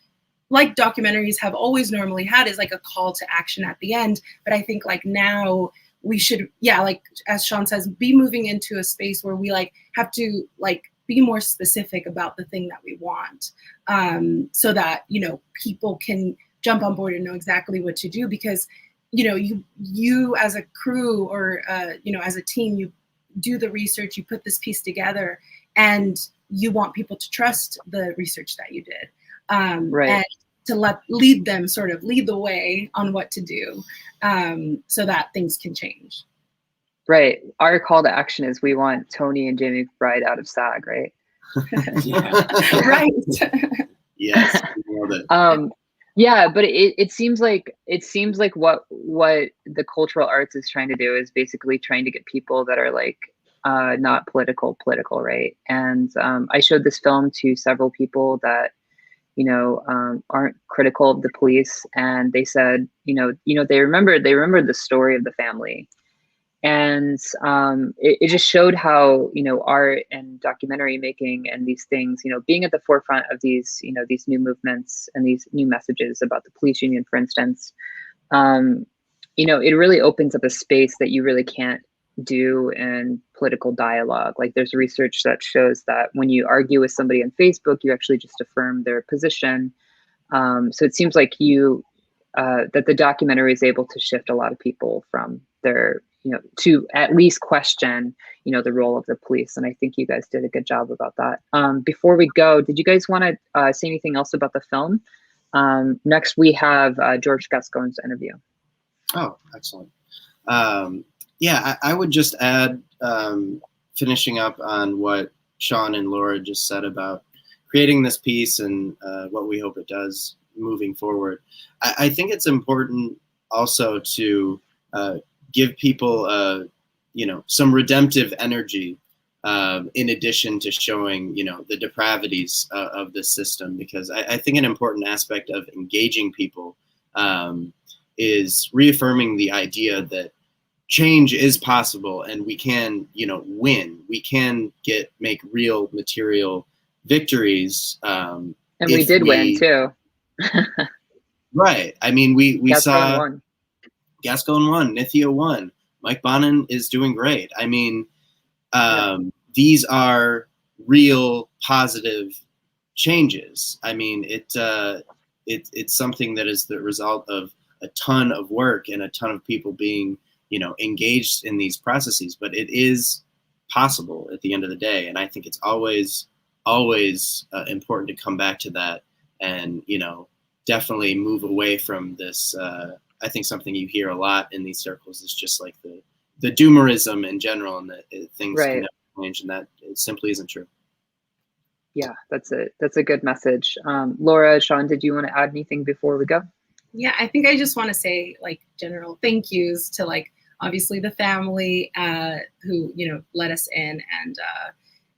like documentaries have always normally had, is like a call to action at the end. But I think like now we should, yeah, like as Sean says, be moving into a space where we like have to like be more specific about the thing that we want, so that, you know, people can jump on board and know exactly what to do, because, you know, you as a crew or, you know, as a team, you do the research, you put this piece together, and you want people to trust the research that you did, right. and to lead the way on what to do, so that things can change. Right. Our call to action is we want Tony and Jamie McBride out of SAG, right? Right. Yes. Yeah, but it seems like what the cultural arts is trying to do is basically trying to get people that are like not political, right? And I showed this film to several people that, you know, aren't critical of the police, and they said, you know, they remembered the story of the family. And it just showed how, you know, art and documentary making and these things, you know, being at the forefront of these, you know, these new movements and these new messages about the police union, for instance, you know, it really opens up a space that you really can't do in political dialogue. Like there's research that shows that when you argue with somebody on Facebook, you actually just affirm their position. So it seems like that the documentary is able to shift a lot of people from their, you know, to at least question, you know, the role of the police. And I think you guys did a good job about that. Before we go, did you guys want to say anything else about the film? Next, we have George Gascon's interview. Oh, excellent. Yeah, I would just add, finishing up on what Sean and Laura just said about creating this piece and what we hope it does moving forward. I think it's important also to give people, you know, some redemptive energy in addition to showing, you know, the depravities of this system, because I think an important aspect of engaging people is reaffirming the idea that change is possible and we can, you know, win. We can make real material victories. And we did win too. Right. I mean, we Gascon saw won. Gascon won, Nithya won, Mike Bonin is doing great. I mean, these are real positive changes. I mean, it's something that is the result of a ton of work and a ton of people being, you know, engaged in these processes, but it is possible at the end of the day. And I think it's always important to come back to that and, you know, definitely move away from this. I think something you hear a lot in these circles is just like the doomerism in general, and that things can never change, and that it simply isn't true. Yeah, that's a good message. Laura, Sean, did you want to add anything before we go? Yeah, I think I just want to say like general thank yous to like obviously the family who, you know, let us in, and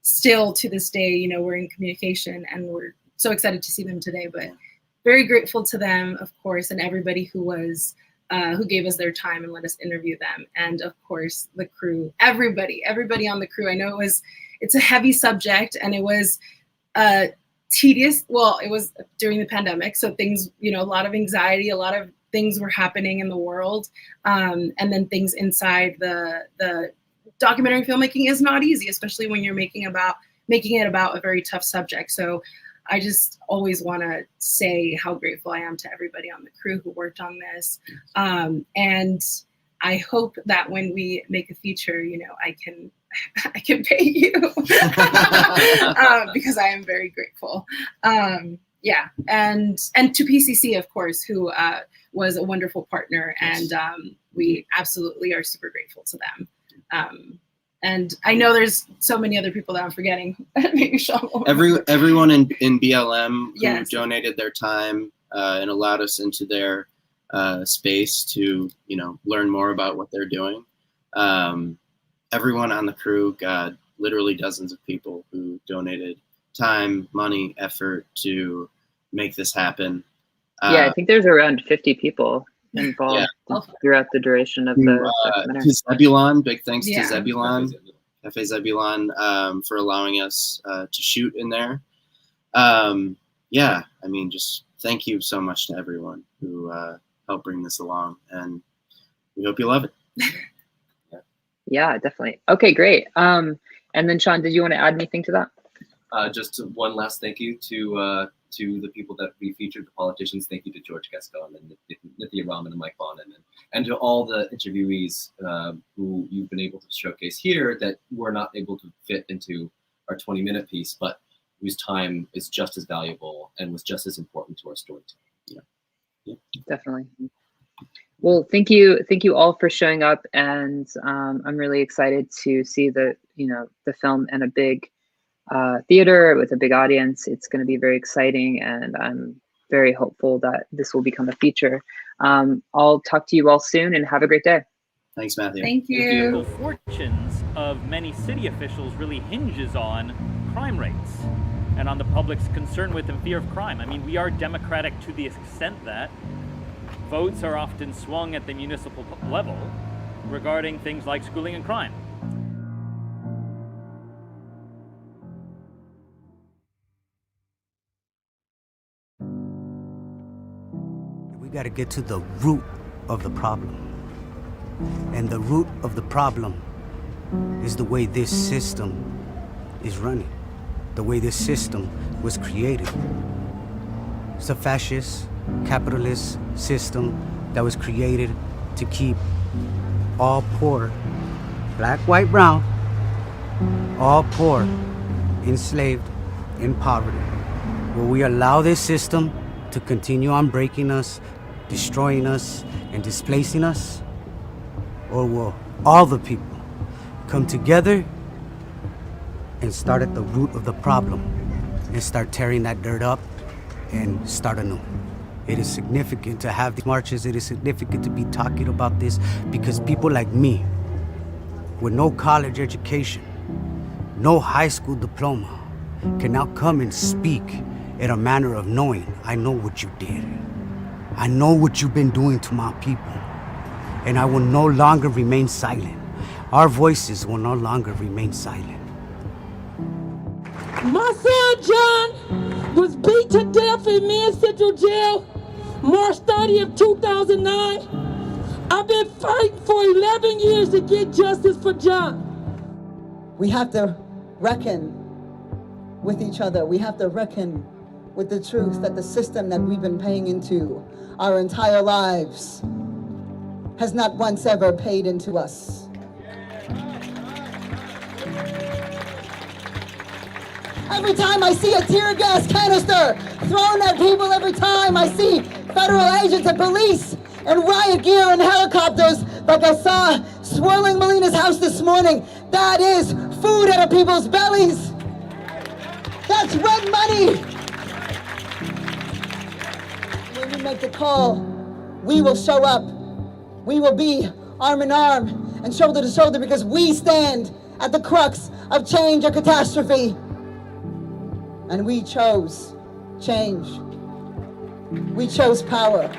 still to this day, you know, we're in communication and we're so excited to see them today, but very grateful to them, of course, and everybody who was who gave us their time and let us interview them, and of course the crew, everybody on the crew. I know it's a heavy subject, and it was tedious. Well, it was during the pandemic, so things, you know, a lot of anxiety, a lot of things were happening in the world, and then things inside the documentary filmmaking is not easy, especially when you're making it about a very tough subject. So I just always want to say how grateful I am to everybody on the crew who worked on this. And I hope that when we make a feature, you know, I can pay you because I am very grateful. Yeah, and to PCC, of course, who was a wonderful partner, and we absolutely are super grateful to them. And I know there's so many other people that I'm forgetting. Maybe Sean will Everyone in BLM who Yes. donated their time and allowed us into their space to, you know, learn more about what they're doing. Everyone on the crew, God, literally dozens of people who donated time, money, effort to make this happen. Yeah, I think there's around 50 people involved throughout the duration of the documentary. To Zebulon, big thanks Yeah. to Zebulon, Cafe Zebulon, for allowing us to shoot in there. Yeah, I mean, just thank you so much to everyone who helped bring this along, and we hope you love it. Yeah, definitely. Okay, great. And then Sean, did you want to add anything to that? Just one last thank you to the people that we featured, the politicians. Thank you to George Gascon and Nithya Raman and Mike Bonin, and to all the interviewees who you've been able to showcase here that were not able to fit into our 20-minute piece, but whose time is just as valuable and was just as important to our storytelling. Yeah. Definitely. Well, thank you all for showing up, and I'm really excited to see the film in a big theater with a big audience. It's going to be very exciting, and I'm very hopeful that this will become a feature. I'll talk to you all soon, and have a great day. Thanks, Matthew. Thank you. The fortunes of many city officials really hinges on crime rates and on the public's concern with and fear of crime. I mean, we are democratic to the extent that votes are often swung at the municipal level regarding things like schooling and crime. We got to get to the root of the problem. And the root of the problem is the way this system is running, the way this system was created. It's a fascist, capitalist system that was created to keep all poor, black, white, brown, all poor, enslaved, in poverty. Will we allow this system to continue on breaking us, destroying us, and displacing us? Or will all the people come together and start at the root of the problem and start tearing that dirt up and start anew? It is significant to have these marches. It is significant to be talking about this because people like me, with no college education, no high school diploma, can now come and speak in a manner of knowing, I know what you did. I know what you've been doing to my people. And I will no longer remain silent. Our voices will no longer remain silent. My son John was beat to death in Men's Central Jail, March 30th, 2009. I've been fighting for 11 years to get justice for John. We have to reckon with each other. We have to reckon with the truth that the system that we've been paying into our entire lives has not once ever paid into us. Every time I see a tear gas canister thrown at people, every time I see federal agents and police and riot gear and helicopters like I saw swirling Melina's house this morning, that is food out of people's bellies. That's red money. When we make the call, we will show up. We will be arm in arm and shoulder to shoulder because we stand at the crux of change or catastrophe. And we chose change. We chose power.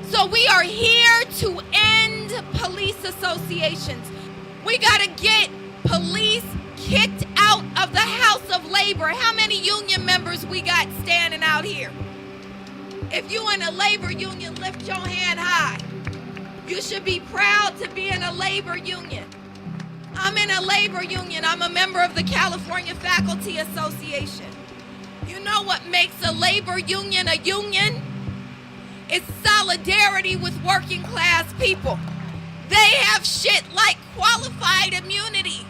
So we are here to end police associations. We gotta get police kicked out of the House of Labor. How many union members we got standing out here? If you in a labor union, lift your hand high. You should be proud to be in a labor union. I'm in a labor union. I'm a member of the California Faculty Association. You know what makes a labor union a union? It's solidarity with working class people. They have shit like qualified immunity.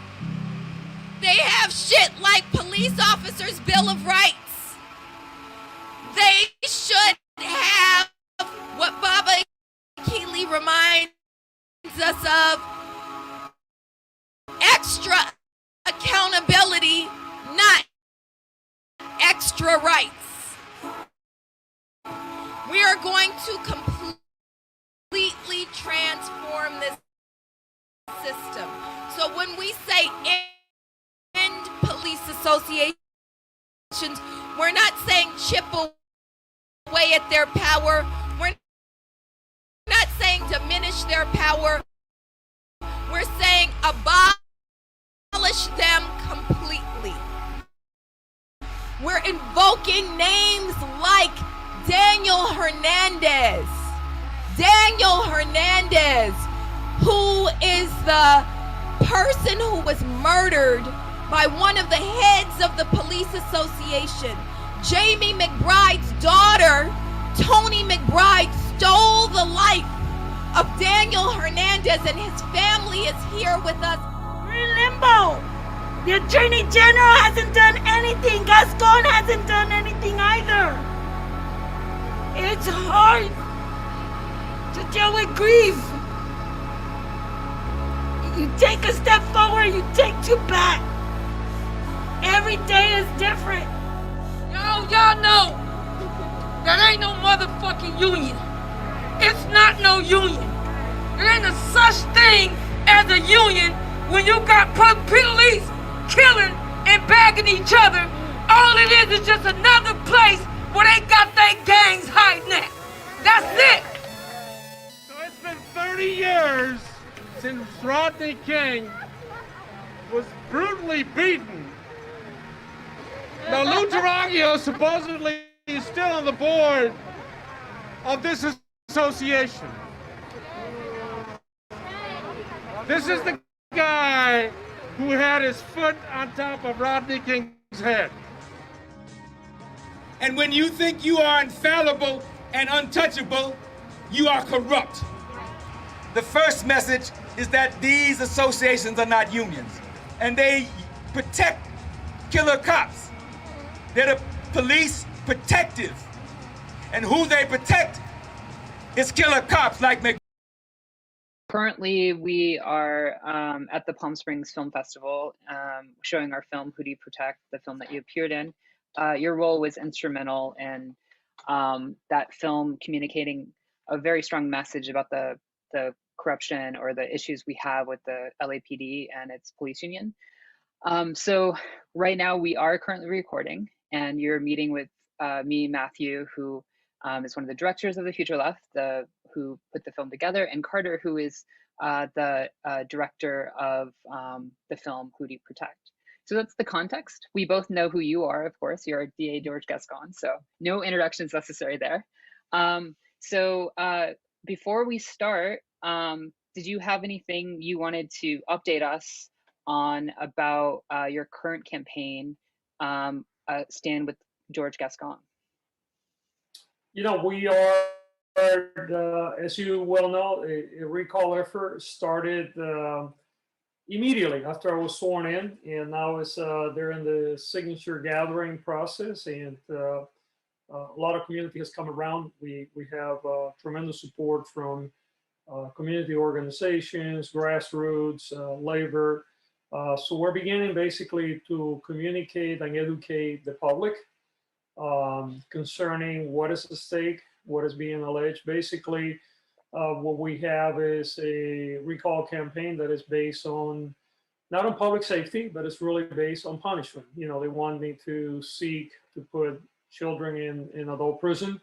They have shit like police officers' Bill of Rights. They should have what Baba Keeley reminds us of, extra accountability, not extra rights. We are going to completely transform this system. So when we say end police associations, we're not saying chip away at their power. We're not saying diminish their power. We're saying abolish them completely. We're invoking names like Daniel Hernandez. Daniel Hernandez, who is the person who was murdered by one of the heads of the police association. Jamie McBride's daughter, Tony McBride, stole the life of Daniel Hernandez, and his family is here with us. We're in limbo. The Attorney General hasn't done anything. Gascon hasn't done anything either. It's hard to deal with grief. You take a step forward, you take two back. Every day is different. Y'all know that ain't no motherfucking union. It's not no union. There ain't a such thing as a union when you got police killing and bagging each other. All it is just another place where they got their gangs hiding at. That's it. So it's been 30 years since Rodney King was brutally beaten. Now Lou Tarangio supposedly is still on the board of this association. This is the guy who had his foot on top of Rodney King's head. And when you think you are infallible and untouchable, you are corrupt. The first message is that these associations are not unions, and they protect killer cops. They're the police protective, and who they protect is killer cops like Mc. Currently, we are at the Palm Springs Film Festival showing our film, Who Do You Protect, the film that you appeared in. Your role was instrumental in that film communicating a very strong message about the corruption or the issues we have with the LAPD and its police union. So right now we are currently recording, and you're meeting with me, Matthew, who is one of the directors of The Future Left, who put the film together, and Carter, who is the director of the film Who Do You Protect. So that's the context. We both know who you are, of course. You're DA George Gascon, so no introductions necessary there. Before we start, did you have anything you wanted to update us on about your current campaign, Stand with George Gascon? You know, we are, as you well know, a recall effort started immediately after I was sworn in, and now they're in the signature gathering process, and a lot of community has come around. We have tremendous support from community organizations, grassroots, labor. So we're beginning basically to communicate and educate the public concerning what is at stake, what is being alleged. Basically, what we have is a recall campaign that is based on, not on public safety, but it's really based on punishment. You know, they want me to seek to put children in adult prison.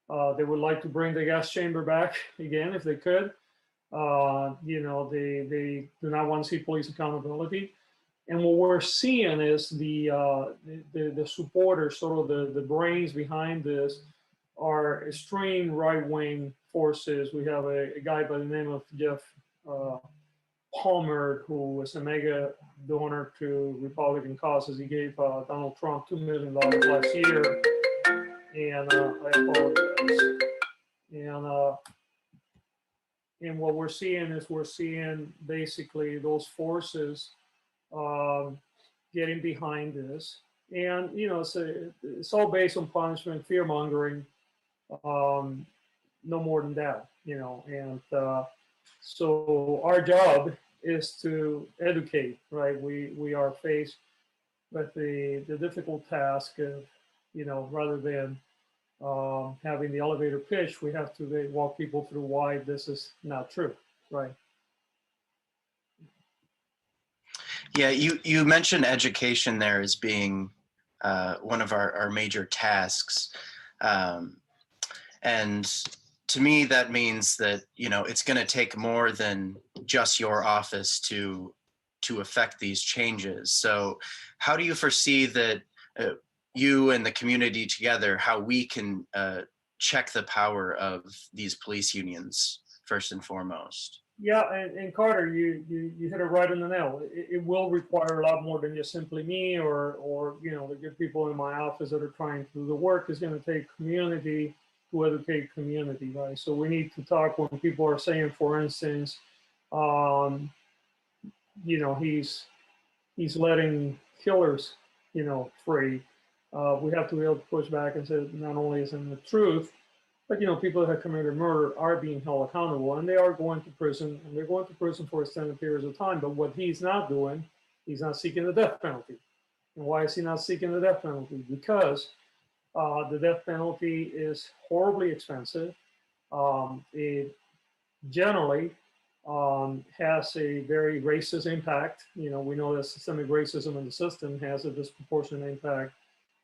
They would like to bring the gas chamber back again if they could. You know, they do not want to see police accountability. And what we're seeing is the supporters, sort of the brains behind this, are extreme right-wing forces. We have a guy by the name of Jeff Palmer, who was a mega donor to Republican causes. He gave Donald Trump $2 million last year. And I apologize. And what we're seeing is basically those forces getting behind this. And, you know, it's all based on punishment, fear mongering, no more than that, you know. And so our job is to educate, right? We are faced with the difficult task of, you know, rather than having the elevator pitch, we have to walk people through why this is not true, right? Yeah, you mentioned education there as being one of our major tasks. And to me, that means that, you know, it's going to take more than just your office to affect these changes. So how do you foresee that you and the community together, how we can check the power of these police unions first and foremost? Yeah, and Carter, you hit it right on the nail. It will require a lot more than just simply me or you know, the good people in my office that are trying to do the work. Is going to take community to educate community, right? So we need to talk when people are saying, for instance, you know, he's letting killers, you know, free. We have to be able to push back and say not only isn't the truth, but, you know, people that have committed murder are being held accountable, and they are going to prison, and they're going to prison for extended periods of time. But what he's not doing, he's not seeking the death penalty. And why is he not seeking the death penalty? Because the death penalty is horribly expensive. It generally has a very racist impact. You know, we know that systemic racism in the system has a disproportionate impact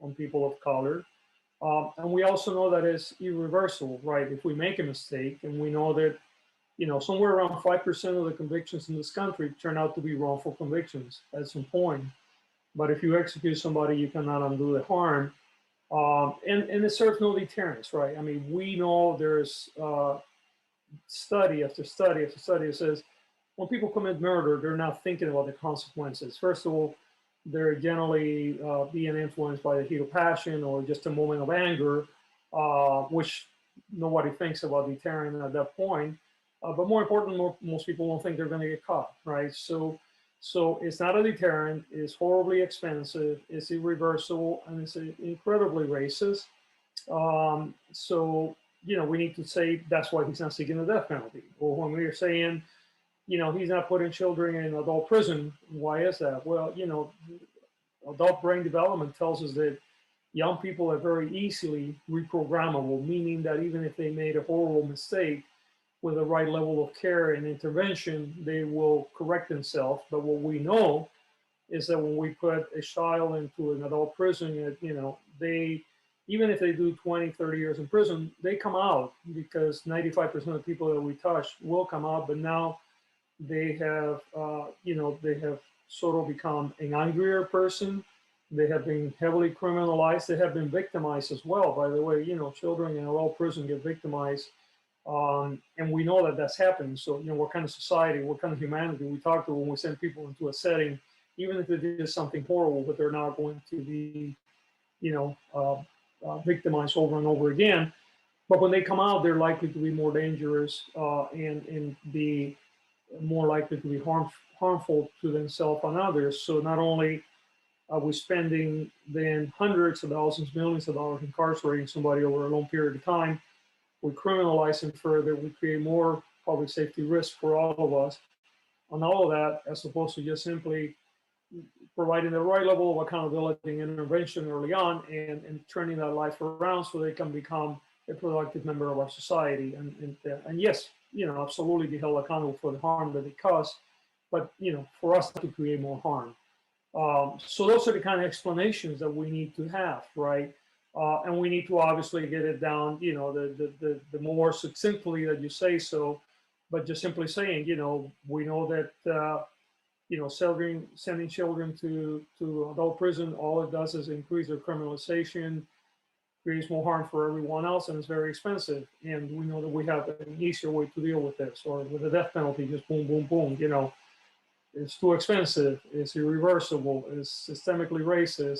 on people of color. And we also know that it's irreversible, right? If we make a mistake, and we know that, you know, somewhere around 5% of the convictions in this country turn out to be wrongful convictions at some point. But if you execute somebody, you cannot undo the harm. And it serves no deterrence, right? I mean, we know there's study after study after study that says when people commit murder, they're not thinking about the consequences. First of all, they're generally being influenced by the heat of passion or just a moment of anger, which nobody thinks about deterring at that point. But more importantly, most people don't think they're going to get caught, right? So it's not a deterrent. It's horribly expensive. It's irreversible, and it's incredibly racist. So, you know, we need to say that's why he's not seeking the death penalty. Or when we are saying, you know, he's not putting children in adult prison, why is that? Well, you know, adult brain development tells us that young people are very easily reprogrammable, meaning that even if they made a horrible mistake, with the right level of care and intervention, they will correct themselves. But what we know is that when we put a child into an adult prison, you know, even if they do 20, 30 years in prison, they come out because 95% of people that we touch will come out. But now they have, you know, they have sort of become an angrier person. They have been heavily criminalized. They have been victimized as well. By the way, you know, children in adult prison get victimized. And we know that that's happening. So, you know, what kind of society, what kind of humanity we talk to when we send people into a setting, even if they did something horrible, but they're not going to be, you know, victimized over and over again. But when they come out, they're likely to be more dangerous and be more likely to be harmful to themselves and others. So not only are we spending then hundreds of thousands, millions of dollars incarcerating somebody over a long period of time, we criminalize them further, we create more public safety risk for all of us. And all of that, as opposed to just simply providing the right level of accountability and intervention early on and turning that life around so they can become a productive member of our society. And yes, you know, absolutely be held accountable for the harm that they cause, but, you know, for us to create more harm. So those are the kind of explanations that we need to have, right? And we need to obviously get it down, you know, the more succinctly that you say so, but just simply saying, you know, we know that, you know, sending children to adult prison, all it does is increase their criminalization, creates more harm for everyone else, and it's very expensive. And we know that we have an easier way to deal with this, or with the death penalty, just boom, boom, boom. You know, it's too expensive, it's irreversible, it's systemically racist,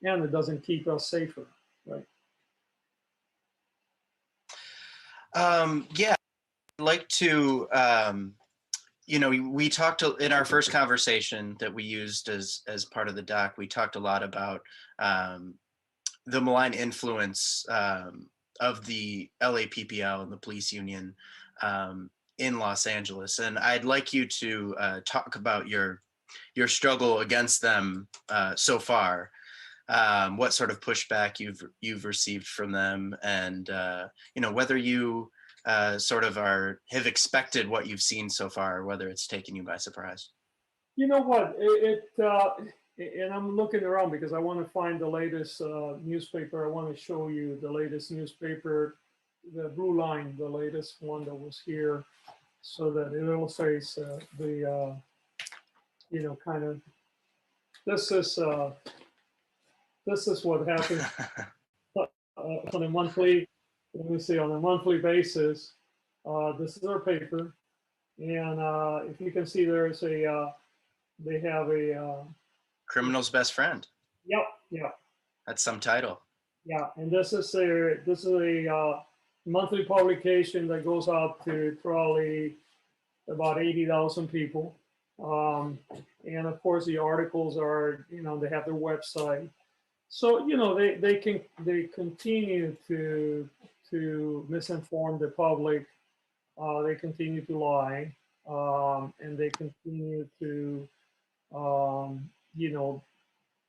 and it doesn't keep us safer, right? Yeah, I'd like to, you know, we talked in our first conversation that we used as part of the doc, we talked a lot about the malign influence of the LAPPL and the police union in Los Angeles. And I'd like you to talk about your struggle against them so far. What sort of pushback you've received from them, and you know, whether you sort of have expected what you've seen so far, or whether it's taken you by surprise. You know what? And I'm looking around because I want to find the latest newspaper. I want to show you the latest newspaper, the Blue Line, the latest one that was here, so that it illustrates the, you know, kind of, this is what happens on a monthly, let me see, on a monthly basis. This is our paper. And if you can see, there's a, they have a, Criminal's Best Friend. Yep, yeah. That's some title. Yeah, and this is a monthly publication that goes out to probably about 80,000 people. And of course, the articles are, you know, they have their website. So, you know, they continue to misinform the public. They continue to lie, and they continue to, you know,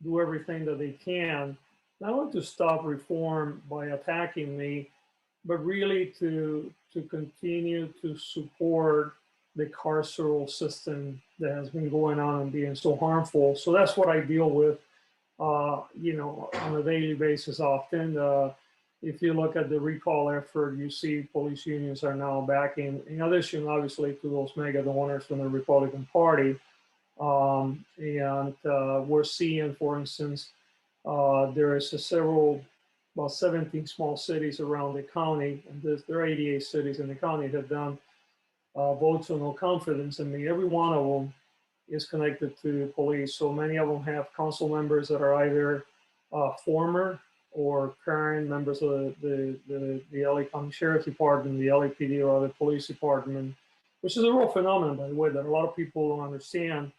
do everything that they can, not only to stop reform by attacking me, but really to continue to support the carceral system that has been going on and being so harmful. So that's what I deal with, you know, on a daily basis often. If you look at the recall effort, you see police unions are now backing, in addition, obviously, to those mega donors from the Republican Party. And we're seeing, for instance, there is about 17 small cities around the county, and there are 88 cities in the county that have done votes of no confidence in me. Every one of them is connected to police. So many of them have council members that are either former or current members of the LA County Sheriff's Department, the LAPD, or the police department, which is a real phenomenon, by the way, that a lot of people don't understand.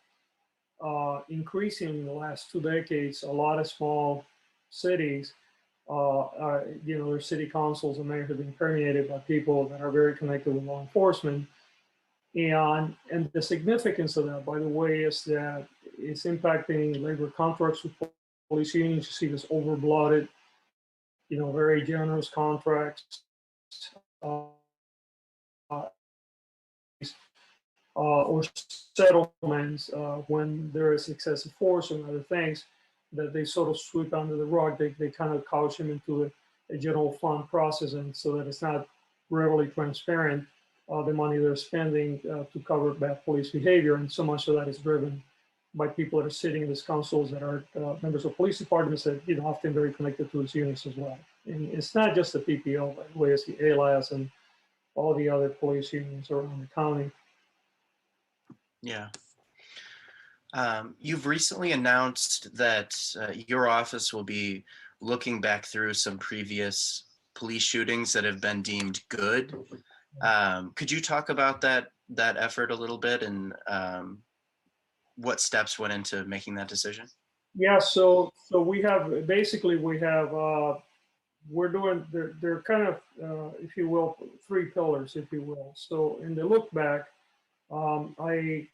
Increasing in the last 2 decades, a lot of small cities, you know, their city councils and mayors have been permeated by people that are very connected with law enforcement. And the significance of that, by the way, is that it's impacting labor contracts with police unions. You see this over-blooded, you know, very generous contracts. Or settlements when there is excessive force and other things that they sort of sweep under the rug. They kind of couch them into a general fund process, and so that it's not readily transparent, the money they're spending to cover bad police behavior. And so much of that is driven by people that are sitting in these councils that are members of police departments that, you know, often very connected to these units as well. And it's not just the PPO, by the way, it's the ALS and all the other police unions around the county. Yeah. You've recently announced that your office will be looking back through some previous police shootings that have been deemed good. Could you talk about that effort a little bit, and what steps went into making that decision? Yeah, so we have, basically we have, we're doing, they're kind of, if you will, 3 pillars, if you will. So in the look back, I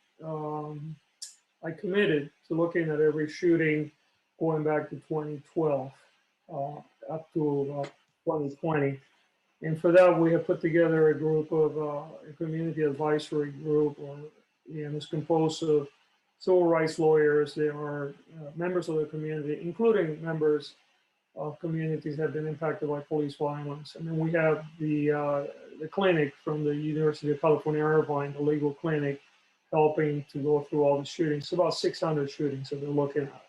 committed to looking at every shooting going back to 2012 up to 2020. And for that, we have put together a group of a community advisory group, and it's composed of civil rights lawyers. There are members of the community, including members of communities that have been impacted by police violence. And then we have the clinic from the University of California, Irvine, the legal clinic, helping to go through all the shootings. It's about 600 shootings that they're looking at.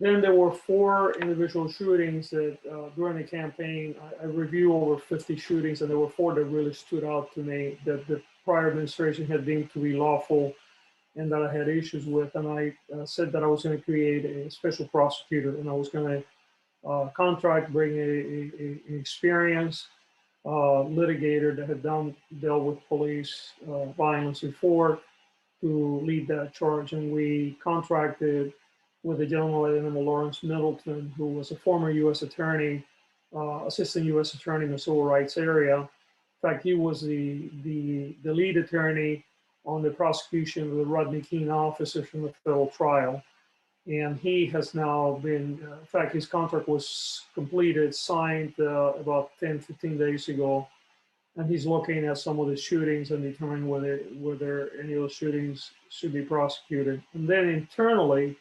Then there were 4 individual shootings that during the campaign, I reviewed over 50 shootings, and there were 4 that really stood out to me that the prior administration had deemed to be lawful and that I had issues with. And I said that I was going to create a special prosecutor, and I was going to bring an experienced litigator that had dealt with police violence before to lead that charge. And we contracted with a gentleman by the name of Lawrence Middleton, who was a former U.S. attorney, assistant U.S. attorney in the civil rights area. In fact, he was the lead attorney on the prosecution of the Rodney King officers from the federal trial. And he has now been, in fact, his contract was completed, signed about 10, 15 days ago. And he's looking at some of the shootings and determining whether any of those shootings should be prosecuted. And then internally,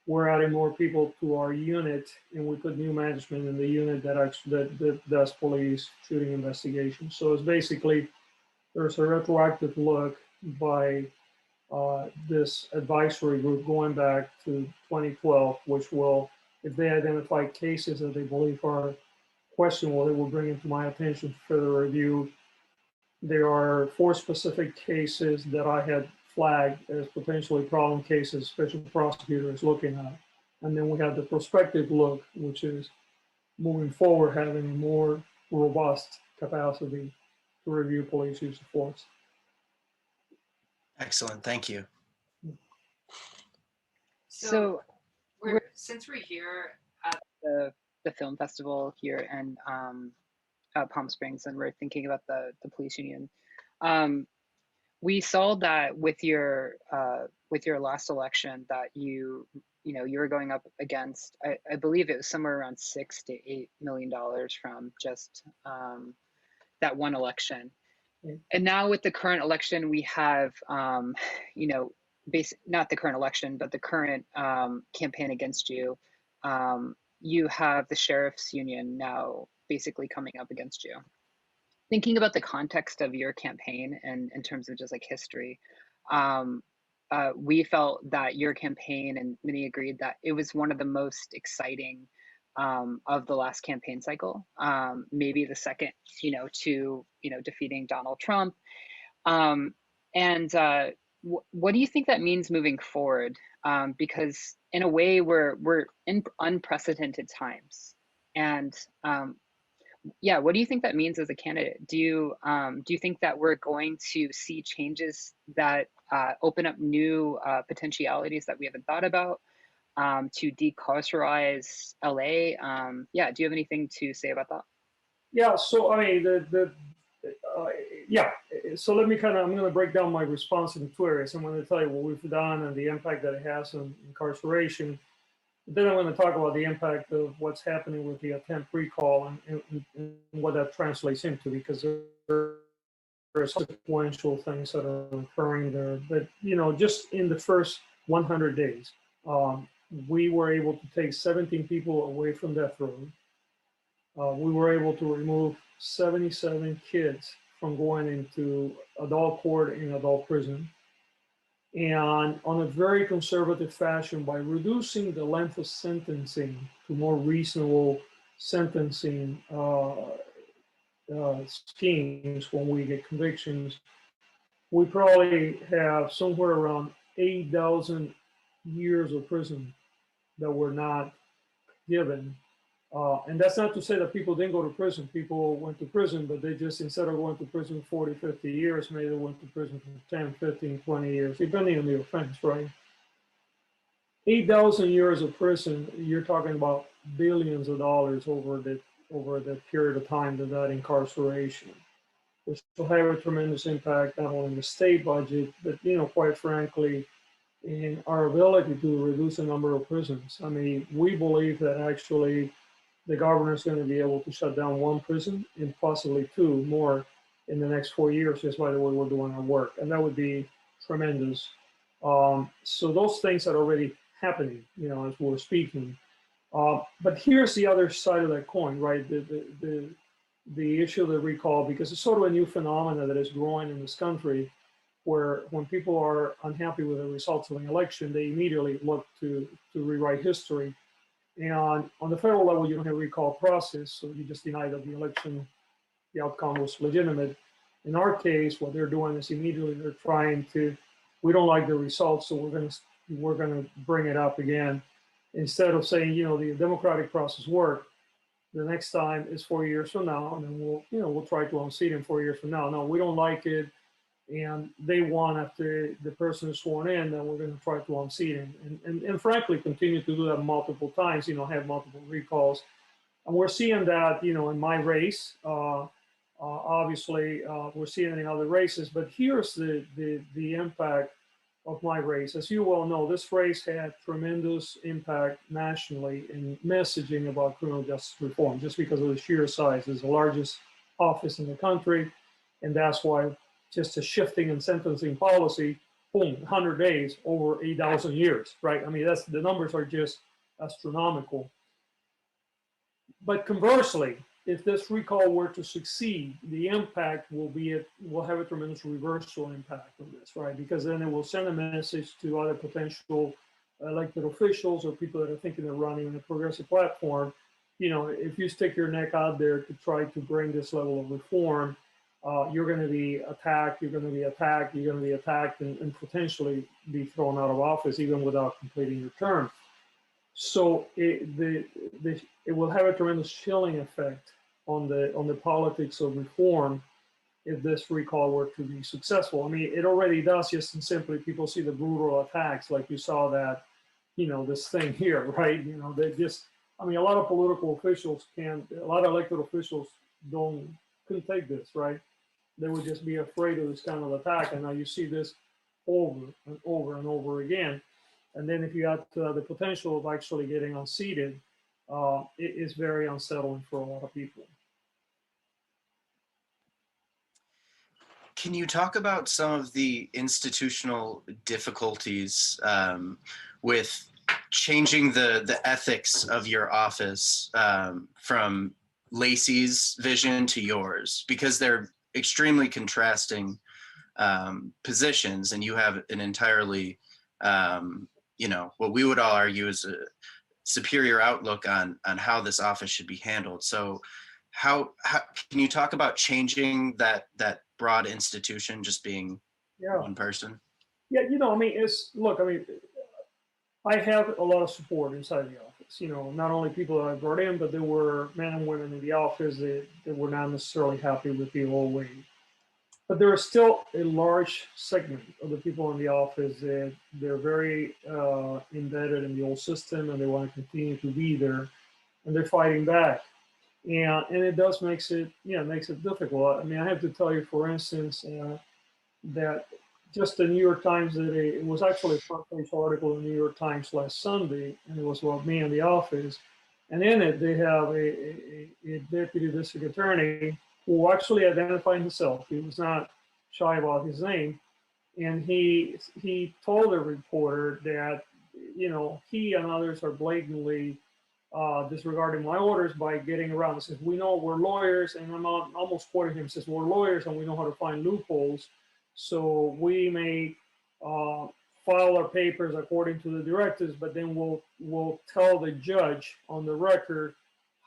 we're adding more people to our unit, and we put new management in the unit that does police shooting investigations. So it's basically, there's a retroactive look by this advisory group going back to 2012, which will, if they identify cases that they believe are questionable, they will bring it to my attention for further review. There are 4 specific cases that I had flagged as potentially problem cases special prosecutor is looking at. And then we have the prospective look, which is moving forward, having a more robust capacity to review police use of force. Excellent, thank you. So since we're here at the film festival here in Palm Springs, and we're thinking about the police union, we saw that with your last election that you were going up against, I believe it was somewhere around $6 to $8 million from just that one election. And now with the current election, we have, not the current election, but the current campaign against you. You have the sheriff's union now basically coming up against you. Thinking about the context of your campaign and in terms of just like history, we felt that your campaign, and many agreed that it was one of the most exciting of the last campaign cycle, maybe the second, to defeating Donald Trump. What do you think that means moving forward? Because in a way, we're in unprecedented times, and what do you think that means as a candidate? Do you think that we're going to see changes that open up new potentialities that we haven't thought about? To decarcerize LA? Do you have anything to say about that? Yeah, so I mean, so let me I'm going to break down my response in 2 areas. I'm going to tell you what we've done and the impact that it has on incarceration. Then I'm going to talk about the impact of what's happening with the attempt recall and what that translates into, because there are sequential things that are occurring there. But, just in the first 100 days, we were able to take 17 people away from death row. We were able to remove 77 kids from going into adult court and adult prison. And on a very conservative fashion, by reducing the length of sentencing to more reasonable sentencing schemes when we get convictions, we probably have somewhere around 8,000 years of prison that were not given. And that's not to say that people didn't go to prison. People went to prison, but they just, instead of going to prison 40, 50 years, maybe they went to prison for 10, 15, 20 years, depending on the offense, right? 8,000 years of prison, you're talking about billions of dollars over the period of time that incarceration, which will have a tremendous impact not only on the state budget, but, quite frankly, in our ability to reduce the number of prisons. I mean, we believe that actually the governor is going to be able to shut down 1 prison and possibly 2 more in the next 4 years, just by the way we're doing our work. And that would be tremendous. So those things are already happening, as we're speaking. But here's the other side of that coin, right? The issue of the recall, because it's sort of a new phenomenon that is growing in this country, where when people are unhappy with the results of an election, they immediately look to rewrite history. And on the federal level, you don't have a recall process, so you just deny that the election, the outcome was legitimate. In our case, what they're doing is immediately they're trying to, we don't like the results, so we're gonna bring it up again. Instead of saying, the democratic process worked, the next time is 4 years from now, and then we'll try to unseat him 4 years from now. No, we don't like it, and they want after the person is sworn in, then we're going to try to unseat him, and frankly continue to do that multiple times. Have multiple recalls, and we're seeing that in my race. Obviously, we're seeing it in other races, but here's the impact of my race. As you well know, this race had tremendous impact nationally in messaging about criminal justice reform, just because of the sheer size. It's the largest office in the country, and that's why just a shifting in sentencing policy, boom, 100 days over 8,000 years, right? I mean, the numbers are just astronomical. But conversely, if this recall were to succeed, the impact will have a tremendous reversal impact on this, right? Because then it will send a message to other potential elected officials or people that are thinking of running on a progressive platform. If you stick your neck out there to try to bring this level of reform, you're going to be attacked, you're going to be attacked, you're going to be attacked, and potentially be thrown out of office even without completing your term. So it will have a tremendous chilling effect on the politics of reform if this recall were to be successful. I mean, it already does, just and simply people see the brutal attacks, like you saw that, this thing here, right? They just, I mean, a lot of political officials a lot of elected officials couldn't take this, right? They would just be afraid of this kind of attack, and now you see this over and over and over again. And then if you got the potential of actually getting unseated, it is very unsettling for a lot of people. Can you talk about some of the institutional difficulties with changing the ethics of your office from Lacey's vision to yours? Because they're extremely contrasting positions, and you have an entirely what we would all argue is a superior outlook on how this office should be handled. So how can you talk about changing that broad institution just being one person? Yeah, I mean, I have a lot of support inside the office. Not only people that I brought in, but there were men and women in the office that were not necessarily happy with the old way. But there is still a large segment of the people in the office that they're very embedded in the old system, and they want to continue to be there, and they're fighting back. And it does makes it difficult. I mean, I have to tell you, for instance, that just the New York Times, it was actually a front page article in the New York Times last Sunday, and it was about me in the office. And in it, they have a deputy district attorney who actually identified himself. He was not shy about his name. And he told the reporter that, he and others are blatantly disregarding my orders by getting around. He says, we know we're lawyers, and I'm almost quoting him, says, we're lawyers and we know how to find loopholes. So we may file our papers according to the directives, but then we'll tell the judge on the record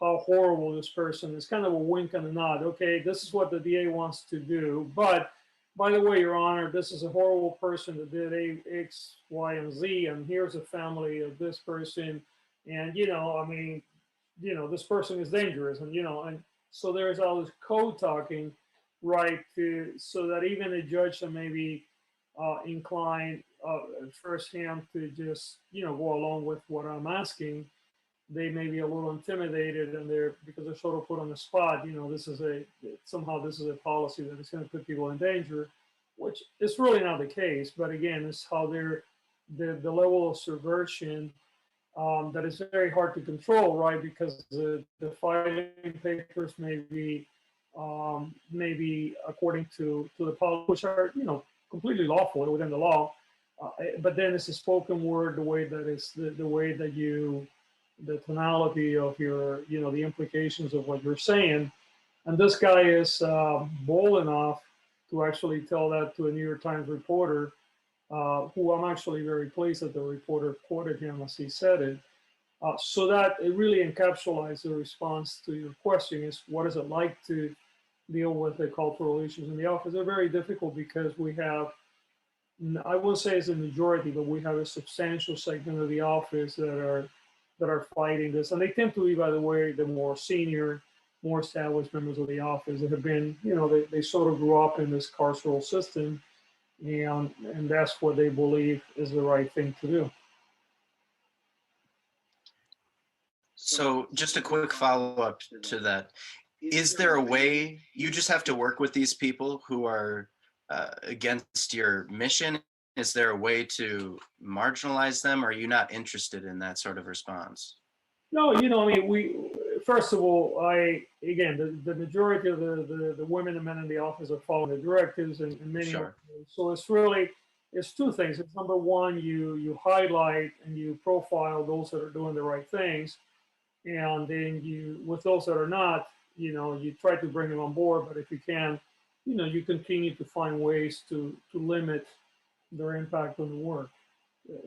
how horrible this person is. Kind of a wink and a nod. Okay, this is what the DA wants to do, but by the way, Your Honor, this is a horrible person that did X, Y, and Z, and here's a family of this person, and this person is dangerous, and so there's all this code talking, right? So that even a judge that may be inclined firsthand to just go along with what I'm asking, they may be a little intimidated, and because they're sort of put on the spot. This is a policy that is going to put people in danger, which is really not the case. But again, it's how the level of subversion that is very hard to control, right? Because the filing papers may be according to the policy, which are completely lawful within the law, but then it's a spoken word, the way that it's the way that the tonality of your, the implications of what you're saying. And this guy is bold enough to actually tell that to a New York Times reporter, who I'm actually very pleased that the reporter quoted him as he said it. So that it really encapsulates the response to your question is what is it like to deal with the cultural issues in the office? They're very difficult because we have, I won't say it's a majority, but we have a substantial segment of the office that are fighting this. And they tend to be, by the way, the more senior, more established members of the office that have been, they sort of grew up in this carceral system, and that's what they believe is the right thing to do. So just a quick follow-up to that. Is there a way you just have to work with these people who are against your mission? Is there a way to marginalize them? Or are you not interested in that sort of response? No, first of all, the majority of the women and men in the office are following the directives and many. Sure. So it's two things. It's number one, you highlight and you profile those that are doing the right things. And then with those that are not, you try to bring them on board, but if you can, you continue to find ways to limit their impact on the work.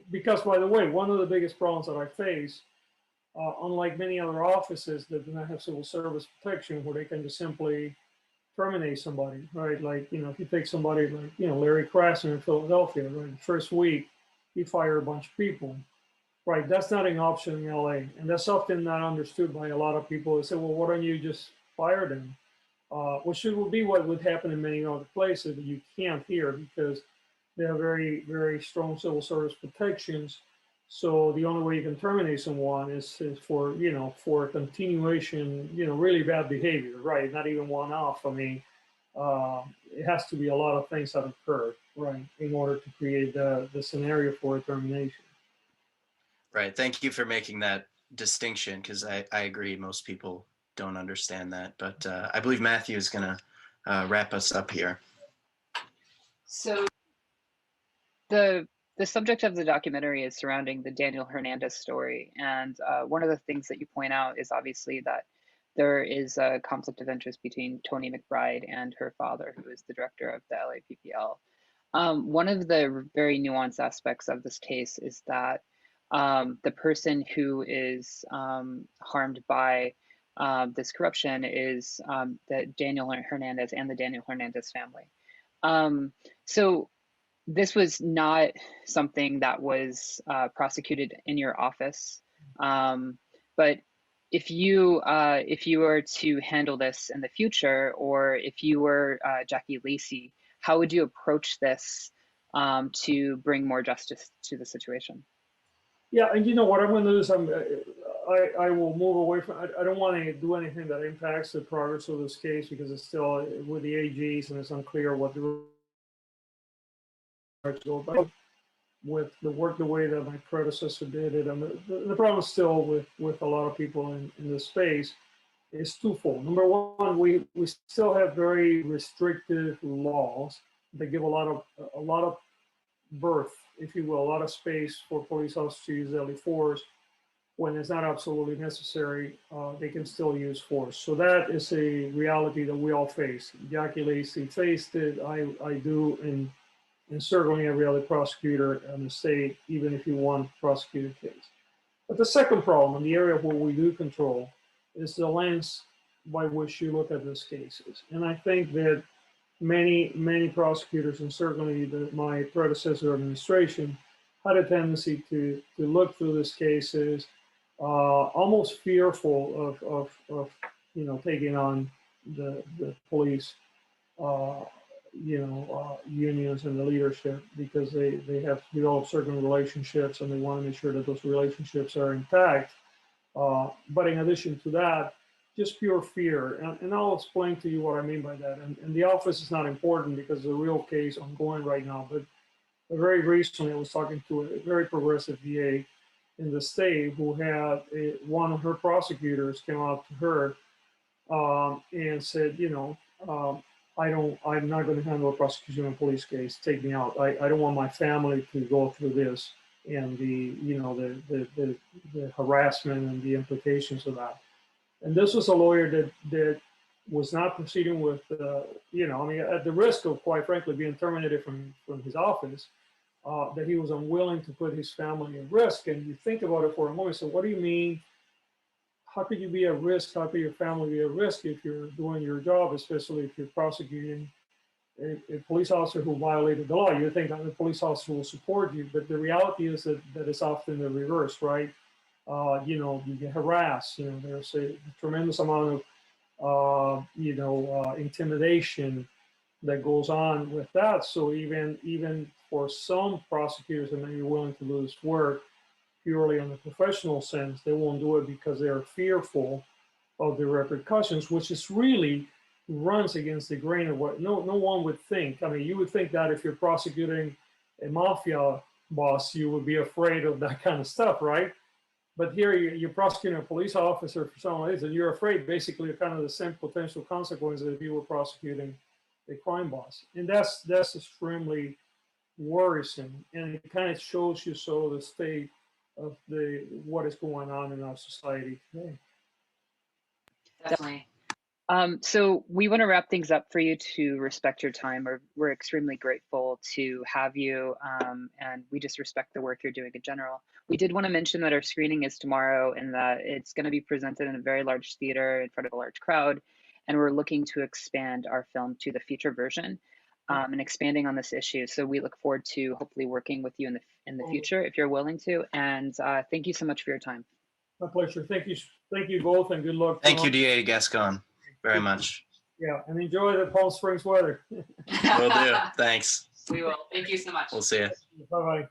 Because, by the way, one of the biggest problems that I face, unlike many other offices that do not have civil service protection, where they can just simply terminate somebody, right? Like, if you take somebody like, Larry Krasner in Philadelphia, right? The first week, he fired a bunch of people. Right, that's not an option in LA, and that's often not understood by a lot of people. They say, well, why don't you just fire them? Which would be what would happen in many other places, but you can't here because they have very, very strong civil service protections. So the only way you can terminate someone is for, for continuation, really bad behavior, right? Not even one-off. I mean, it has to be a lot of things that occur, right, in order to create the scenario for a termination. Right. Thank you for making that distinction, because I agree most people don't understand that. But I believe Matthew is going to wrap us up here. So the subject of the documentary is surrounding the Daniel Hernandez story. And one of the things that you point out is obviously that there is a conflict of interest between Toni McBride and her father, who is the director of the LAPPL. One of the very nuanced aspects of this case is that the person who is harmed by this corruption is the Daniel Hernandez and the Daniel Hernandez family. So this was not something that was prosecuted in your office, but if you were to handle this in the future, or if you were Jackie Lacey, how would you approach this to bring more justice to the situation? Yeah, and what I'm going to do is I will move away from. I don't want to do anything that impacts the progress of this case because it's still with the AGs and it's unclear what the go about with the work the way that my predecessor did it. And the problem still with a lot of people in this space is twofold. Number one, we still have very restrictive laws that give a lot of berth, if you will, a lot of space for police officers to use deadly force. When it's not absolutely necessary, they can still use force. So that is a reality that we all face. Jackie Lacey faced it. I do, and certainly every other prosecutor in the state, even if you want to prosecute a case. But the second problem, in the area where we do control, is the lens by which you look at these cases. And I think that many prosecutors, and certainly my predecessor administration, had a tendency to look through these cases almost fearful of taking on the police unions and the leadership, because they have developed certain relationships and they want to make sure that those relationships are intact. But in addition to that, just pure fear. And I'll explain to you what I mean by that. And the office is not important because there's a real case ongoing right now. But very recently, I was talking to a very progressive VA in the state who had one of her prosecutors came out to her and said, I'm not going to handle a prosecution of a police case. Take me out. I don't want my family to go through this and the harassment and the implications of that. And this was a lawyer that was not proceeding with, at the risk of, quite frankly, being terminated from his office, that he was unwilling to put his family at risk. And you think about it for a moment. So what do you mean? How could you be at risk? How could your family be at risk if you're doing your job, especially if you're prosecuting a police officer who violated the law? You would think that the police officer will support you, but the reality is that it's often the reverse, right? You get harassed. There's a tremendous amount of intimidation that goes on with that. So even for some prosecutors that may be willing to lose work purely in the professional sense, they won't do it because they are fearful of the repercussions, which is really runs against the grain of what no one would think. I mean, you would think that if you're prosecuting a mafia boss, you would be afraid of that kind of stuff, right? But here you're prosecuting a police officer for some reason, and you're afraid basically of kind of the same potential consequences if you were prosecuting a crime boss. And that's extremely worrisome. And it kind of shows you the state of what is going on in our society today. Definitely. So we want to wrap things up for you to respect your time. We're extremely grateful to have you, and we just respect the work you're doing in general. We did want to mention that our screening is tomorrow and that it's going to be presented in a very large theater in front of a large crowd, and we're looking to expand our film to the feature version and expanding on this issue. So we look forward to hopefully working with you in the future if you're willing to. And thank you so much for your time. My pleasure. Thank you both, and good luck. Thank you, DA Gascon, very much. Yeah, and enjoy the Palm Springs weather. Will do. Thanks. We will. Thank you so much. We'll see you. Bye-bye.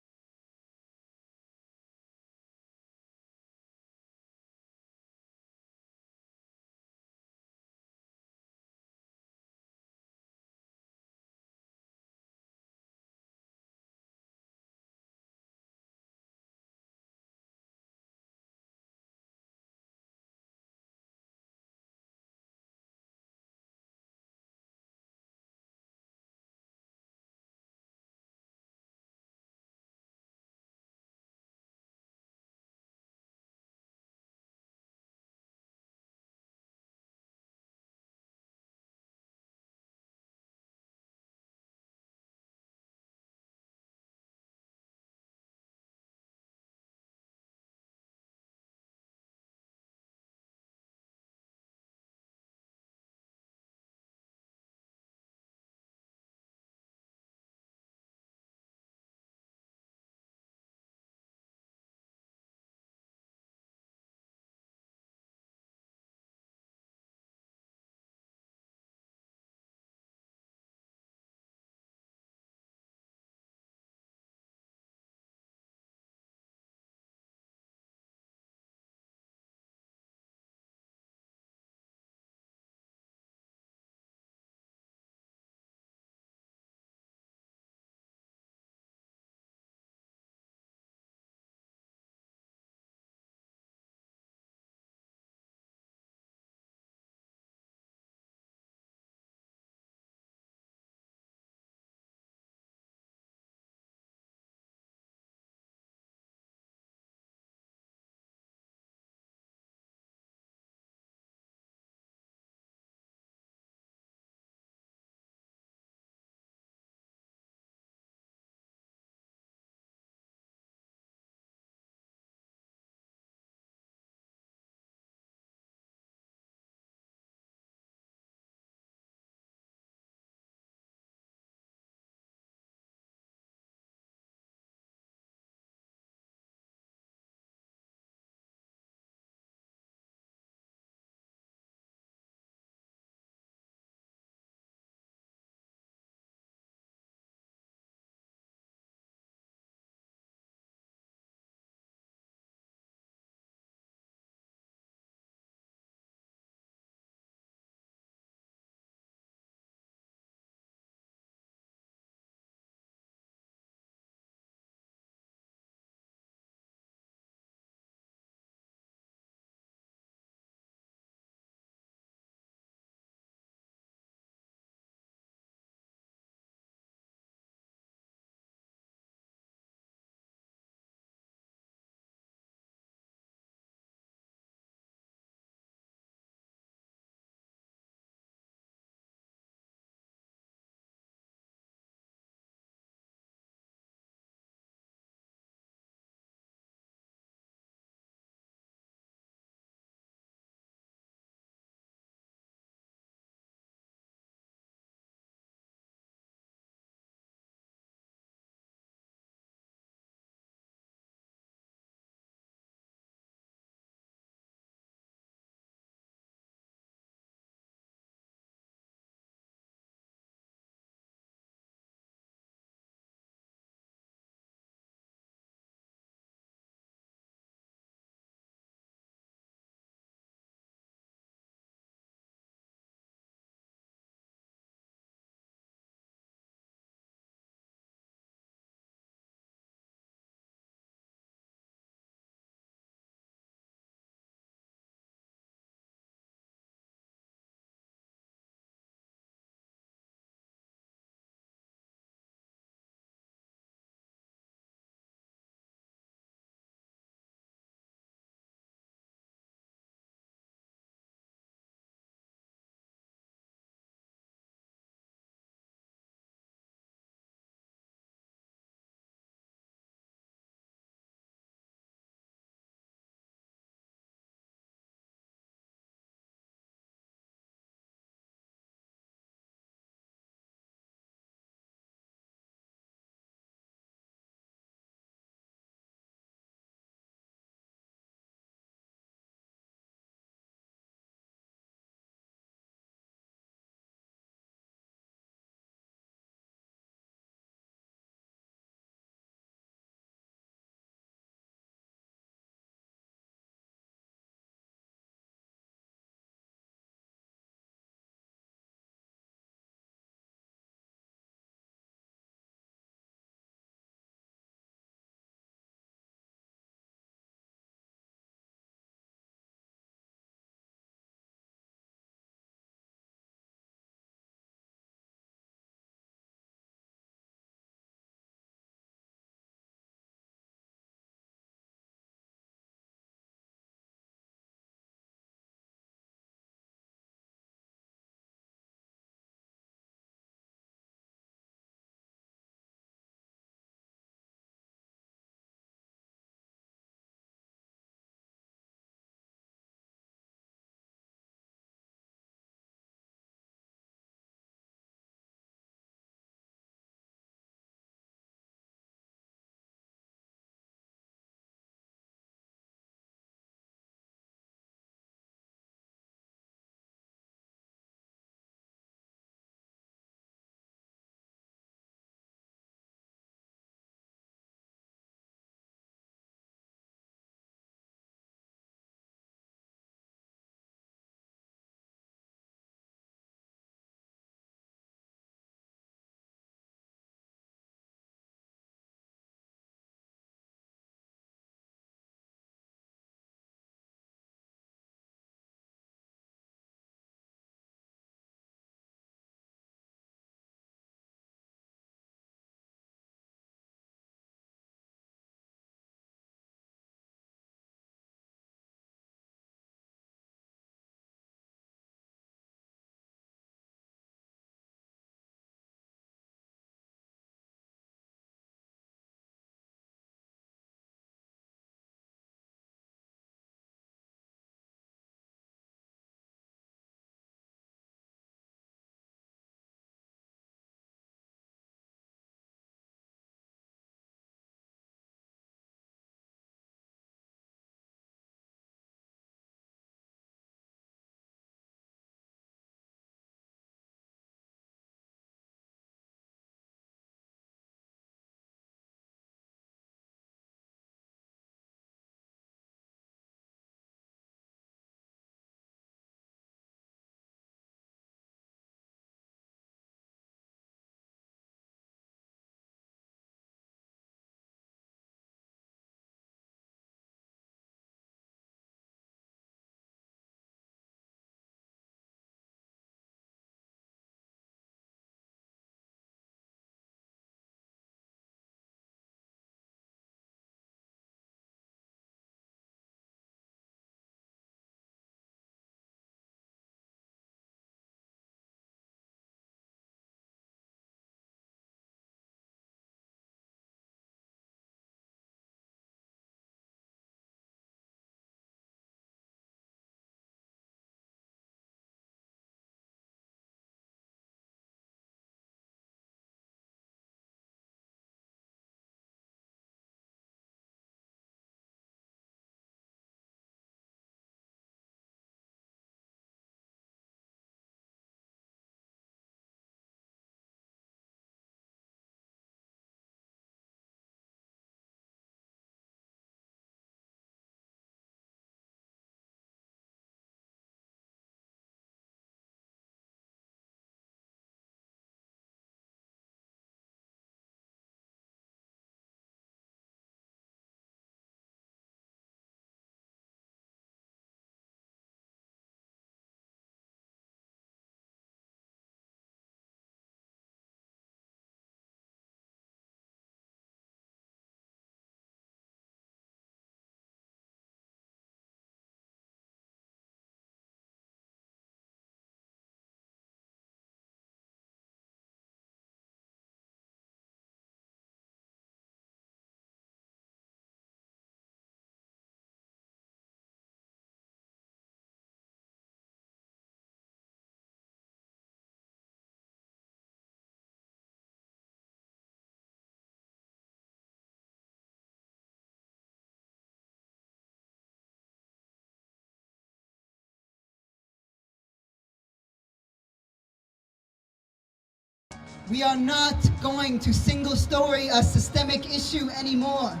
We are not going to single story a systemic issue anymore.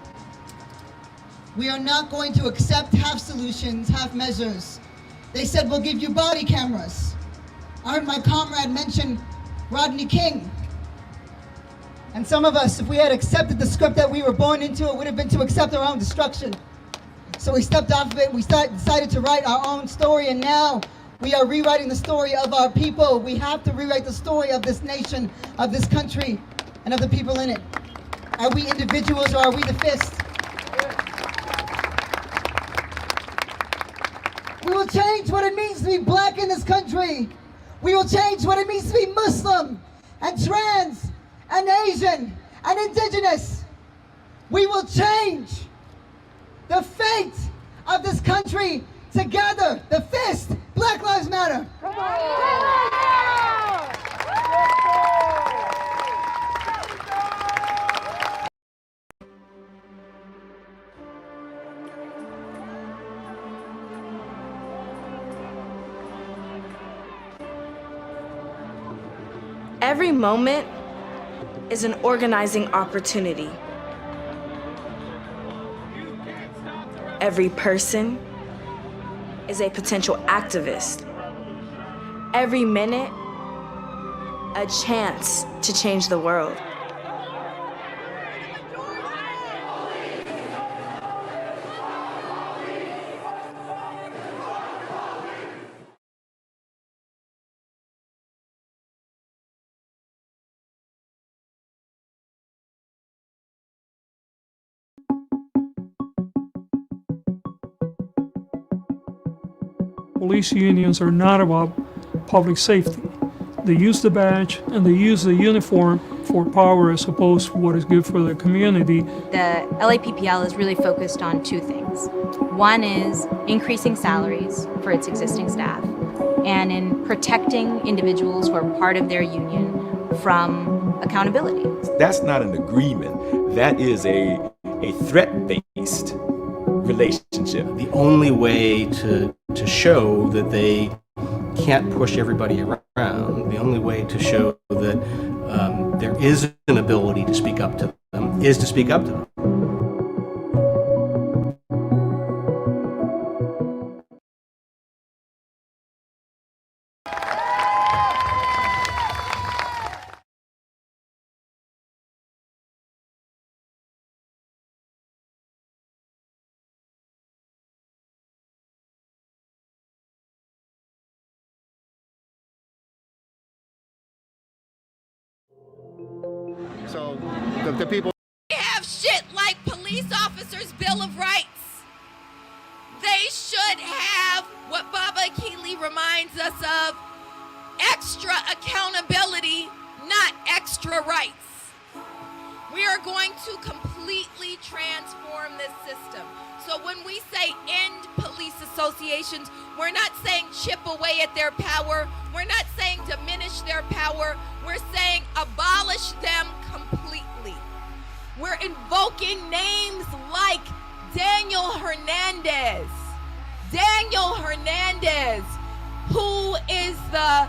We are not going to accept half solutions, half measures. They said, we'll give you body cameras. I heard my comrade mention Rodney King. And some of us, if we had accepted the script that we were born into, it would have been to accept our own destruction. So we stepped off of it, we decided to write our own story, and now we are rewriting the story of our people. We have to rewrite the story of this nation, of this country, and of the people in it. Are we individuals or are we the fist? We will change what it means to be black in this country. We will change what it means to be Muslim and trans and Asian and indigenous. We will change the fate of this country together. The fist, Black Lives Matter. Come on. Every moment is an organizing opportunity. Every person is a potential activist. Every minute, a chance to change the world. Police unions are not about public safety. They use the badge and they use the uniform for power as opposed to what is good for the community. The LAPPL is really focused on two things. One is increasing salaries for its existing staff and in protecting individuals who are part of their union from accountability. That's not an agreement. That is a threat-based relationship. The only way to show that they can't push everybody around, the only way to show that there is an ability to speak up to them is to speak up to them. So the people have shit like police officers' Bill of Rights. They should have what Baba Akili reminds us of, extra accountability, not extra rights. We are going to completely transform this system. So when we say end police associations, we're not saying chip away at their power. We're not saying diminish their power. We're saying abolish them completely. We're invoking names like Daniel Hernandez. Daniel Hernandez, who is the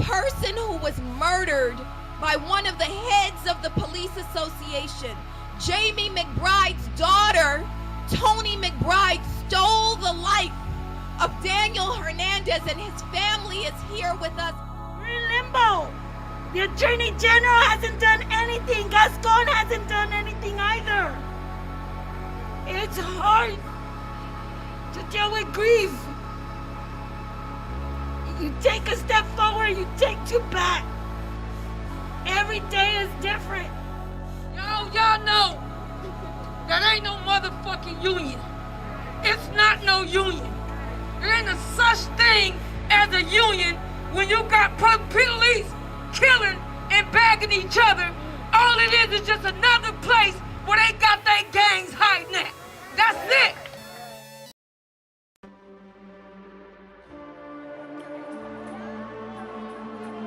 person who was murdered by one of the heads of the police association. Jamie McBride's daughter, Tony McBride, stole the life of Daniel Hernandez, and his family is here with us. We're in limbo. The Attorney General hasn't done anything. Gascon hasn't done anything either. It's hard to deal with grief. You take a step forward, you take two back. Every day is different. Y'all know that ain't no motherfucking union. It's not no union. There ain't a such thing as a union when you got police killing and bagging each other. All it is just another place where they got their gangs hiding at. That's it.